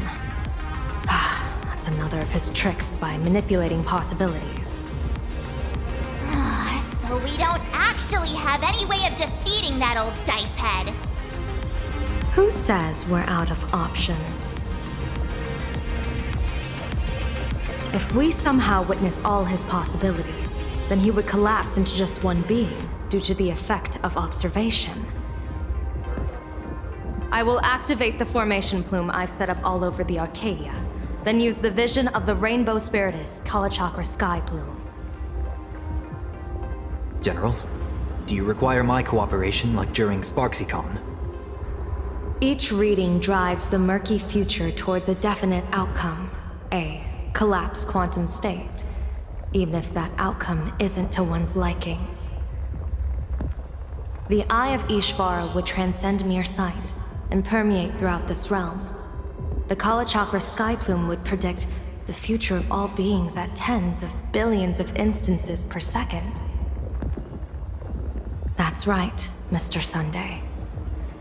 That's another of his tricks by manipulating possibilities. So we don't actually have any way of defeating that old dice head. Who says we're out of options? If we somehow witness all his possibilities, then he would collapse into just one being due to the effect of observation. I will activate the formation plume I've set up all over the Arcadia, then use the vision of the Rainbow Spiritus Kalachakra Sky Plume. General, do you require my cooperation like during SparksyCon? Each reading drives the murky future towards a definite outcome, a collapsed quantum state, even if that outcome isn't to one's liking. The Eye of Ishvara would transcend mere sight and permeate throughout this realm. The Kalachakra Sky Plume would predict the future of all beings at tens of billions of instances per second. That's right, Mr. Sunday.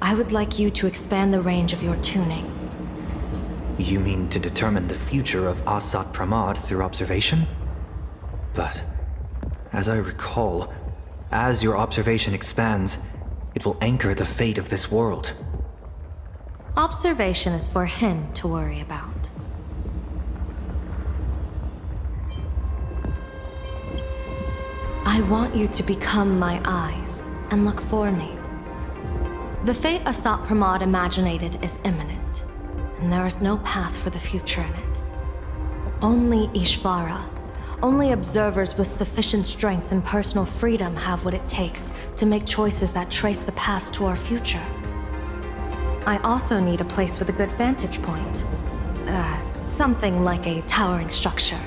I would like you to expand the range of your tuning. You mean to determine the future of Asat Pramad through observation? But, as I recall, as your observation expands, it will anchor the fate of this world. Observation is for him to worry about. I want you to become my eyes and look for me. The fate Asat Pramad imaginated is imminent, and there is no path for the future in it. Only Ishvara, only observers with sufficient strength and personal freedom have what it takes to make choices that trace the path to our future. I also need a place with a good vantage point. Something like a towering structure.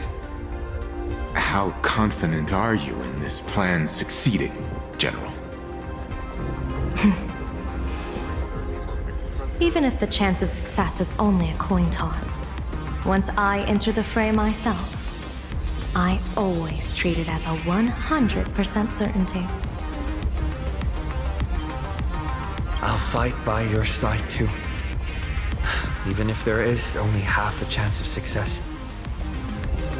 How confident are you in this plan succeeding, General? Even if the chance of success is only a coin toss, once I enter the fray myself, I always treat it as a 100% certainty. I'll fight by your side too. Even if there is only half a chance of success.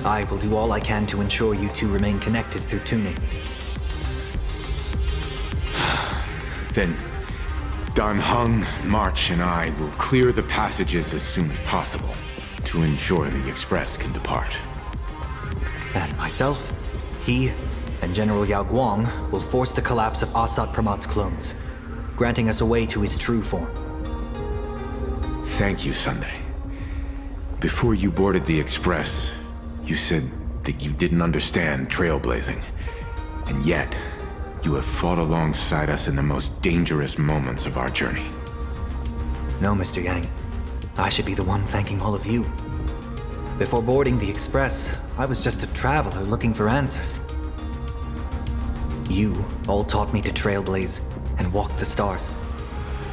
I will do all I can to ensure you two remain connected through tuning. Then, Dan Heng, March, and I will clear the passages as soon as possible to ensure the Express can depart. And myself, he, and General Yao Guang will force the collapse of Asat Pramat's clones, granting us a way to his true form. Thank you, Sunday. Before you boarded the Express, you said that you didn't understand trailblazing. And yet, you have fought alongside us in the most dangerous moments of our journey. No, Mr. Yang. I should be the one thanking all of you. Before boarding the Express, I was just a traveler looking for answers. You all taught me to trailblaze and walk the stars,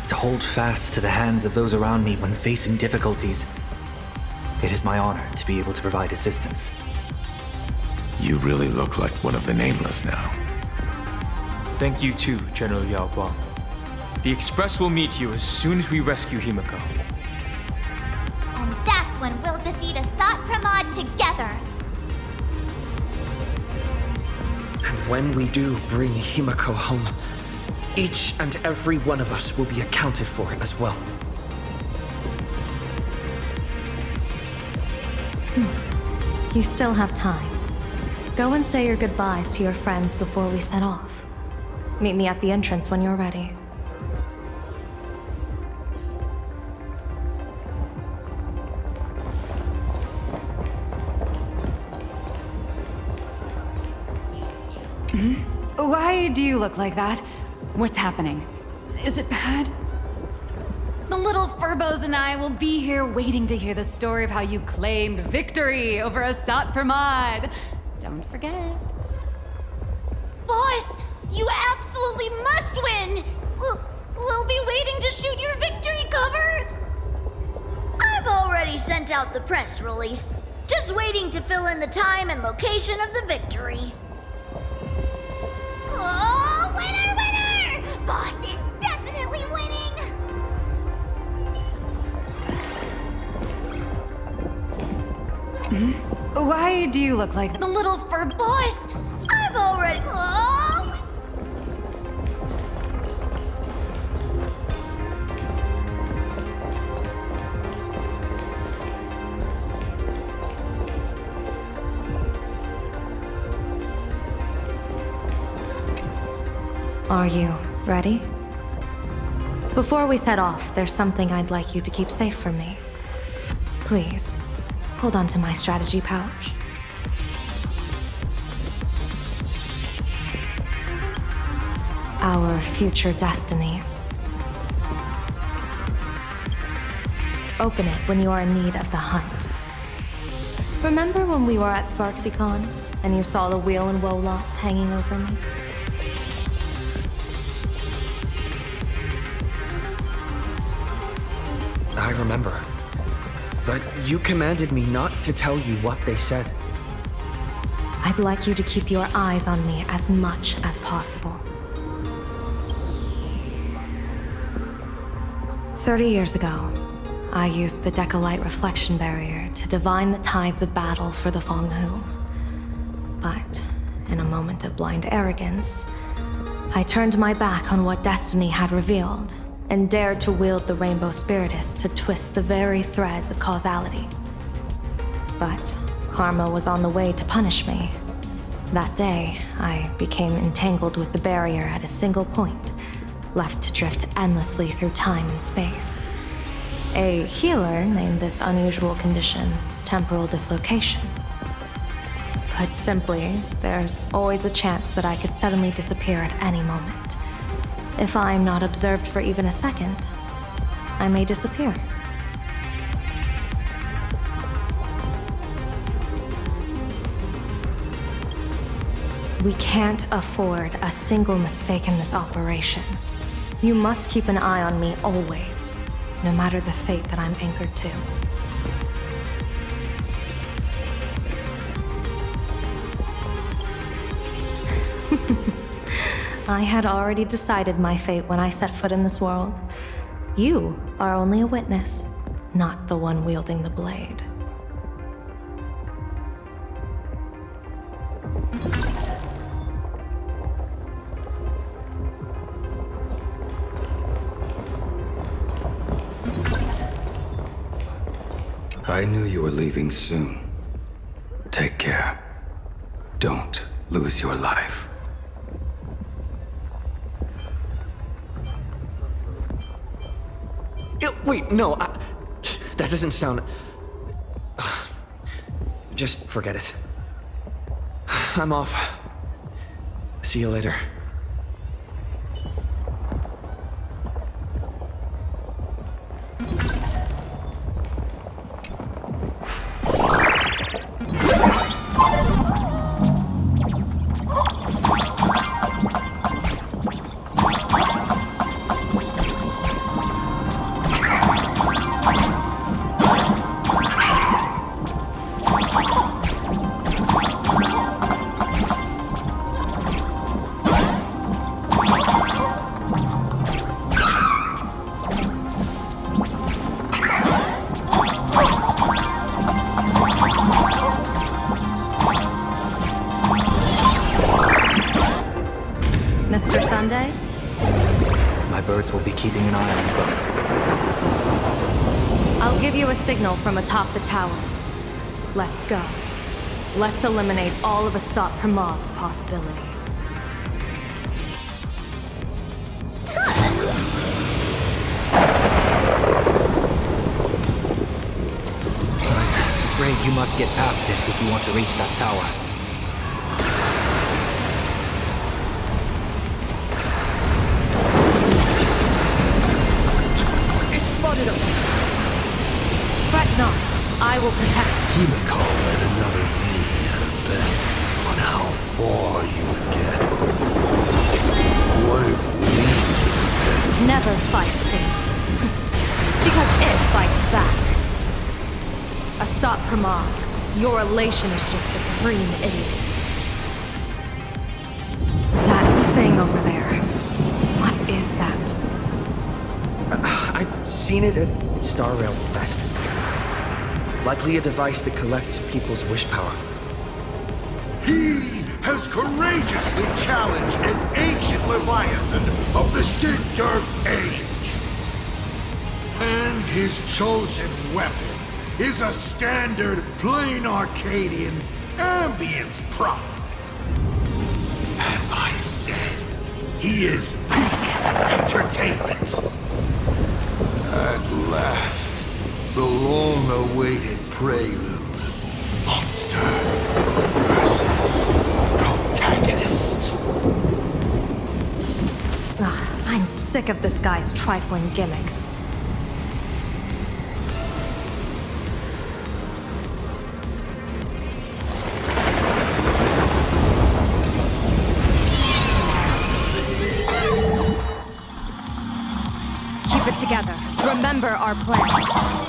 to hold fast to the hands of those around me when facing difficulties. It is my honor to be able to provide assistance. You really look like one of the Nameless now. Thank you too, General Yao Guang. The Express will meet you as soon as we rescue Himiko. And that's when we'll defeat Asat Pramod together. And when we do bring Himiko home, each and every one of us will be accounted for as well. You still have time. Go and say your goodbyes to your friends before we set off. Meet me at the entrance when you're ready. Why do you look like that? What's happening? Is it bad? The little Furbos and I will be here waiting to hear the story of how you claimed victory over Asat Pramod. Don't forget. Boss, you absolutely must win! We'll be waiting to shoot your victory cover! I've already sent out the press release. Just waiting to fill in the time and location of the victory. Oh, winner, winner! Boss is definitely winning! Why do you look like the little Furb? Boss, I've already... Oh! Are you ready? Before we set off, there's something I'd like you to keep safe from me. Please, hold on to my strategy pouch. Our future destinies. Open it when you are in need of the hunt. Remember when we were at SparksyCon and you saw the wheel and woe lots hanging over me? I remember. But you commanded me not to tell you what they said. I'd like you to keep your eyes on me as much as possible. 30 years ago, I used the Decalite reflection barrier to divine the tides of battle for the Fenghu. But, in a moment of blind arrogance, I turned my back on what destiny had revealed and dared to wield the Rainbow Spiritus to twist the very threads of causality. But karma was on the way to punish me. That day, I became entangled with the barrier at a single point, left to drift endlessly through time and space. A healer named this unusual condition temporal dislocation. Put simply, there's always a chance that I could suddenly disappear at any moment. If I'm not observed for even a second, I may disappear. We can't afford a single mistake in this operation. You must keep an eye on me always, no matter the fate that I'm anchored to. I had already decided my fate when I set foot in this world. You are only a witness, not the one wielding the blade. I knew you were leaving soon. Take care. Don't lose your life. Wait, no, that doesn't sound... Just forget it. I'm off. See you later. Mr. Sunday? My birds will be keeping an eye on you both. I'll give you a signal from atop the tower. Let's go. Let's eliminate all of Asat Pramad's possibilities. I'm afraid you must get past it if you want to reach that tower. Spotted us! Fret not. I will protect. Himiko let another me had a bet on how far you would get. What if we... Never fight fate. Because it fights back. Asat Pramad, your elation is just supreme idiot. That thing over there. What is that? I've seen it at Star Rail Fest. Likely a device that collects people's wish power. He has courageously challenged an ancient Leviathan of the Center Age. And his chosen weapon is a standard plain Arcadian ambience prop. As I said, he is peak entertainment. At last, the long-awaited prelude. Monster versus protagonist. I'm sick of this guy's trifling gimmicks. Keep it together. Remember our plan.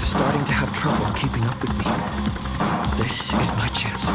starting to have trouble keeping up with me. This is my chance.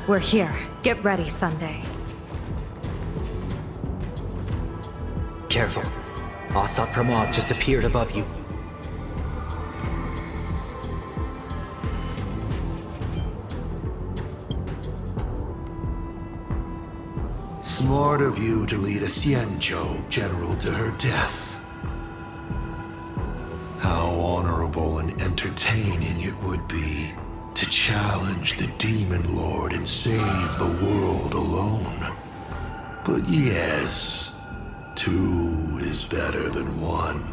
We're here. Get ready, Sunday. Careful. Asat Pramod just appeared above you. Smart of you to lead a Xianzhou general to her death. How honorable and entertaining it would be to challenge the Demon Lord and save the world alone. But yes, two is better than one.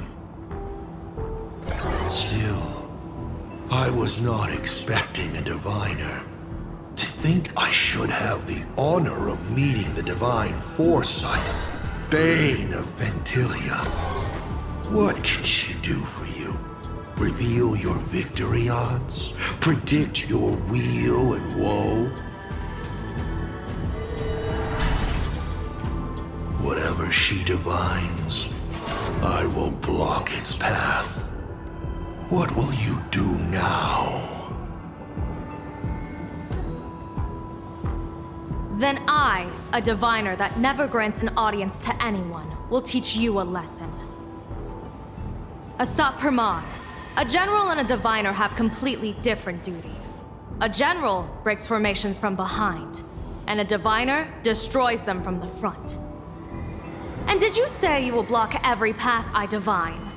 Still, I was not expecting a diviner. To think I should have the honor of meeting the divine foresight, Bane of Ventilia. What can she do for you? Reveal your victory odds? Predict your weal and woe? Whatever she divines, I will block its path. What will you do now? Then I, a diviner that never grants an audience to anyone, will teach you a lesson. Asat Pramod, a general and a diviner have completely different duties. A general breaks formations from behind, and a diviner destroys them from the front. And did you say you will block every path I divine?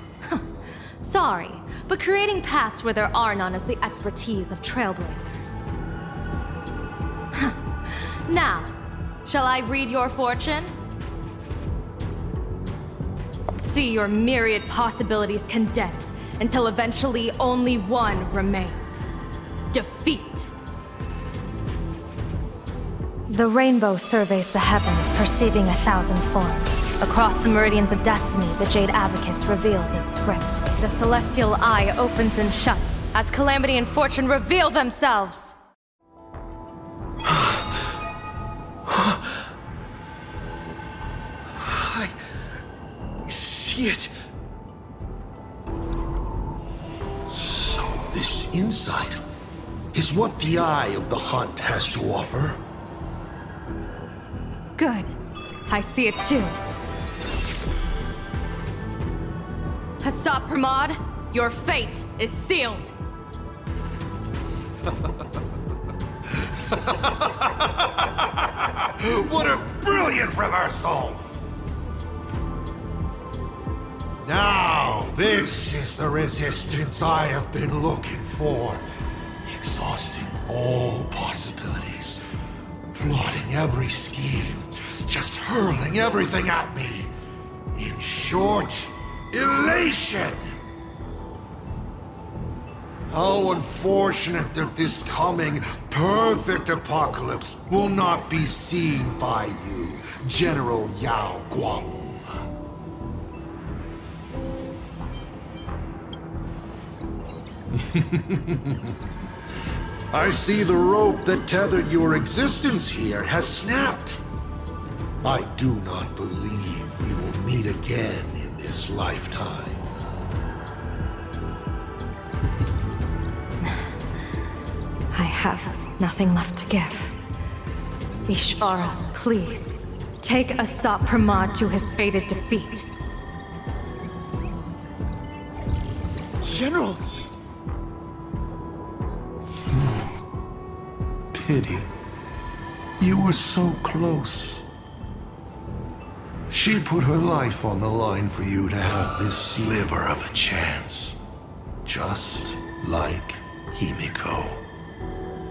Sorry, but creating paths where there are none is the expertise of trailblazers. Now, shall I read your fortune? See your myriad possibilities condense until eventually only one remains. Defeat. The rainbow surveys the heavens, perceiving 1,000 forms. Across the meridians of destiny, the Jade Abacus reveals its script. The celestial eye opens and shuts as calamity and fortune reveal themselves. I see it. So this insight is what the Eye of the Hunt has to offer? Good. I see it too. Asat Pramod, your fate is sealed. What a brilliant reversal! Now, this is the resistance I have been looking for. Exhausting all possibilities. Plotting every scheme. Just hurling everything at me. In short, elation! How unfortunate that this coming perfect apocalypse will not be seen by you, General Yao Guang. I see the rope that tethered your existence here has snapped. I do not believe we will meet again in this lifetime. I have nothing left to give. Ishvara, please, take Asat Pramod to his fated defeat. General! pity. You were so close. She put her life on the line for you to have this sliver of a chance. Just like Himiko.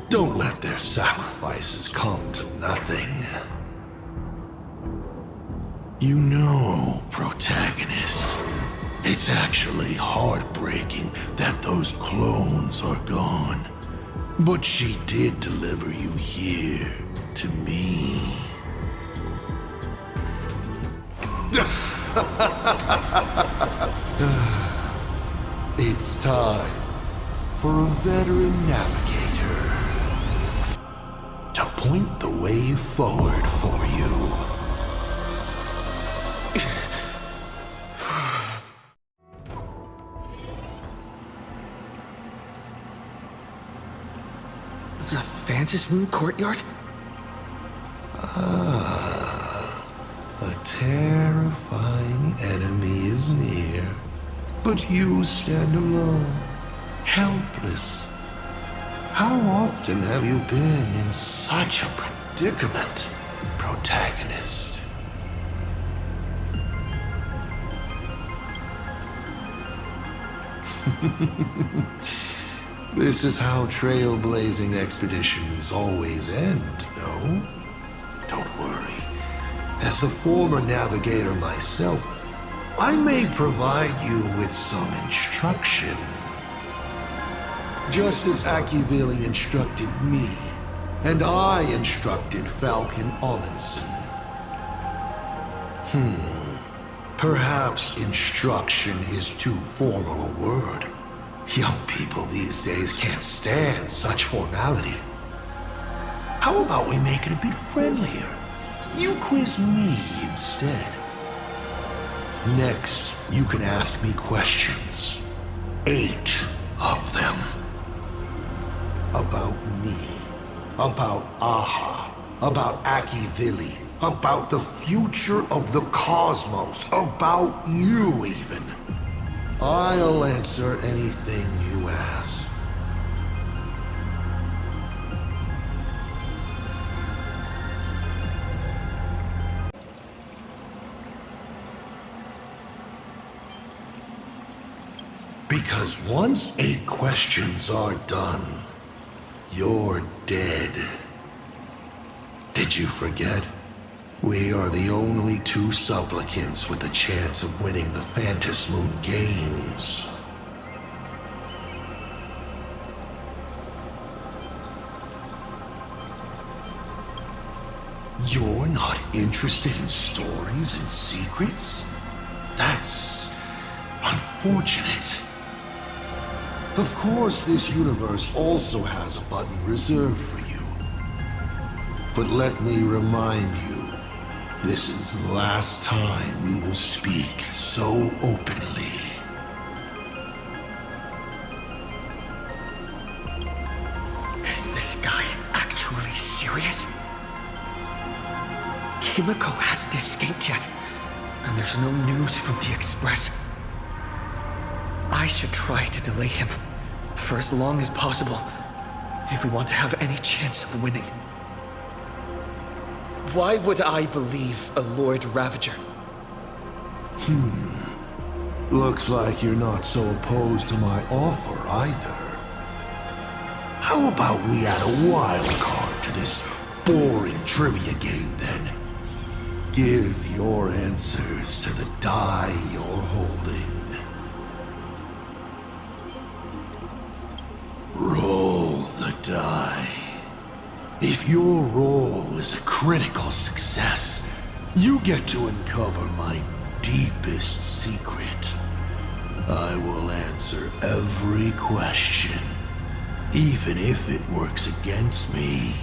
Don't let their sacrifices come to nothing. You know, protagonist, it's actually heartbreaking that those clones are gone. But she did deliver you here to me. It's time for a veteran navigator to point the way forward for you. The Phantom Moon Courtyard? A terrifying enemy is near, but you stand alone, helpless. How often have you been in such a predicament, protagonist? This is how trailblazing expeditions always end, no? Don't worry. As the former navigator myself, I may provide you with some instruction. Just as Akivili instructed me, and I instructed Falcon Amundsen. Perhaps instruction is too formal a word. Young people these days can't stand such formality. How about we make it a bit friendlier? You quiz me instead. Next, you can ask me questions. 8 of them. About me. About Aha. About Akivili. About the future of the cosmos. About you, even. I'll answer anything you ask. Because once 8 questions are done, you're dead. Did you forget? We are the only 2 supplicants with a chance of winning the Phantom Moon Games. You're not interested in stories and secrets? That's unfortunate. Of course, this universe also has a button reserved for you. But let me remind you, this is the last time we will speak so openly. Is this guy actually serious? Himiko hasn't escaped yet, and there's no news from the Express. I should try to delay him for as long as possible if we want to have any chance of winning. Why would I believe a Lord Ravager? Looks like you're not so opposed to my offer either. How about we add a wild card to this boring trivia game then? Give your answers to the die you're holding. Roll the die. If your roll is a critical success, you get to uncover my deepest secret. I will answer every question, even if it works against me.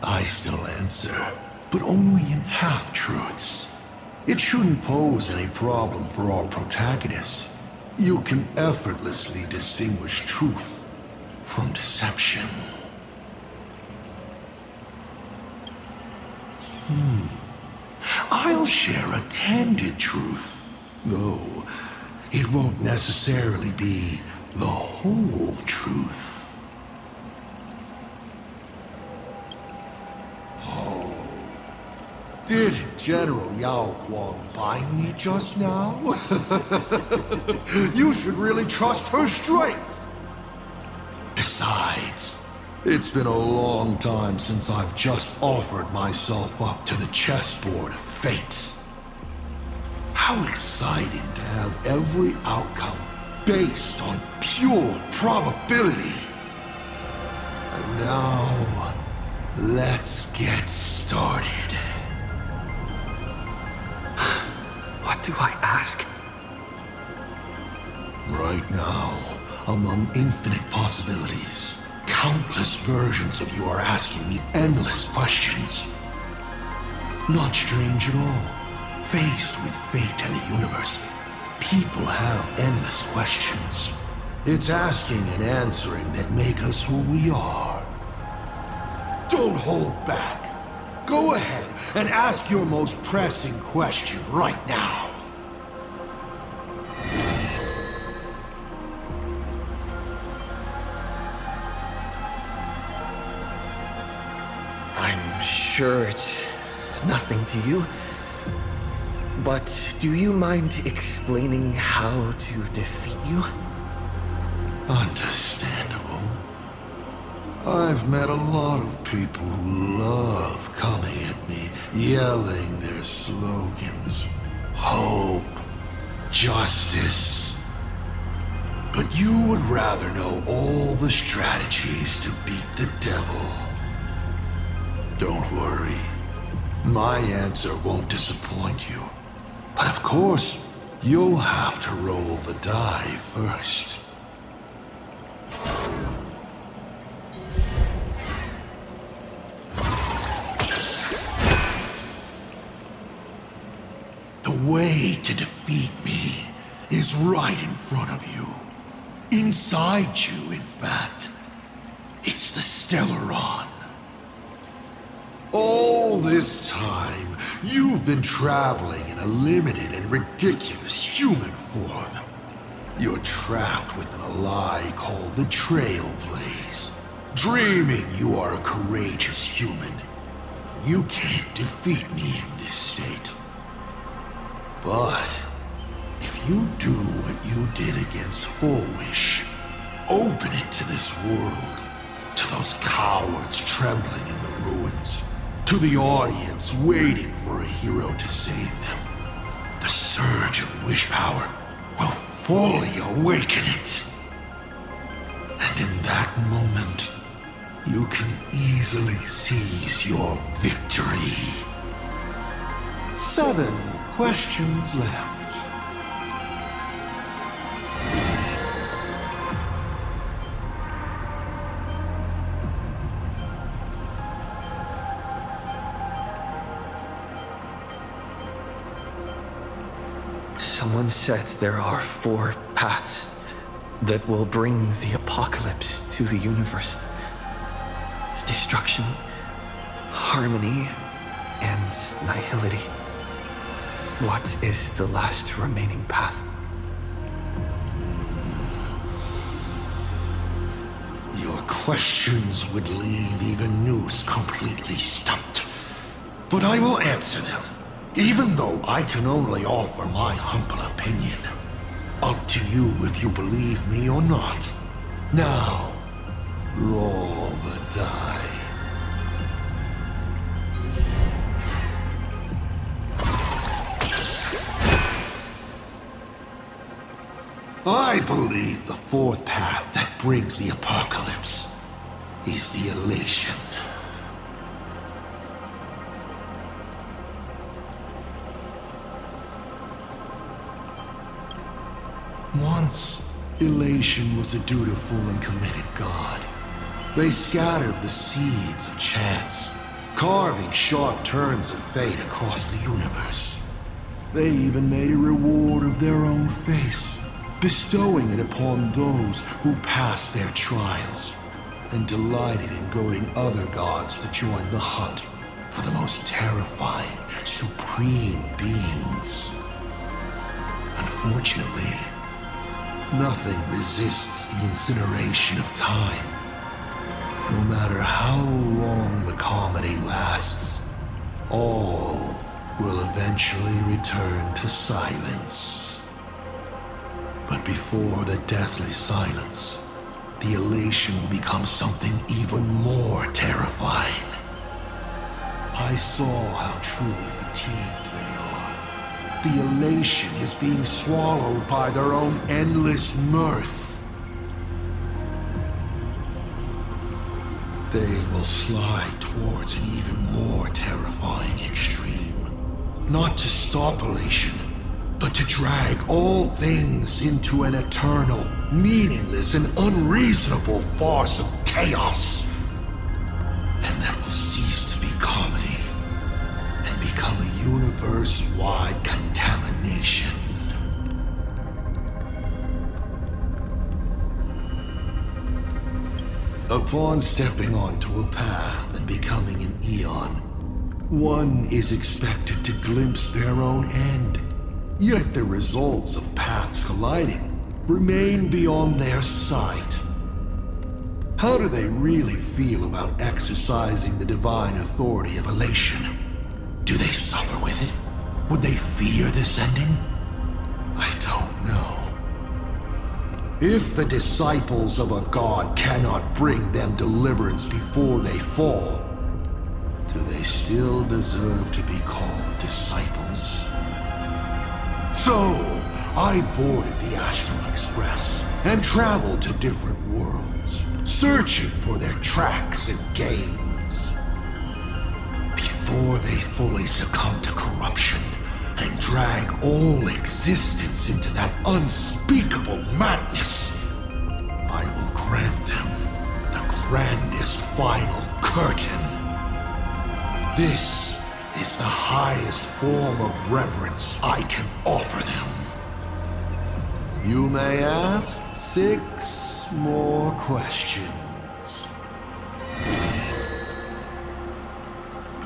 I still answer, but only in half-truths. It shouldn't pose any problem for our protagonist. You can effortlessly distinguish truth from deception. I'll share a candid truth. Though, it won't necessarily be the whole truth. Oh. Did General Yao Guang bind me just now? You should really trust her strength. Besides, it's been a long time since I've just offered myself up to the chessboard of fates. How exciting to have every outcome based on pure probability. And now, let's get started. What do I ask? Right now, among infinite possibilities, countless versions of you are asking me endless questions. Not strange at all. Faced with fate and the universe, people have endless questions. It's asking and answering that make us who we are. Don't hold back. Go ahead and ask your most pressing question right now. I'm sure it's nothing to you. But do you mind explaining how to defeat you? Understandable. I've met a lot of people who love coming at me, yelling their slogans. Hope. Justice. But you would rather know all the strategies to beat the devil. Don't worry. My answer won't disappoint you. But of course, you'll have to roll the die first. The way to defeat me is right in front of you. Inside you, in fact. It's the Stellaron. All this time, you've been traveling in a limited and ridiculous human form. You're trapped within a lie called the Trailblaze, dreaming you are a courageous human. You can't defeat me in this state. But if you do what you did against Fullwish, open it to this world, to those cowards trembling in the ruins, to the audience waiting for a hero to save them, the surge of wish power will fully awaken it. And in that moment, you can easily seize your victory. 7 questions left. Someone said there are 4 paths that will bring the apocalypse to the universe. Destruction, harmony, and nihility. What is the last remaining path? Your questions would leave even Noose completely stumped. But I will answer them, even though I can only offer my humble opinion. Up to you if you believe me or not. Now, roll the die. I believe the 4th path that brings the apocalypse is the elation. Once, elation was a dutiful and committed god. They scattered the seeds of chance, carving sharp turns of fate across the universe. They even made a reward of their own face, bestowing it upon those who passed their trials, and delighted in goading other gods to join the hunt for the most terrifying, supreme beings. Unfortunately, nothing resists the incineration of time. No matter how long the comedy lasts, all will eventually return to silence. But before the deathly silence, the elation will become something even more terrifying. I saw how truly fatigued they are. The elation is being swallowed by their own endless mirth. They will slide towards an even more terrifying extreme. Not to stop elation, but to drag all things into an eternal, meaningless, and unreasonable farce of chaos. And that will cease to be comedy and become a universe-wide contamination. Upon stepping onto a path and becoming an Eon, one is expected to glimpse their own end. Yet the results of paths colliding remain beyond their sight. How do they really feel about exercising the divine authority of elation? Do they suffer with it? Would they fear this ending? I don't know. If the disciples of a god cannot bring them deliverance before they fall, do they still deserve to be called disciples? So, I boarded the Astral Express and traveled to different worlds, searching for their tracks and gains. Before they fully succumb to corruption and drag all existence into that unspeakable madness, I will grant them the grandest final curtain. This is the highest form of reverence I can offer them. You may ask 6 more questions.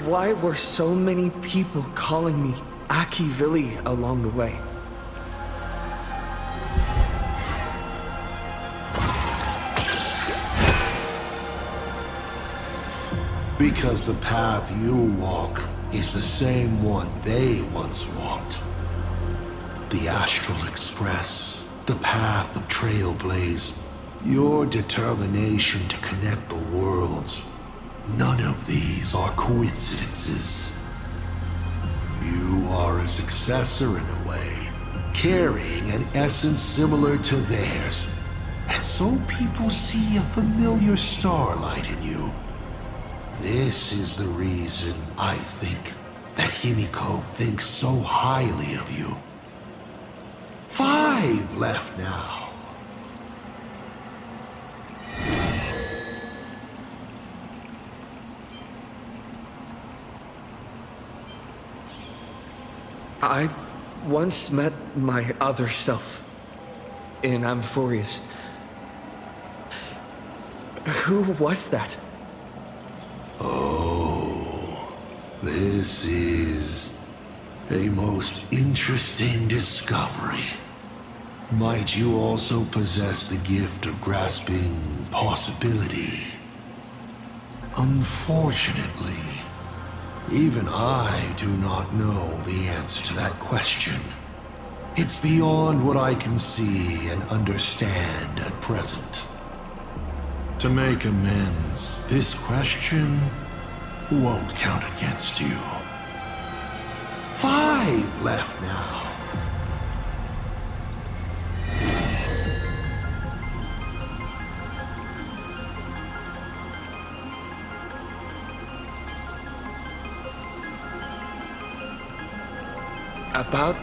Why were so many people calling me Aki Vili along the way? Because the path you walk is the same one they once walked. The Astral Express, the path of Trailblaze, your determination to connect the worlds. None of these are coincidences. You are a successor in a way, carrying an essence similar to theirs. And so people see a familiar starlight in you. This is the reason I think that Himiko thinks so highly of you. 5 left now. I once met my other self in Amphorius. Who was that? Oh, this is a most interesting discovery. Might you also possess the gift of grasping possibility? Unfortunately, even I do not know the answer to that question. It's beyond what I can see and understand at present. To make amends, this question won't count against you. 5 left now. About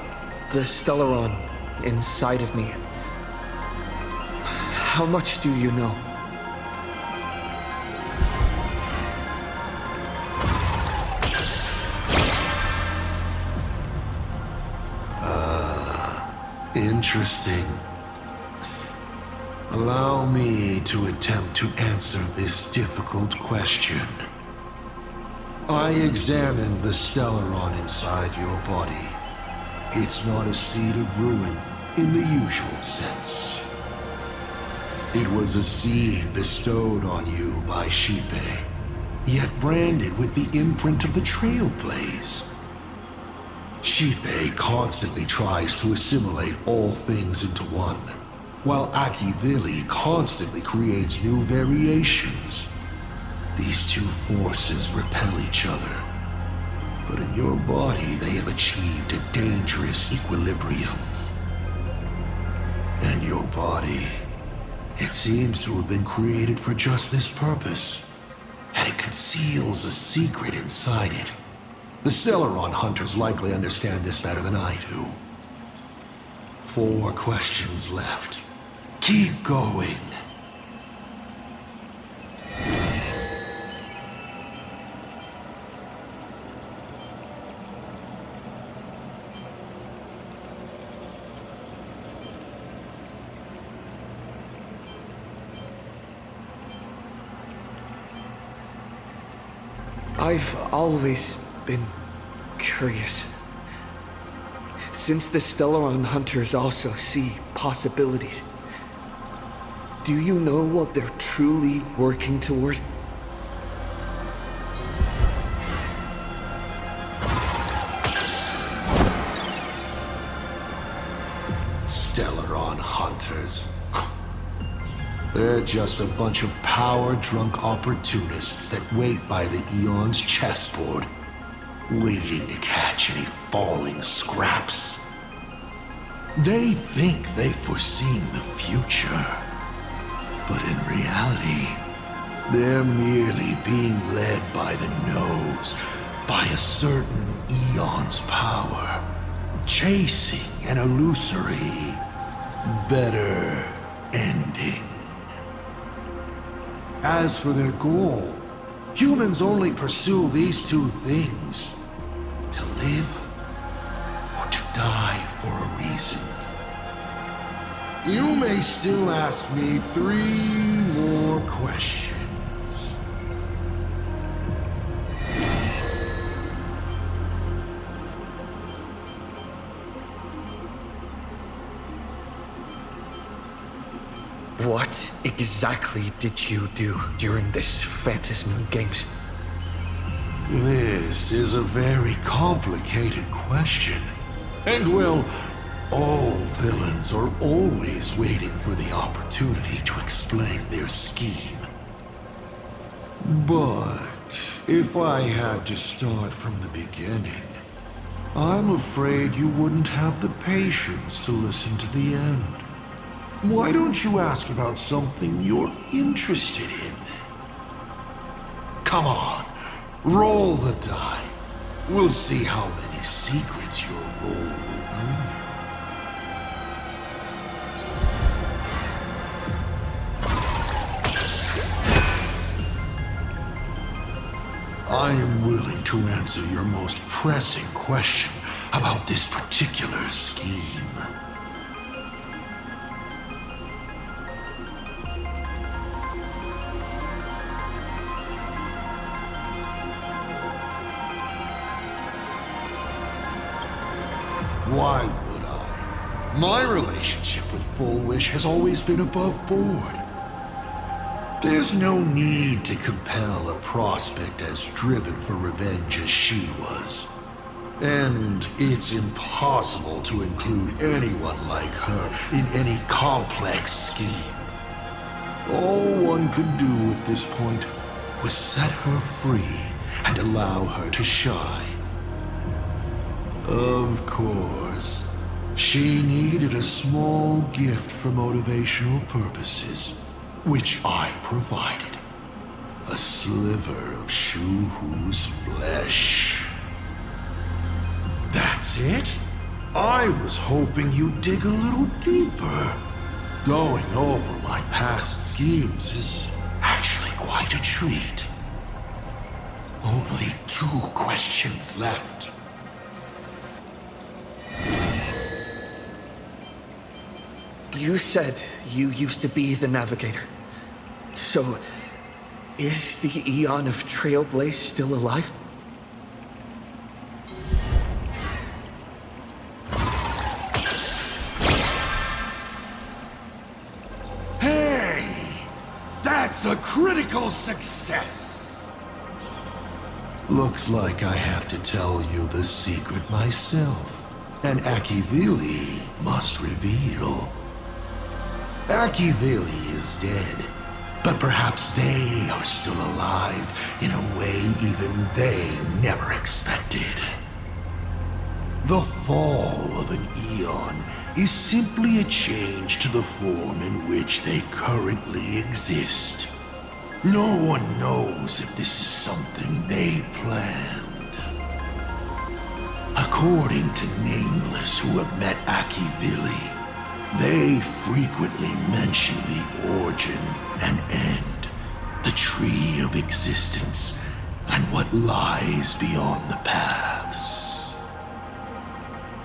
the Stellaron inside of me. How much do you know? Interesting. Allow me to attempt to answer this difficult question. I examined the Stellaron inside your body. It's not a seed of ruin, in the usual sense. It was a seed bestowed on you by Xipe, yet branded with the imprint of the Trailblaze. Xipe constantly tries to assimilate all things into one, while Akivili constantly creates new variations. These two forces repel each other, but in your body they have achieved a dangerous equilibrium. And your body, it seems to have been created for just this purpose, and it conceals a secret inside it. The Stellaron hunters likely understand this better than I do. 4 questions left. Keep going. I've always been curious. Since the Stellaron hunters also see possibilities, do you know what they're truly working toward? Stellaron hunters. They're just a bunch of power-drunk opportunists that wait by the Eon's chessboard, waiting to catch any falling scraps. They think they've foreseen the future, but in reality, they're merely being led by the nose, by a certain Eon's power, chasing an illusory, better ending. As for their goal, humans only pursue these 2 things: to live or to die for a reason. You may still ask me 3 more questions. What exactly did you do during this Phantasmal Games? This is a very complicated question. And well, all villains are always waiting for the opportunity to explain their scheme. But if I had to start from the beginning, I'm afraid you wouldn't have the patience to listen to the end. Why don't you ask about something you're interested in? Come on, roll the die. We'll see how many secrets your roll will earn you. I am willing to answer your most pressing question about this particular scheme. Why would I? My relationship with Full Wish has always been above board. There's no need to compel a prospect as driven for revenge as she was. And it's impossible to include anyone like her in any complex scheme. All one could do at this point was set her free and allow her to shine. Of course, she needed a small gift for motivational purposes, which I provided. A sliver of Shu-Hu's flesh. That's it? I was hoping you'd dig a little deeper. Going over my past schemes is actually quite a treat. Only 2 questions left. You said you used to be the Navigator. So, is the Eon of Trailblaze still alive? success. Looks like I have to tell you the secret myself, and Akivili must reveal. Akivili is dead, but perhaps they are still alive in a way even they never expected. The fall of an eon is simply a change to the form in which they currently exist. No one knows if this is something they planned. According to Nameless who have met Akivili, they frequently mention the origin and end, the tree of existence, and what lies beyond the paths.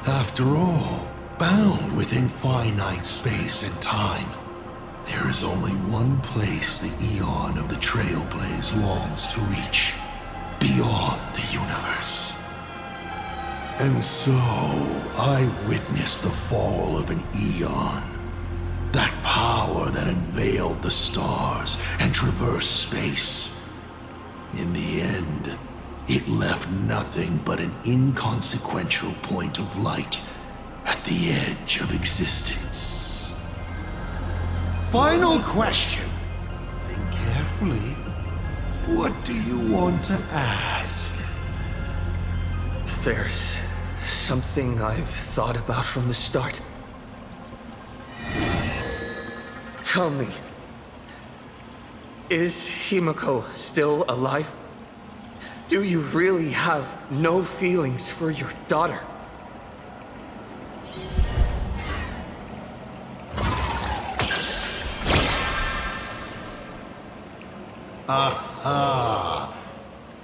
After all, bound within finite space and time, there is only one place the Eon of the Trailblaze longs to reach, beyond the universe. And so, I witnessed the fall of an Eon. That power that unveiled the stars and traversed space. In the end, it left nothing but an inconsequential point of light at the edge of existence. Final question. Think carefully. What do you want to ask? There's something I've thought about from the start. Tell me, is Himiko still alive? Do you really have no feelings for your daughter? Aha!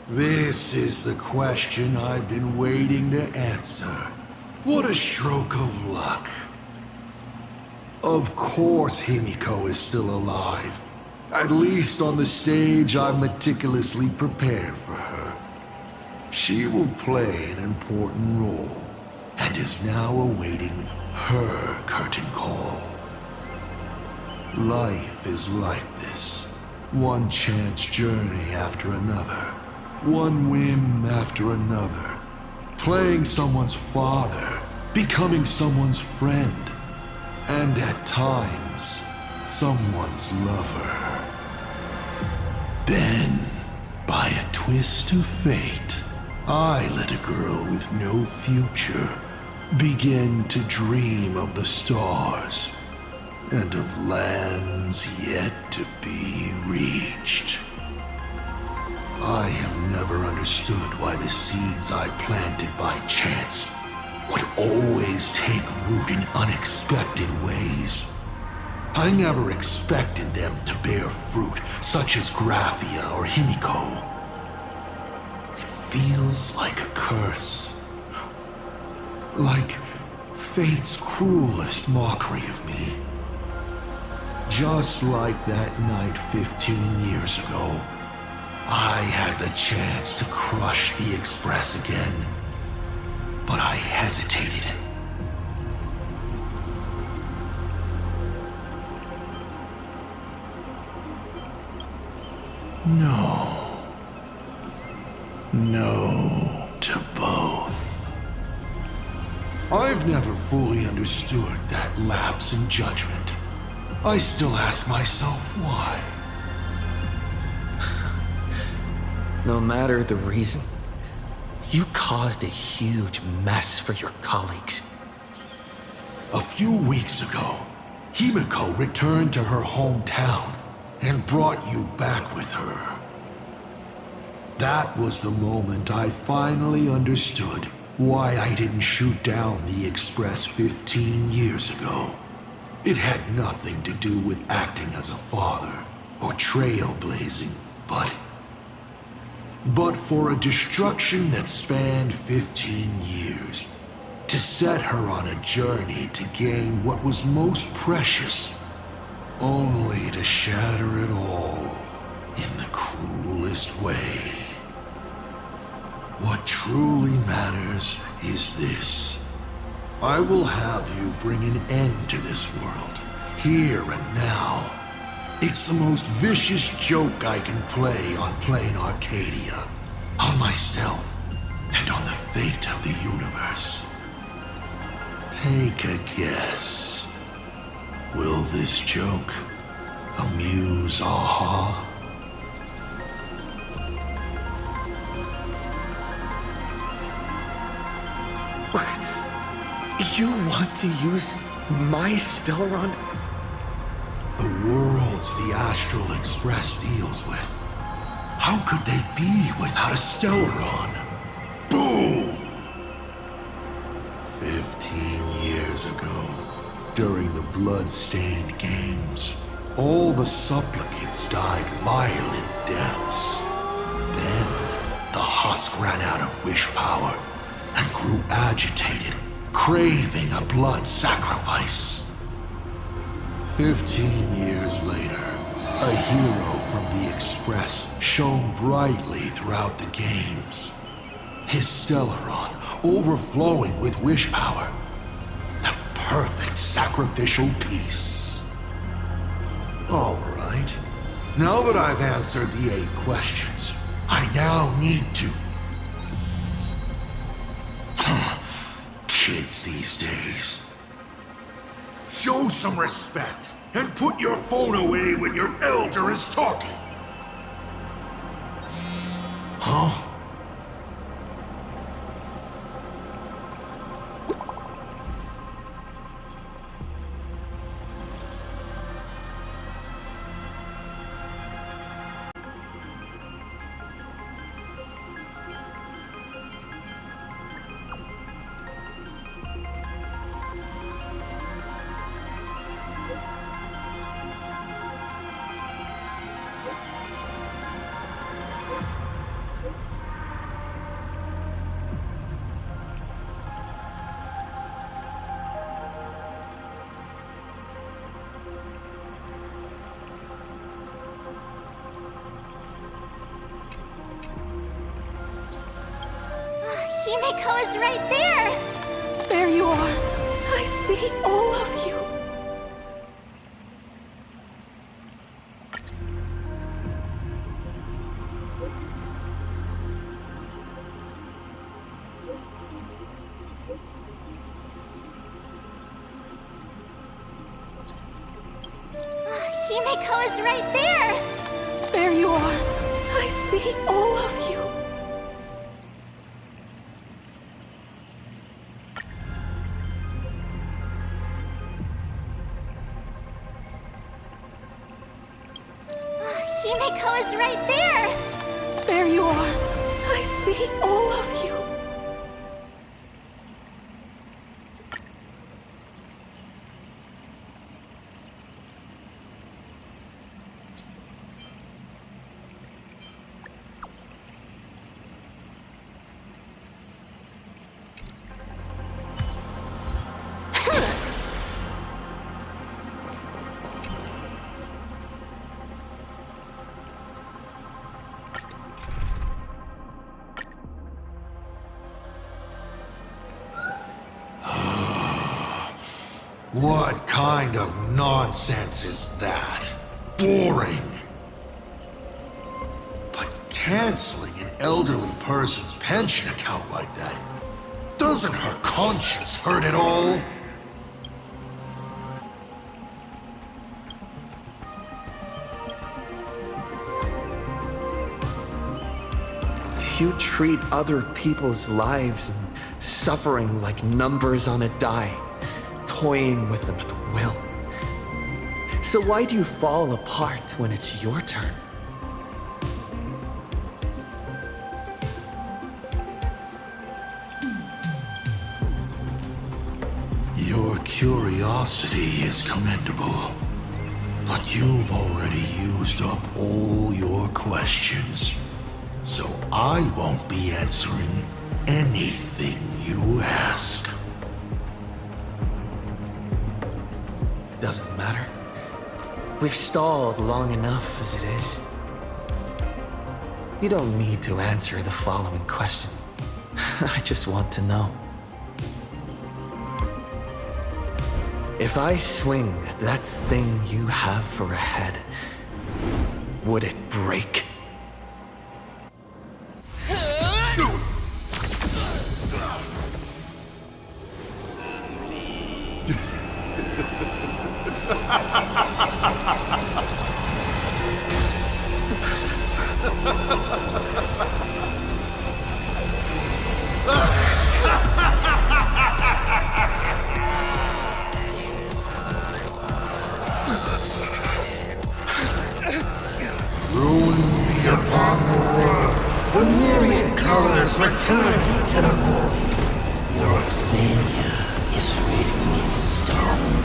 This is the question I've been waiting to answer. What a stroke of luck. Of course Himiko is still alive. At least on the stage I've meticulously prepared for her. She will play an important role, and is now awaiting her curtain call. Life is like this. One chance journey after another. One whim after another. Playing someone's father, becoming someone's friend, and at times, someone's lover. Then, by a twist of fate, I let a girl with no future begin to dream of the stars and of lands yet to be reached. I have never understood why the seeds I planted by chance would always take root in unexpected ways. I never expected them to bear fruit such as Graphia or Himiko. It feels like a curse. Like fate's cruelest mockery of me. Just like that night 15 years ago, I had the chance to crush the Express again, but I hesitated. No. No to both. I've never fully understood that lapse in judgment. I still ask myself why. No matter the reason, you caused a huge mess for your colleagues. A few weeks ago, Himiko returned to her hometown and brought you back with her. That was the moment I finally understood why I didn't shoot down the Express 15 years ago. It had nothing to do with acting as a father or trailblazing, but for a destruction that spanned 15 years, to set her on a journey to gain what was most precious, only to shatter it all in the cruelest way. What truly matters is this. I will have you bring an end to this world, here and now. It's the most vicious joke I can play on plain Arcadia. On myself, and on the fate of the universe. Take a guess. Will this joke amuse Aha? You want to use my Stellaron? The worlds the Astral Express deals with. How could they be without a Stellaron? Boom! 15 years ago, during the blood-stained games, all the supplicants died violent deaths. Then, the husk ran out of wish power and grew agitated, craving a blood sacrifice. 15 years later, a hero from the Express shone brightly throughout the games. His Stellaron overflowing with wish power. The perfect sacrificial piece. All right. Now that I've answered the 8 questions, I now need to... Kids these days. Show some respect and put your phone away when your elder is talking. Huh? Himiko is right there! There you are. I see all of you. Himiko is right there! There you are. I see all of you. Himiko is right there! There you are. I see all of you. What kind of nonsense is that? Boring. But canceling an elderly person's pension account like that, doesn't her conscience hurt at all? You treat other people's lives and suffering like numbers on a die, toying with them at will. So why do you fall apart when it's your turn? Your curiosity is commendable, but you've already used up all your questions. So I won't be answering anything you ask. Doesn't matter. We've stalled long enough as it is. You don't need to answer the following question. I just want to know. If I swing that thing you have for a head, would it break? Ruins be upon the world. The myriad colors returning to the void. Your failure is written in stone.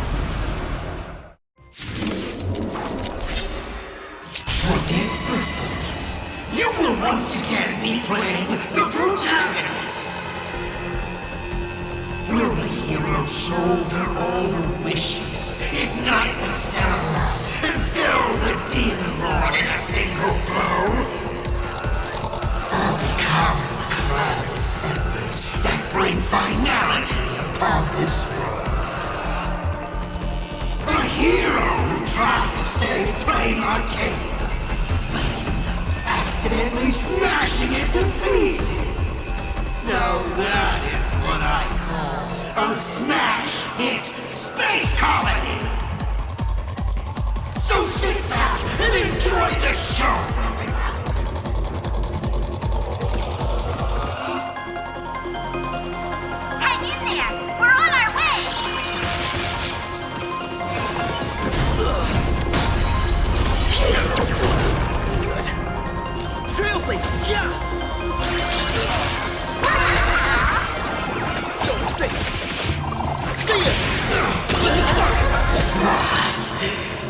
For this performance, you will once again be playing the protagonist. Will the hero shoulder all the wishes, ignite the stamina, and fill the demon lord in a single blow? Or become the calamitous embers that bring finality upon this world? A hero who tried to save Plain Arcadia, accidentally smashing it to pieces. Now that is what I call a smash hit space comedy. So sit back and enjoy the show. Hang in there! We're on our way! Good. Trailblazer, yeah!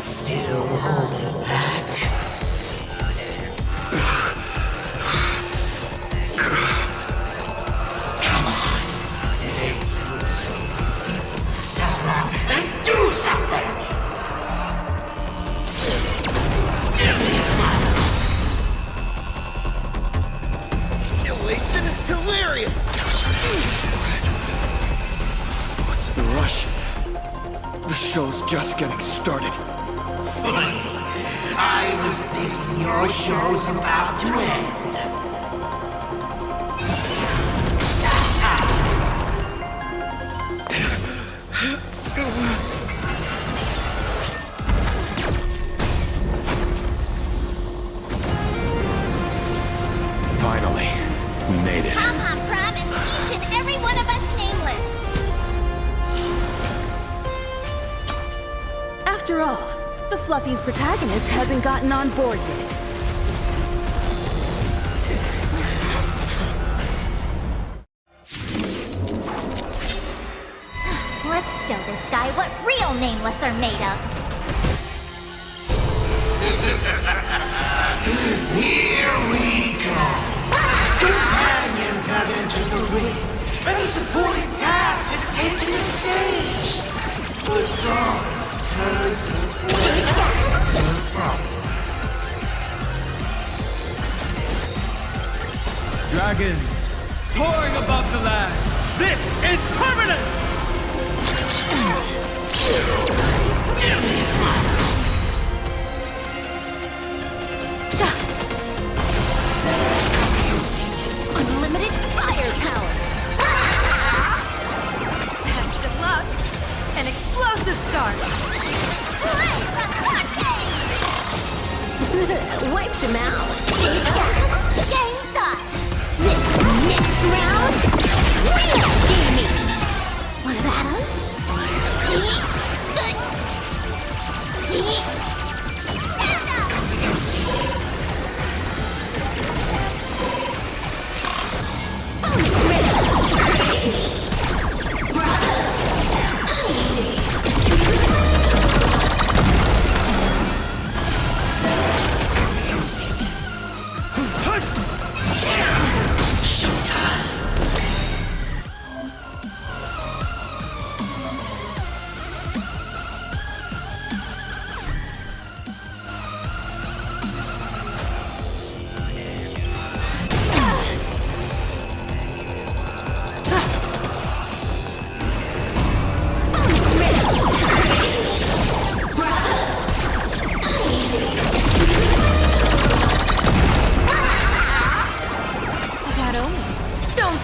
Still holding back. Come on. Step up and do something. Elation hilarious! What's the rush? The show's just getting started. I was thinking your show's about to end. Finally, we made it. Papa promised each and every one of us nameless. After all, the Fluffy's protagonist hasn't gotten on board yet. Let's show this guy what real nameless are made of. Here we go. Companions have entered the ring, and the supporting cast has taken the stage. The dawn turns the Dragons, soaring above the lands. This is permanence! Unlimited firepower. Extra luck. An explosive start. Wiped him out. Game time. This next round, real gaming. Want that one?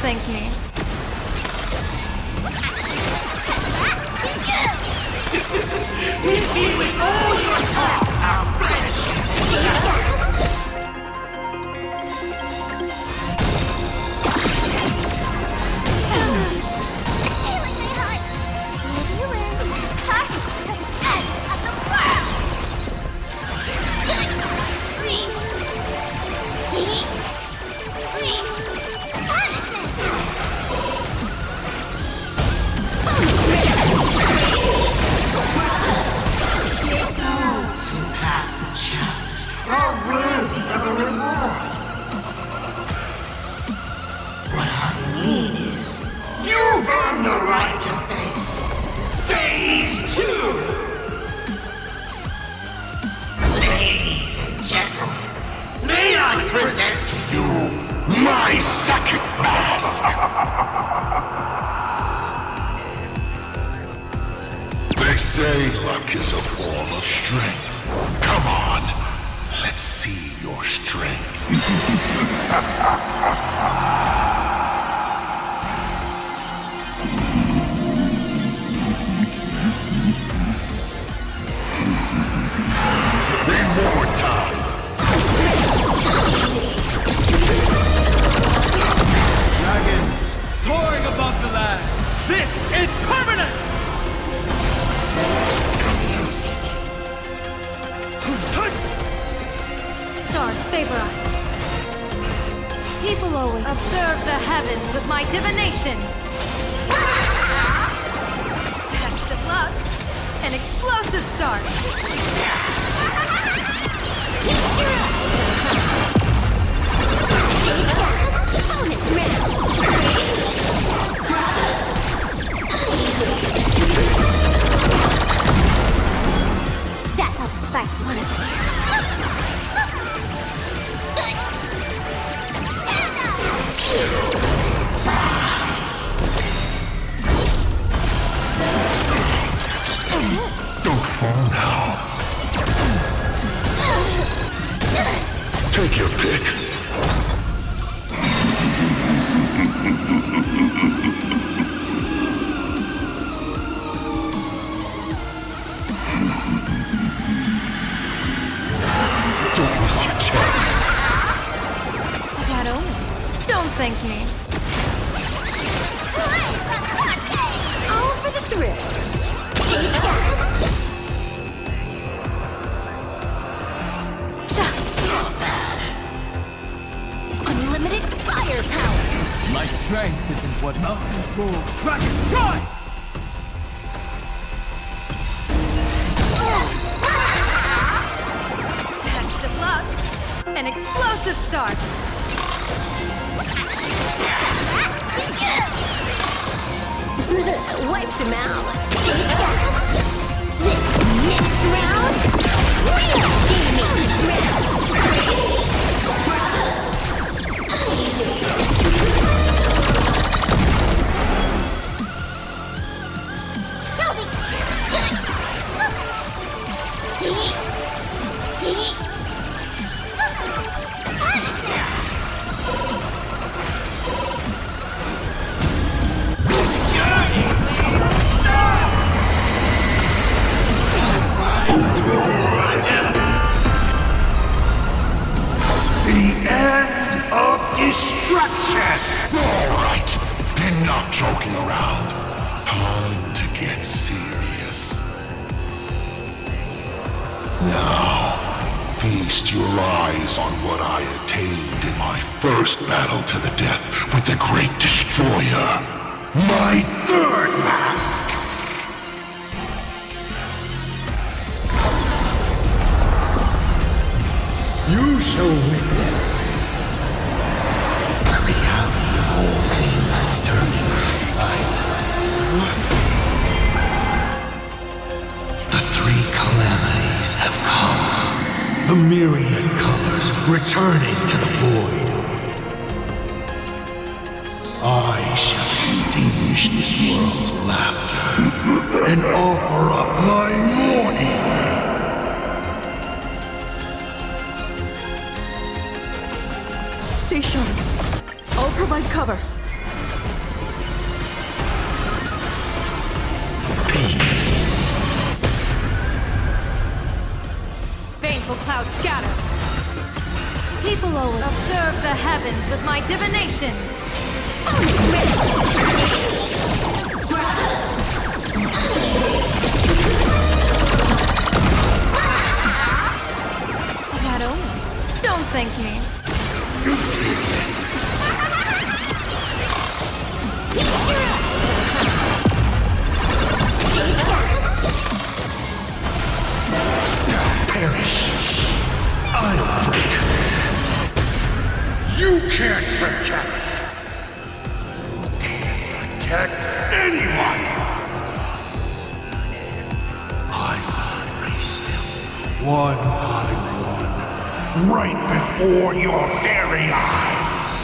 thank me. With me with all your talk, our friendship. You've earned the right to face Phase 2! Ladies and gentlemen, may I present to you my second mask! They say luck is a form of strength. Come on, let's see your strength. Reward time! Dragons soaring above the lands. This is permanent! Stars favor us. People always observe the heavens with my divinations. Test of luck. An explosive start. Bonus round. That's how the spark wanted it. Don't fall now. Take your pick. Don't miss your chance. That only. Don't thank me. All for the thrill. Unlimited firepower. My strength isn't what mountains move. Dragon rise! Test of luck. An explosive start. Wiped him out. This next round, real gaming this round. Destruction! Alright, enough joking around. Time to get serious. Now, feast your eyes on what I attained in my first battle to the death with the Great Destroyer. My third mask! You shall witness the reality of all things turning to silence. The three calamities have come. The myriad colors returning to the void. I shall extinguish this world's laughter and offer up my mourning. Stay sharp. I'll provide cover. painful clouds scatter. People will observe the heavens with my divination. That only. Don't thank me. Perish. I'll break. You can't protect. You can't protect anyone. I will erase them one by one, right before your very eyes.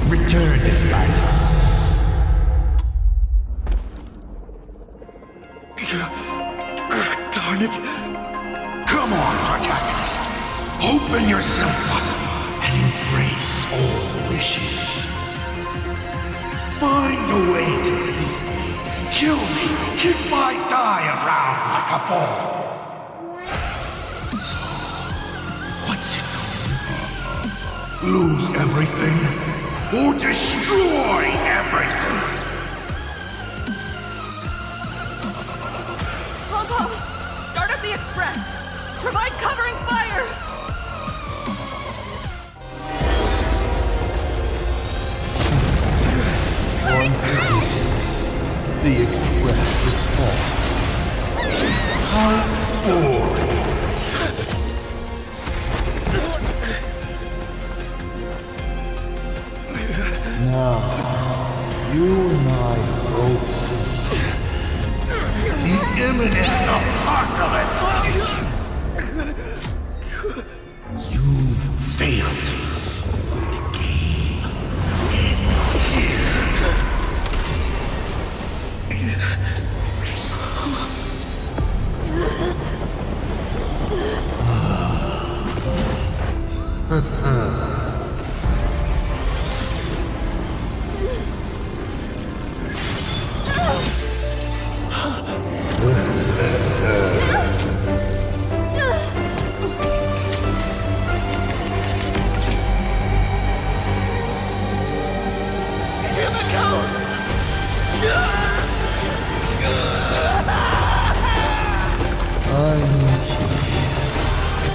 Return to silence. Darn it. Come on, protagonist. Open yourself up and embrace all wishes. Find a way to beat me. Kill me. Kick my die around like a ball. So, what's it going to be? Lose everything? Or destroy everything! Honkai, start up the express. Provide covering fire. Once again, the express is full. How boring! Now, you and I both see the imminent apocalypse! You've failed. The game ends here. I'm curious.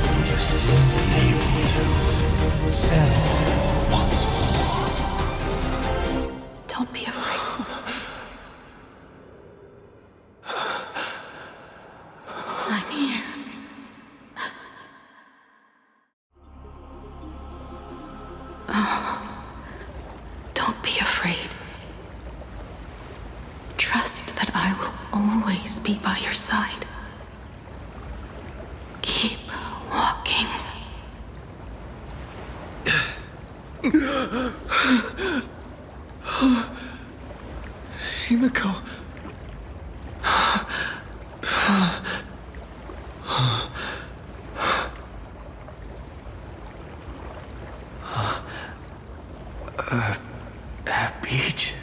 Will you still be able to settle once more? Don't be afraid. I'm here. Oh, don't be afraid. Trust that I will always be by your side. Keep walking. Himiko. Beach?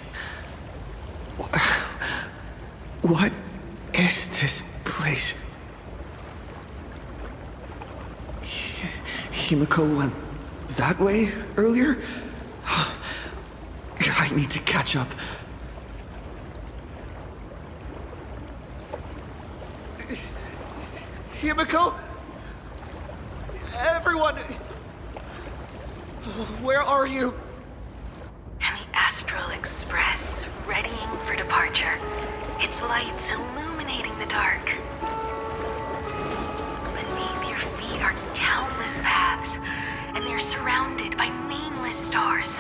What is this place? Himiko went that way earlier? I need to catch up. Himiko? Everyone! Where are you? And the Astral Express, readying for departure. Its lights illuminating the dark. Beneath your feet are countless paths, and they're surrounded by nameless stars.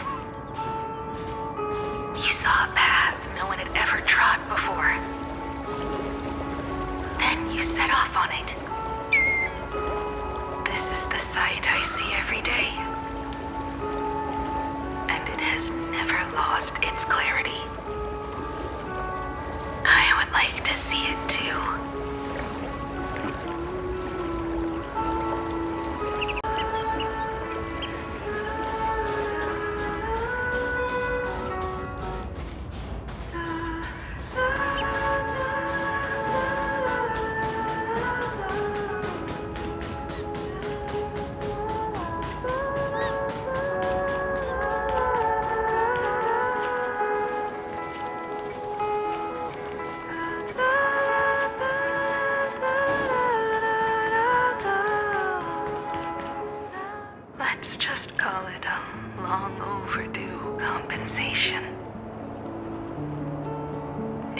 You saw a path no one had ever trod before. Then you set off on it. This is the sight I see every day. And it has never lost its clarity. I would like to see it too.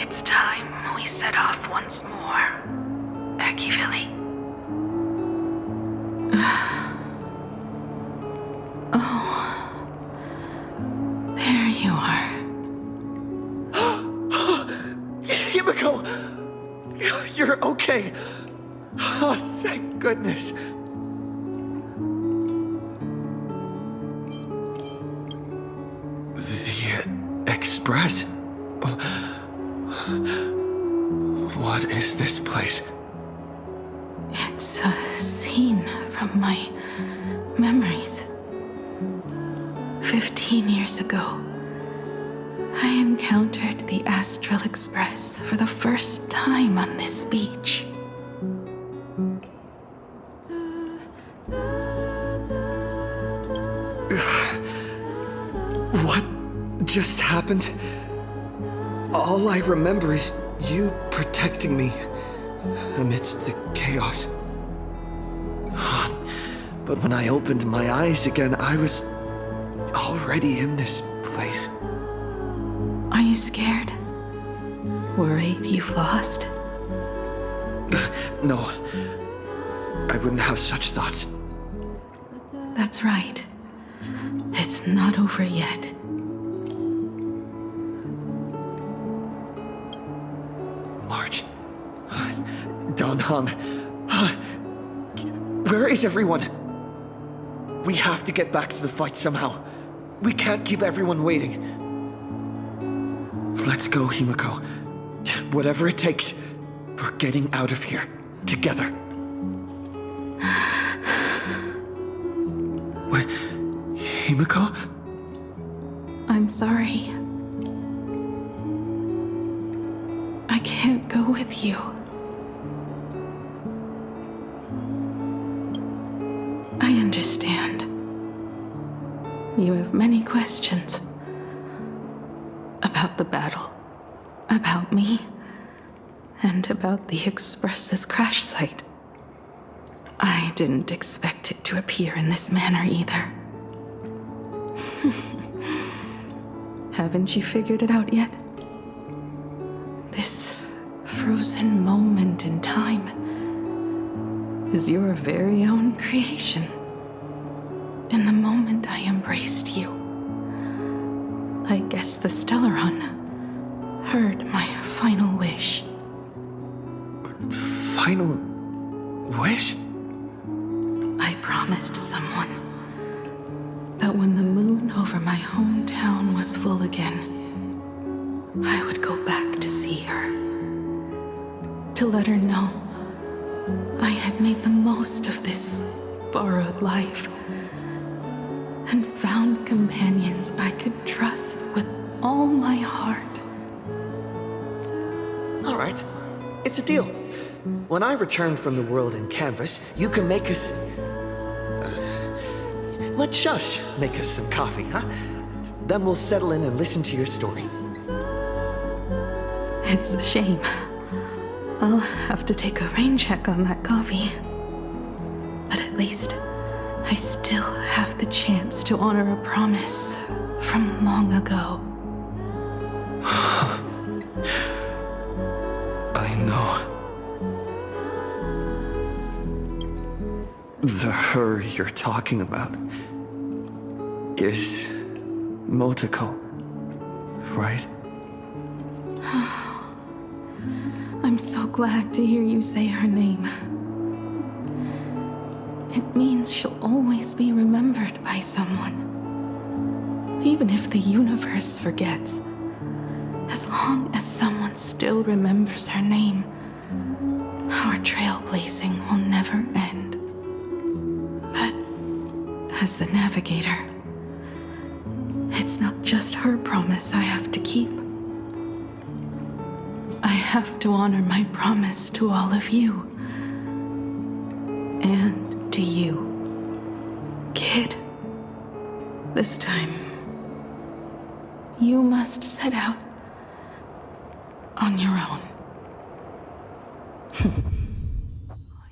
It's time we set off once more, Akivili. Oh, there you are. Himiko! You're okay. Oh, thank goodness. The Express? What is this place? It's a scene from my memories. 15 years ago, I encountered the Astral Express for the first time on this beach. What just happened? All I remember is you protecting me amidst the chaos. But when I opened my eyes again, I was already in this place. Are you scared? Worried you've lost? No. I wouldn't have such thoughts. That's right. It's not over yet. March. Don Hung. Where is everyone? We have to get back to the fight somehow. We can't keep everyone waiting. Let's go, Himiko. Whatever it takes, we're getting out of here. Together. What? Himiko? I'm sorry. I can't go with you. I understand. You have many questions. About the battle. About me. And about the Express's crash site. I didn't expect it to appear in this manner either. Haven't you figured it out yet? This frozen moment in time is your very own creation. In the moment I embraced you, I guess the Stellaron heard my final wish. Final wish? I promised someone that when the moon over my hometown was full again, I would go back to see her. To let her know I had made the most of this borrowed life and found companions I could trust with all my heart. All right. It's a deal. When I return from the world in canvas, you can make us... let Shush make us some coffee, huh? Then we'll settle in and listen to your story. It's a shame. I'll have to take a rain check on that coffee. But at least I still have the chance to honor a promise from long ago. I know. The her you're talking about is Motoko, right? I'm so glad to hear you say her name. It means she'll always be remembered by someone. Even if the universe forgets, as long as someone still remembers her name, our trailblazing will never end. But as the navigator, it's not just her promise I have to keep. I have to honor my promise to all of you. And to you, kid. This time, you must set out on your own.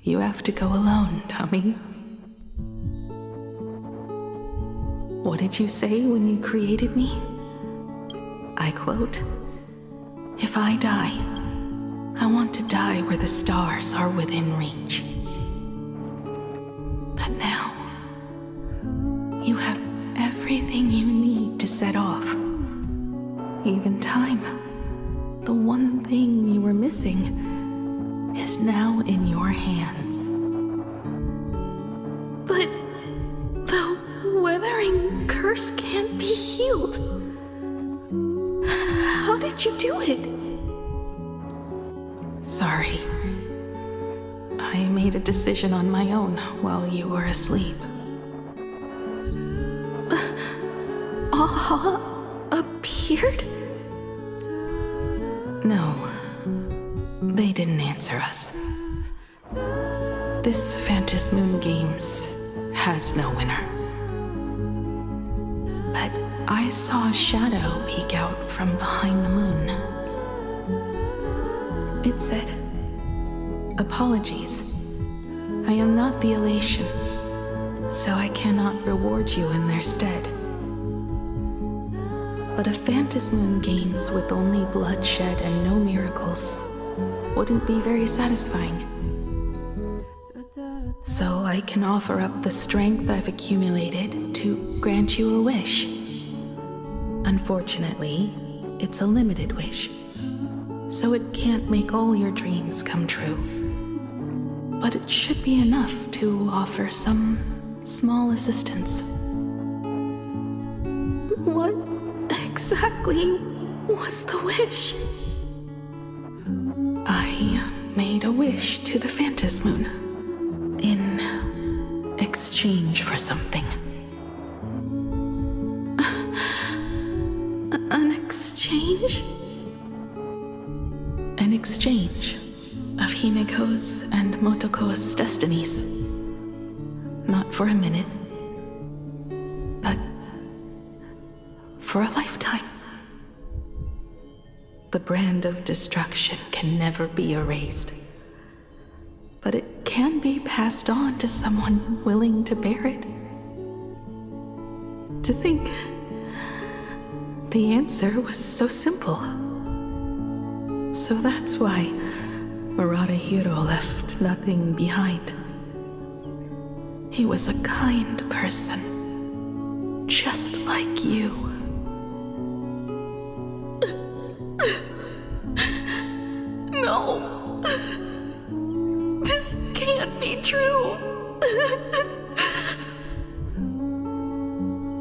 You have to go alone, Tommy. What did you say when you created me? I quote, If I die, I want to die where the stars are within reach. But now, you have everything you need to set off. Even time. The one thing you were missing is now in your hands. But the weathering curse can't be healed. How did you do it? Sorry. I made a decision on my own while you were asleep. Aha appeared? No. They didn't answer us. This Phantom Moon Games has no winner. But I saw a shadow peek out from behind the moon. It said, "Apologies. I am not the elation, so I cannot reward you in their stead. But a Phantom Moon Games with only bloodshed and no miracles wouldn't be very satisfying. So I can offer up the strength I've accumulated to grant you a wish. Unfortunately, it's a limited wish, so it can't make all your dreams come true. But it should be enough to offer some small assistance." What exactly was the wish? I made a wish to the Phantom Moon in exchange for something. An exchange? An exchange of Himiko's and Motoko's destinies. Not for a minute, but for a lifetime. The brand of destruction can never be erased, but it can be passed on to someone willing to bear it. To think the answer was so simple. So that's why Murata-hiro left nothing behind. He was a kind person, just like you. No! This can't be true!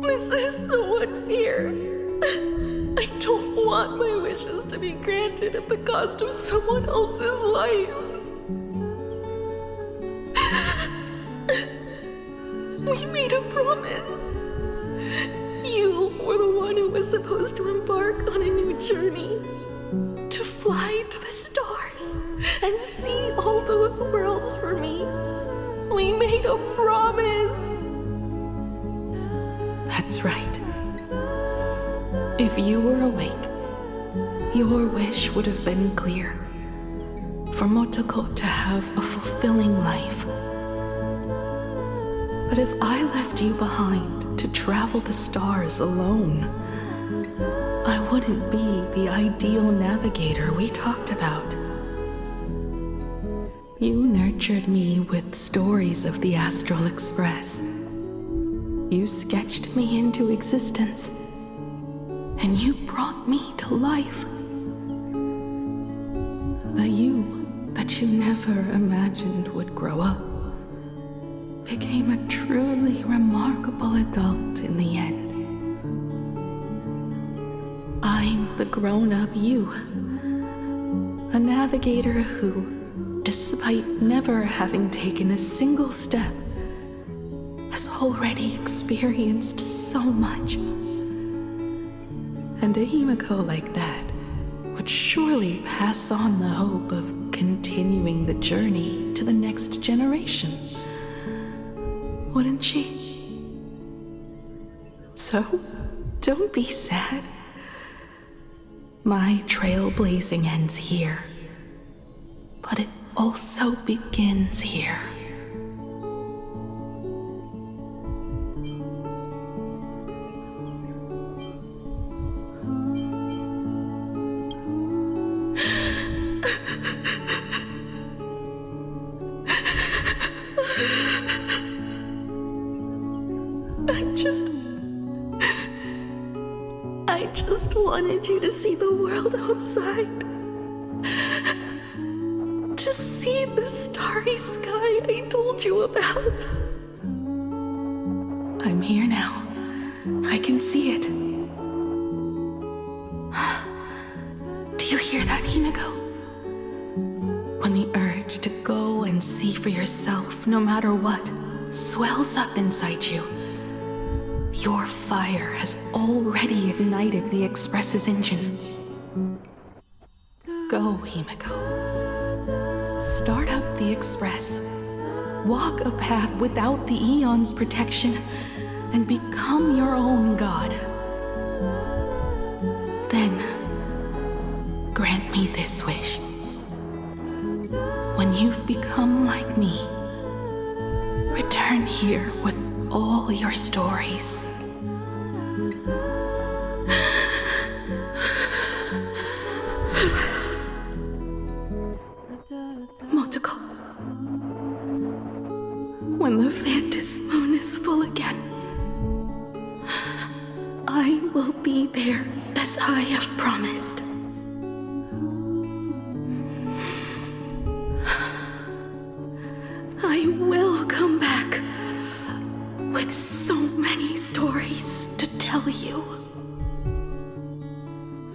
This is so unfair. I don't want my wishes to be granted at the cost of someone else's life. We made a promise. You were the one who was supposed to embark on a new journey. To fly to the stars and see all those worlds for me. We made a promise. That's right. If you were awake, your wish would have been clear. For Motoko to have a fulfilling life. But if I left you behind to travel the stars alone, I wouldn't be the ideal navigator we talked about. You nurtured me with stories of the Astral Express. You sketched me into existence, and you brought me to life. The you that you never imagined would grow up became a truly remarkable adult in the end. I'm the grown-up you, a navigator who, despite never having taken a single step, has already experienced so much. And a Himiko like that would surely pass on the hope of continuing the journey to the next generation. Wouldn't she? So, don't be sad. My trailblazing ends here, but it also begins here. wanted you to see the world outside. To see the starry sky I told you about. I'm here now. I can see it. Do you hear that, Himiko? When the urge to go and see for yourself, no matter what, swells up inside you, your fire has already ignited the Express's engine. Go, Himiko. Start up the Express. Walk a path without the Eon's protection, and become your own god. Then, grant me this wish. When you've become like me, return here with all your stories. Motoko, when the Phantom moon is full again, I will be there as I have promised. I will come back with so many stories to tell you.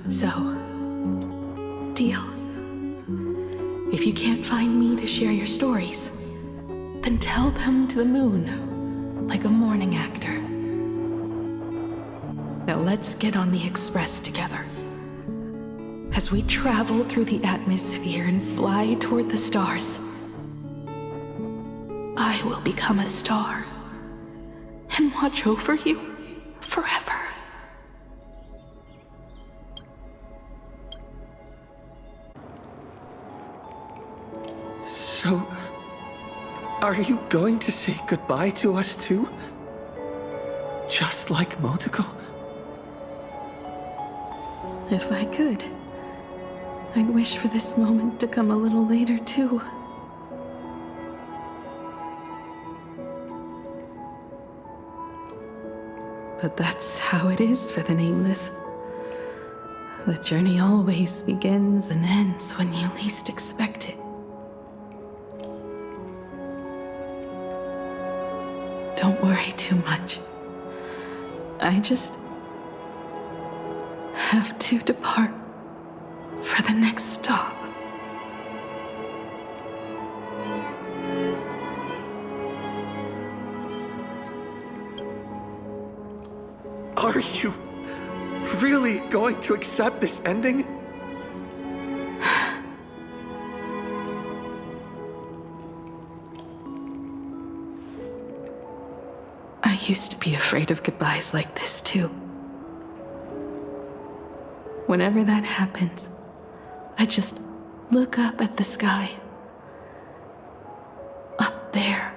So, deal. If you can't find me to share your stories, then tell them to the moon, like a morning actor. Now let's get on the Express together. As we travel through the atmosphere and fly toward the stars, I will become a star and watch over you forever. So, are you going to say goodbye to us too? Just like Motoko? If I could, I'd wish for this moment to come a little later too. But that's how it is for the Nameless. The journey always begins and ends when you least expect it. Don't worry too much. I just have to depart for the next stop. Are you really going to accept this ending? I used to be afraid of goodbyes like this too. Whenever that happens, I just look up at the sky. Up there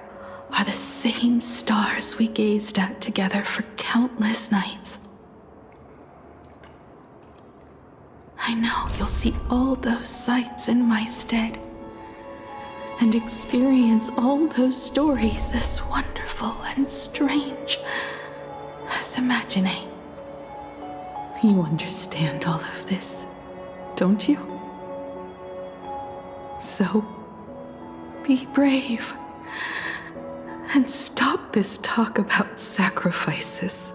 are the same stars we gazed at together for countless nights. I know you'll see all those sights in my stead and experience all those stories as wonderful and strange as imagining. You understand all of this, don't you? So, be brave and stop this talk about sacrifices.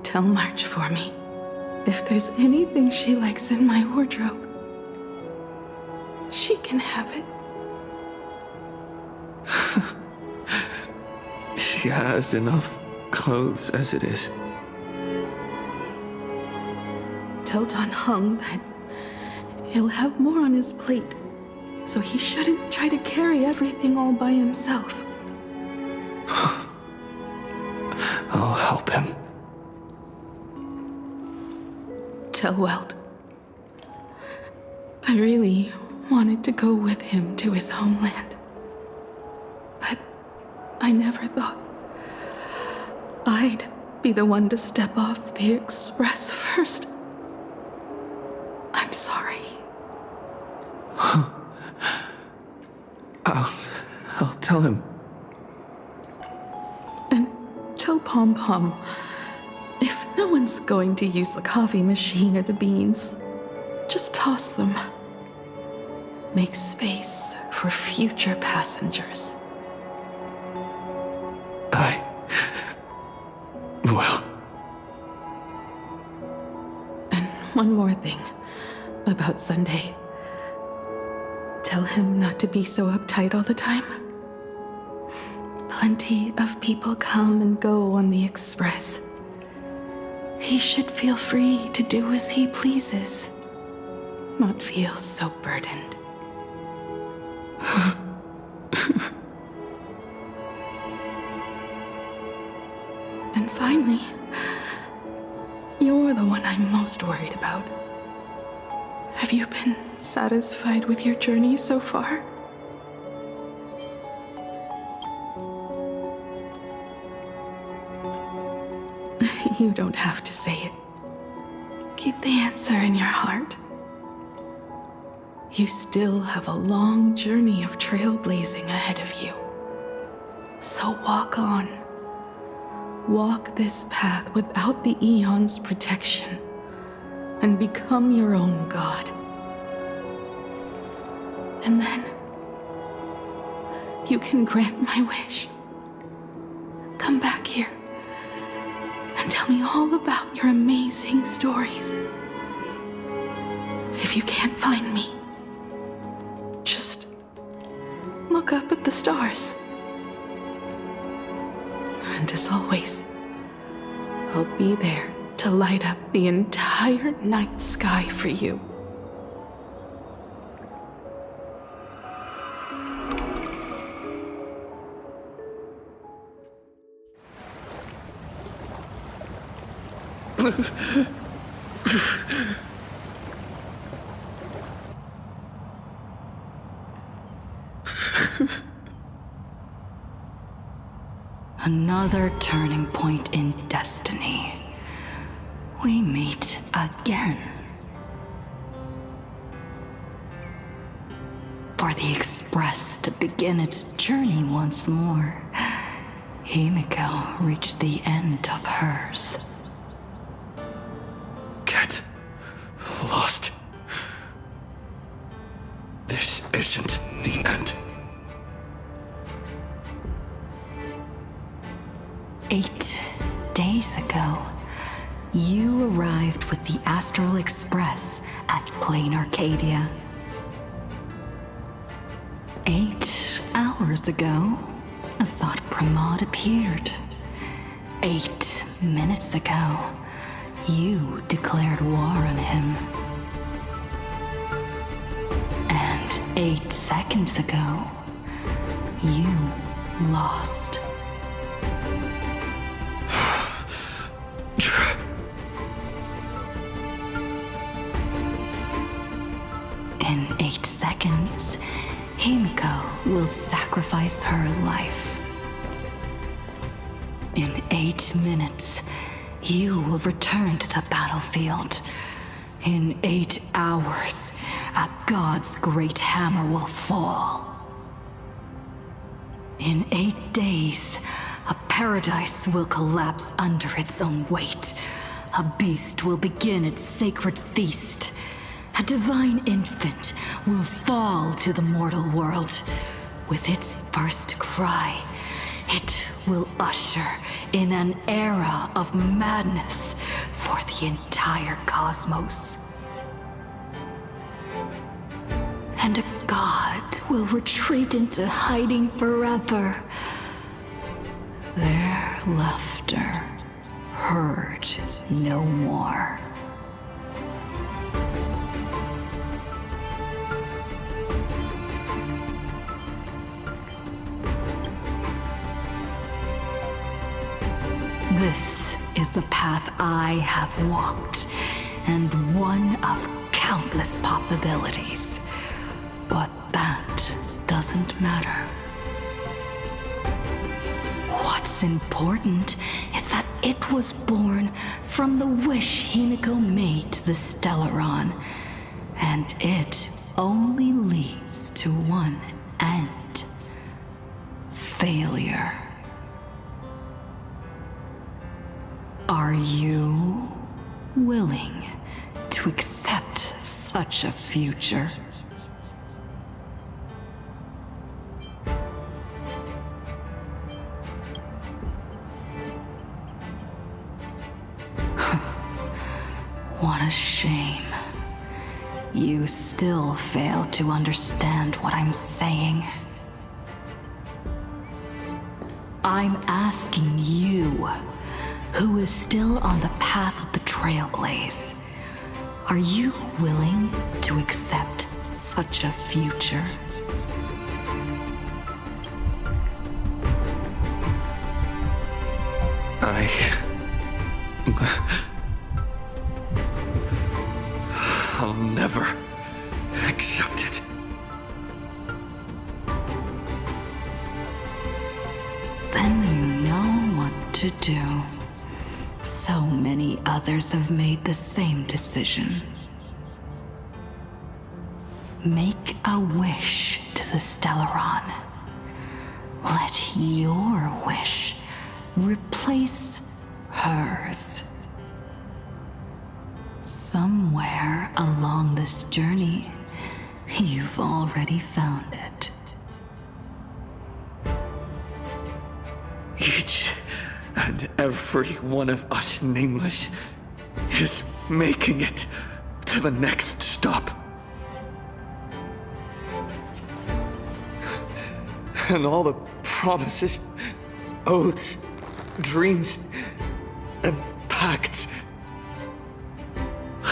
Tell March for me if there's anything she likes in my wardrobe. She can have it. She has enough clothes as it is. Tell Don Hung that he'll have more on his plate, so he shouldn't try to carry everything all by himself. I'll help him. Tell Welt I really wanted to go with him to his homeland, but I never thought I'd be the one to step off the Express first. I'm sorry. tell him. And tell Pom Pom, if no one's going to use the coffee machine or the beans, just toss them. Make space for future passengers. Well. And one more thing about Sunday. Tell him not to be so uptight all the time. Plenty of people come and go on the express. He should feel free to do as he pleases, not feel so burdened. And finally, you're the one I'm most worried about. Have you been satisfied with your journey so far? You don't have to say it. Keep the answer in your heart. You still have a long journey of trailblazing ahead of you. So walk on. Walk this path without the Eon's protection, and become your own god. And then, you can grant my wish. Come back here, and tell me all about your amazing stories. If you can't find me, just look up at the stars. And as always, I'll be there to light up the entire night sky for you. Another turning point in destiny. We meet again. For the Express to begin its journey once more, Himiko reached the end of hers. Get lost. This isn't the end. 8 days ago, you arrived with the Astral Express at Plain Arcadia. 8 hours ago, Assad Pramod appeared. 8 minutes ago, you declared war on him. And 8 seconds ago, you lost. In 8 seconds, Himiko will sacrifice her life. In 8 minutes, you will return to the battlefield. In 8 hours, a god's great hammer will fall. In 8 days, a paradise will collapse under its own weight. A beast will begin its sacred feast. A divine infant will fall to the mortal world. With its first cry, it will usher in an era of madness for the entire cosmos. And a god will retreat into hiding forever. Their laughter heard no more. This is the path I have walked, and one of countless possibilities. But that doesn't matter. What's important is that it was born from the wish Himiko made to the Stellaron, and it only leads to one end. failure. Are you willing to accept such a future? What a shame. You still fail to understand what I'm saying. I'm asking you, who is still on the path of the Trailblaze, are you willing to accept such a future? I'll never accept it. Then you know what to do. So many others have made the same decision. Make a wish to the Stellaron. Let your wish replace hers. Somewhere along this journey, you've already found it. Each and every one of us nameless is making it to the next stop. And all the promises, oaths, dreams, and pacts,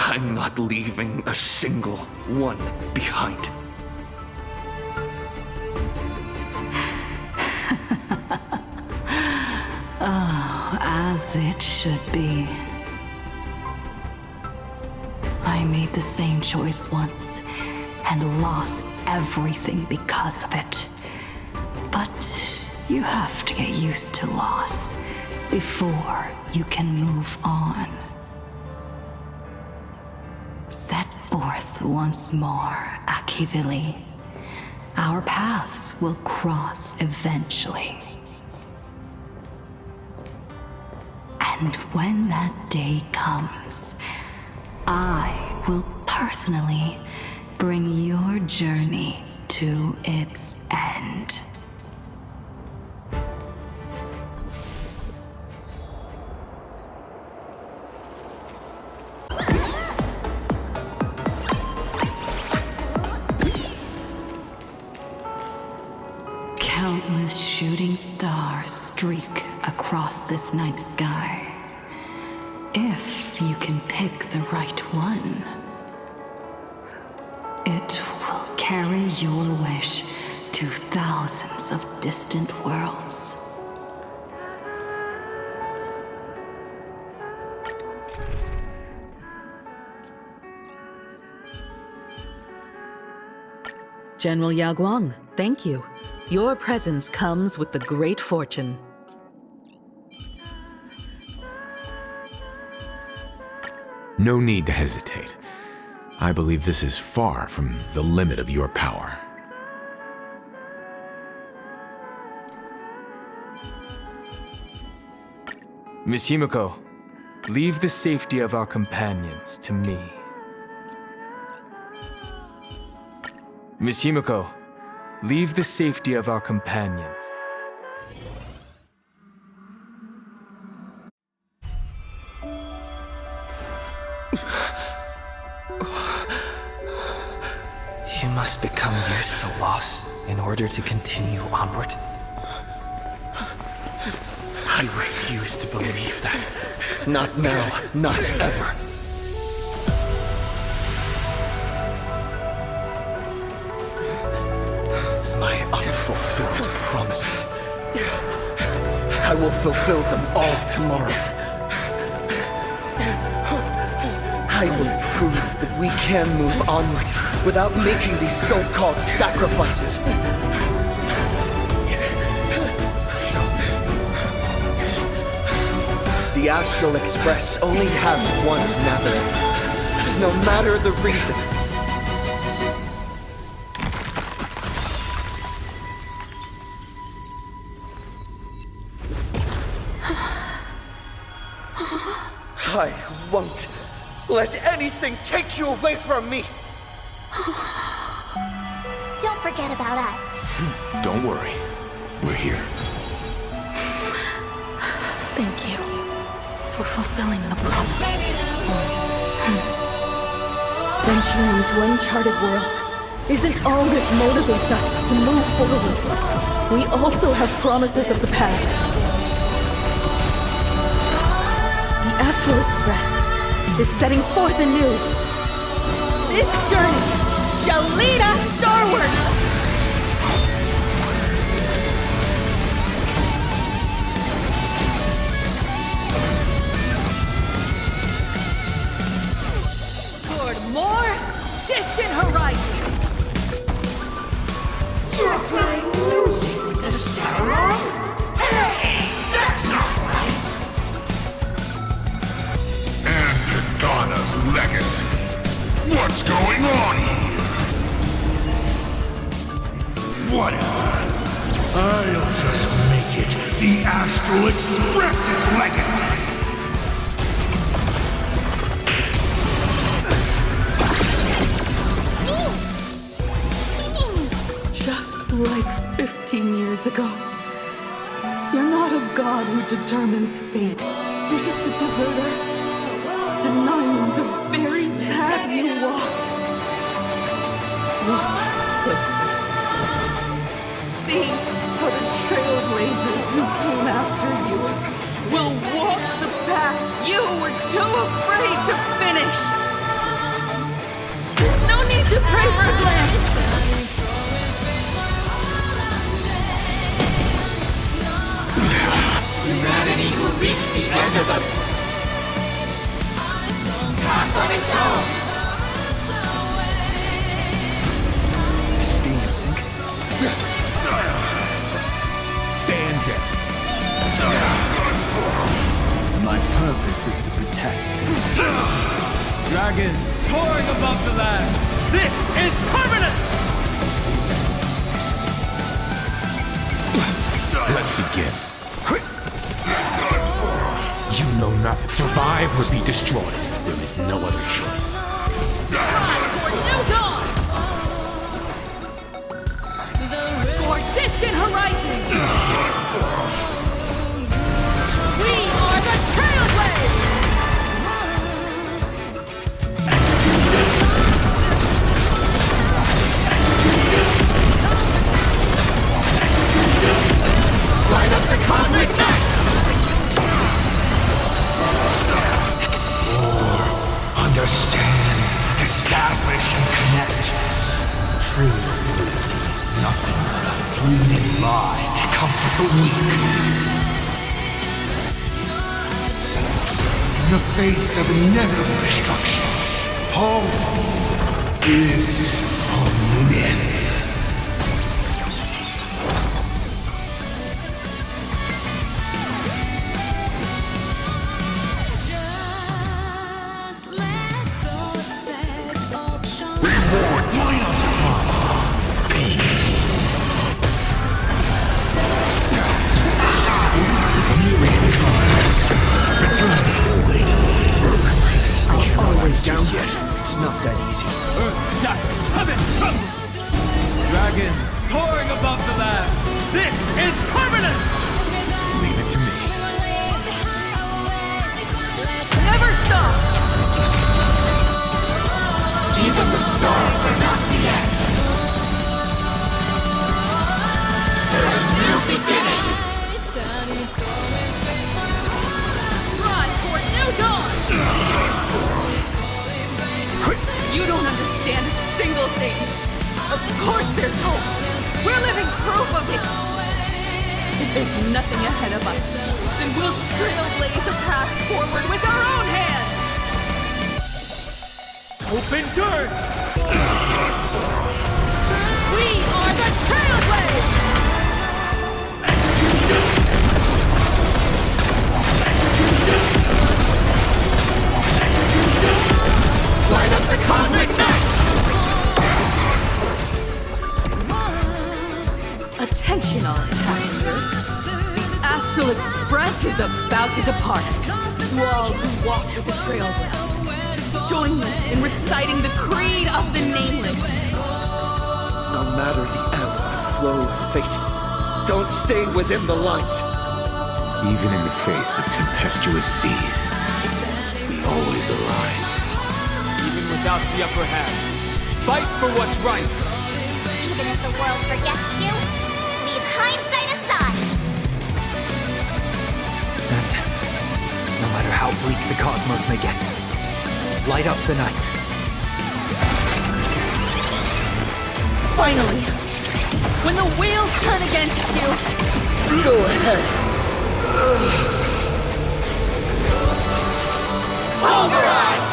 I'm not leaving a single one behind. Oh, as it should be. I made the same choice once and lost everything because of it. But you have to get used to loss before you can move on. Set forth once more, Akivili. Our paths will cross eventually. And when that day comes, I will personally bring your journey to its end. Countless shooting stars streak across this night sky. If you can pick the right one, it will carry your wish to thousands of distant worlds. General Yaguang, thank you. Your presence comes with the great fortune. No need to hesitate. I believe this is far from the limit of your power. Miss Himiko, leave the safety of our companions to me. Miss Himiko, leave the safety of our companions. You must become used to loss in order to continue onward. I refuse to believe that. Not now, not ever. My unfulfilled promises. I will fulfill them all tomorrow. I will prove that we can move onward without making these so-called sacrifices. So, the Astral Express only has one navigator, no matter the reason. I won't let anything take you away from me! Don't forget about us. Don't worry. We're here. Thank you for fulfilling the promise. Venturing into uncharted worlds isn't all that motivates us to move forward. We also have promises of the past. The Astral Express is setting forth anew. This journey shall lead us starward! More distant horizons! You're playing music with the Starlight? Hey, that's not right! And Pagana's legacy. What's going on here? Whatever. I'll just make it the Astral Express's legacy. Like 15 years ago. You're not a god who determines fate. You're just a deserter, denying the very path you walked. Look closely. See how the trailblazers who came after you will walk the path you were too afraid to finish. There's no need to pray for a glance. Humanity will reach the end of the path of its own. Is she being in sync? Stand down. My purpose is to protect. Dragons soaring above the lands. This is permanent! Let's begin. You know not that survive or be destroyed. There is no other choice. New dawn! Toward distant horizons! We are the Trailblazers! Light up the cosmic night! Understand, establish, and connect. Trailblazing is nothing but a fleeting lie to comfort the weak. In the face of inevitable destruction, home is a myth. Down yet. It's not that easy. Earth shatters, heaven trembles! Dragons soaring above the land. This is permanent! Leave it to me. Never stop! Even the stars are not the end. They're a new beginning. Rise toward new dawn! You don't understand a single thing. Of course there's hope. We're living proof of it. If there's nothing ahead of us, then we'll trailblaze a path forward with our own hands. Hope endures! We are the Trailblazers! Light up the cosmic night! Attention all passengers. The Astral Express is about about to depart, to all who walk with the Trailblazer, join me in reciting the creed of the Nameless. No matter the ebb and flow of fate, don't stay within the lights. Even in the face of tempestuous seas, we always align. Even without the upper hand, fight for what's right. Even if the world forgets you, leave hindsight aside. And no matter how bleak the cosmos may get, light up the night. Finally, when the wheels turn against you, go ahead. Pulverize!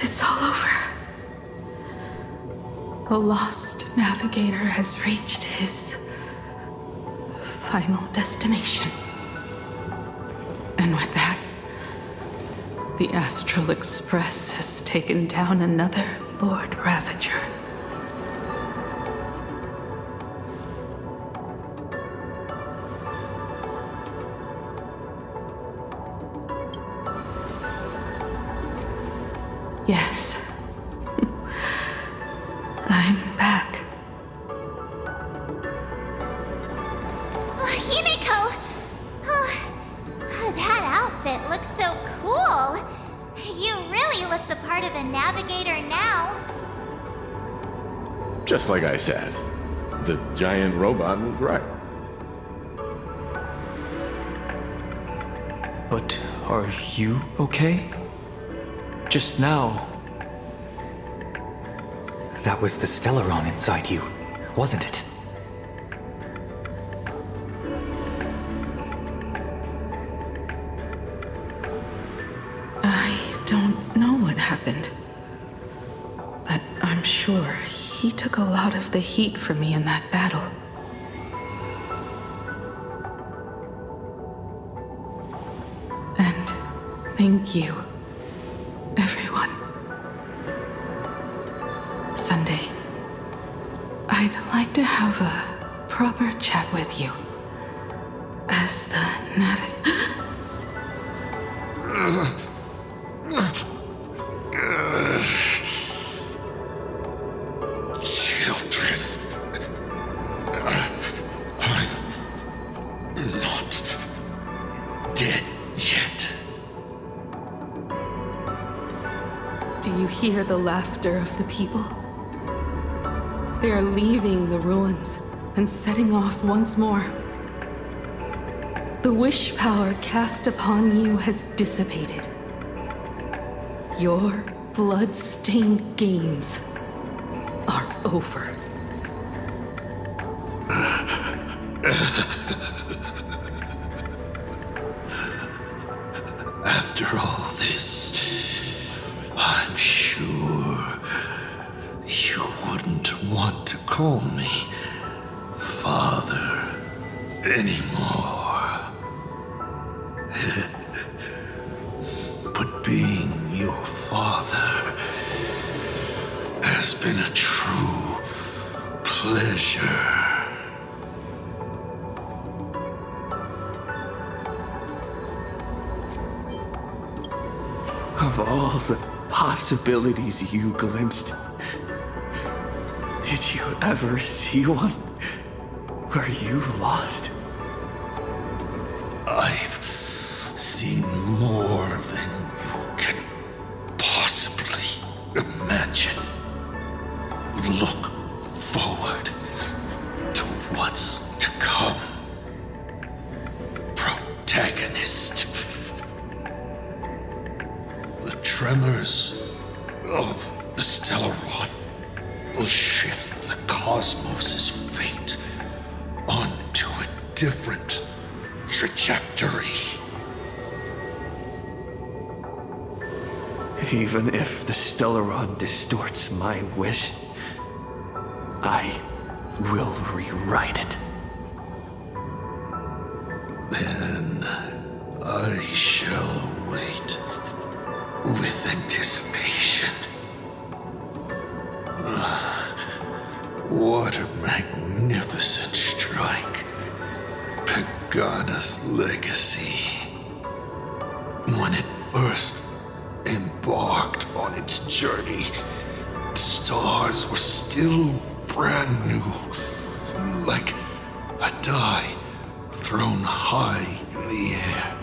It's all over. The lost navigator has reached his final destination. And with that, the Astral Express has taken down another Lord Ravager. Yes. I'm back. Oh, Himiko! Oh, that outfit looks so cool. You really look the part of a navigator now. Just like I said, the giant robot was right. But are you okay? Just now... That was the Stellaron inside you, wasn't it? I don't know what happened. But I'm sure he took a lot of the heat for me in that battle. And thank you, everyone. Sunday, I'd like to have a proper chat with you. As the Children. I'm not dead yet. Do you hear the laughter of the people? They are leaving the ruins and setting off once more. The wish power cast upon you has dissipated. Your blood-stained games are over. After all this, I'm sure you wouldn't want to call me Father anymore. But being your father has been a true pleasure. Of all the possibilities you glimpsed, did you ever see one where you lost? I've seen more than you can possibly imagine. Look forward to what's to come. Protagonist. The tremors of the Stellaron will shift the cosmos' fate onto different trajectory. Even if the Stellaron distorts my wish, I will rewrite it. Then I shall wait with anticipation. What a magnificent strike. Pagana's legacy. When it first embarked on its journey, the stars were still brand new, like a die thrown high in the air,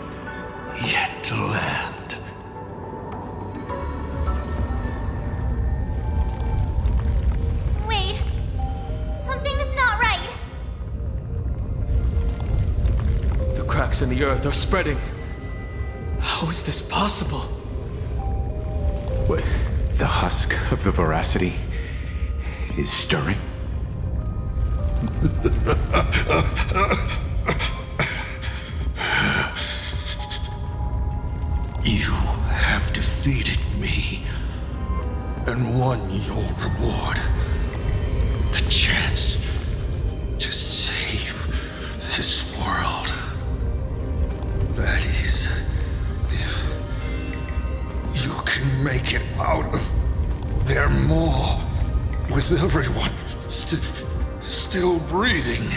yet to land. Wait, something's not right. The cracks in the earth are spreading. How is this possible? What? The husk of the veracity is stirring? You have defeated me and won your reward. The chance to save this world. That is, if you can make it out of their maw with everyone still breathing.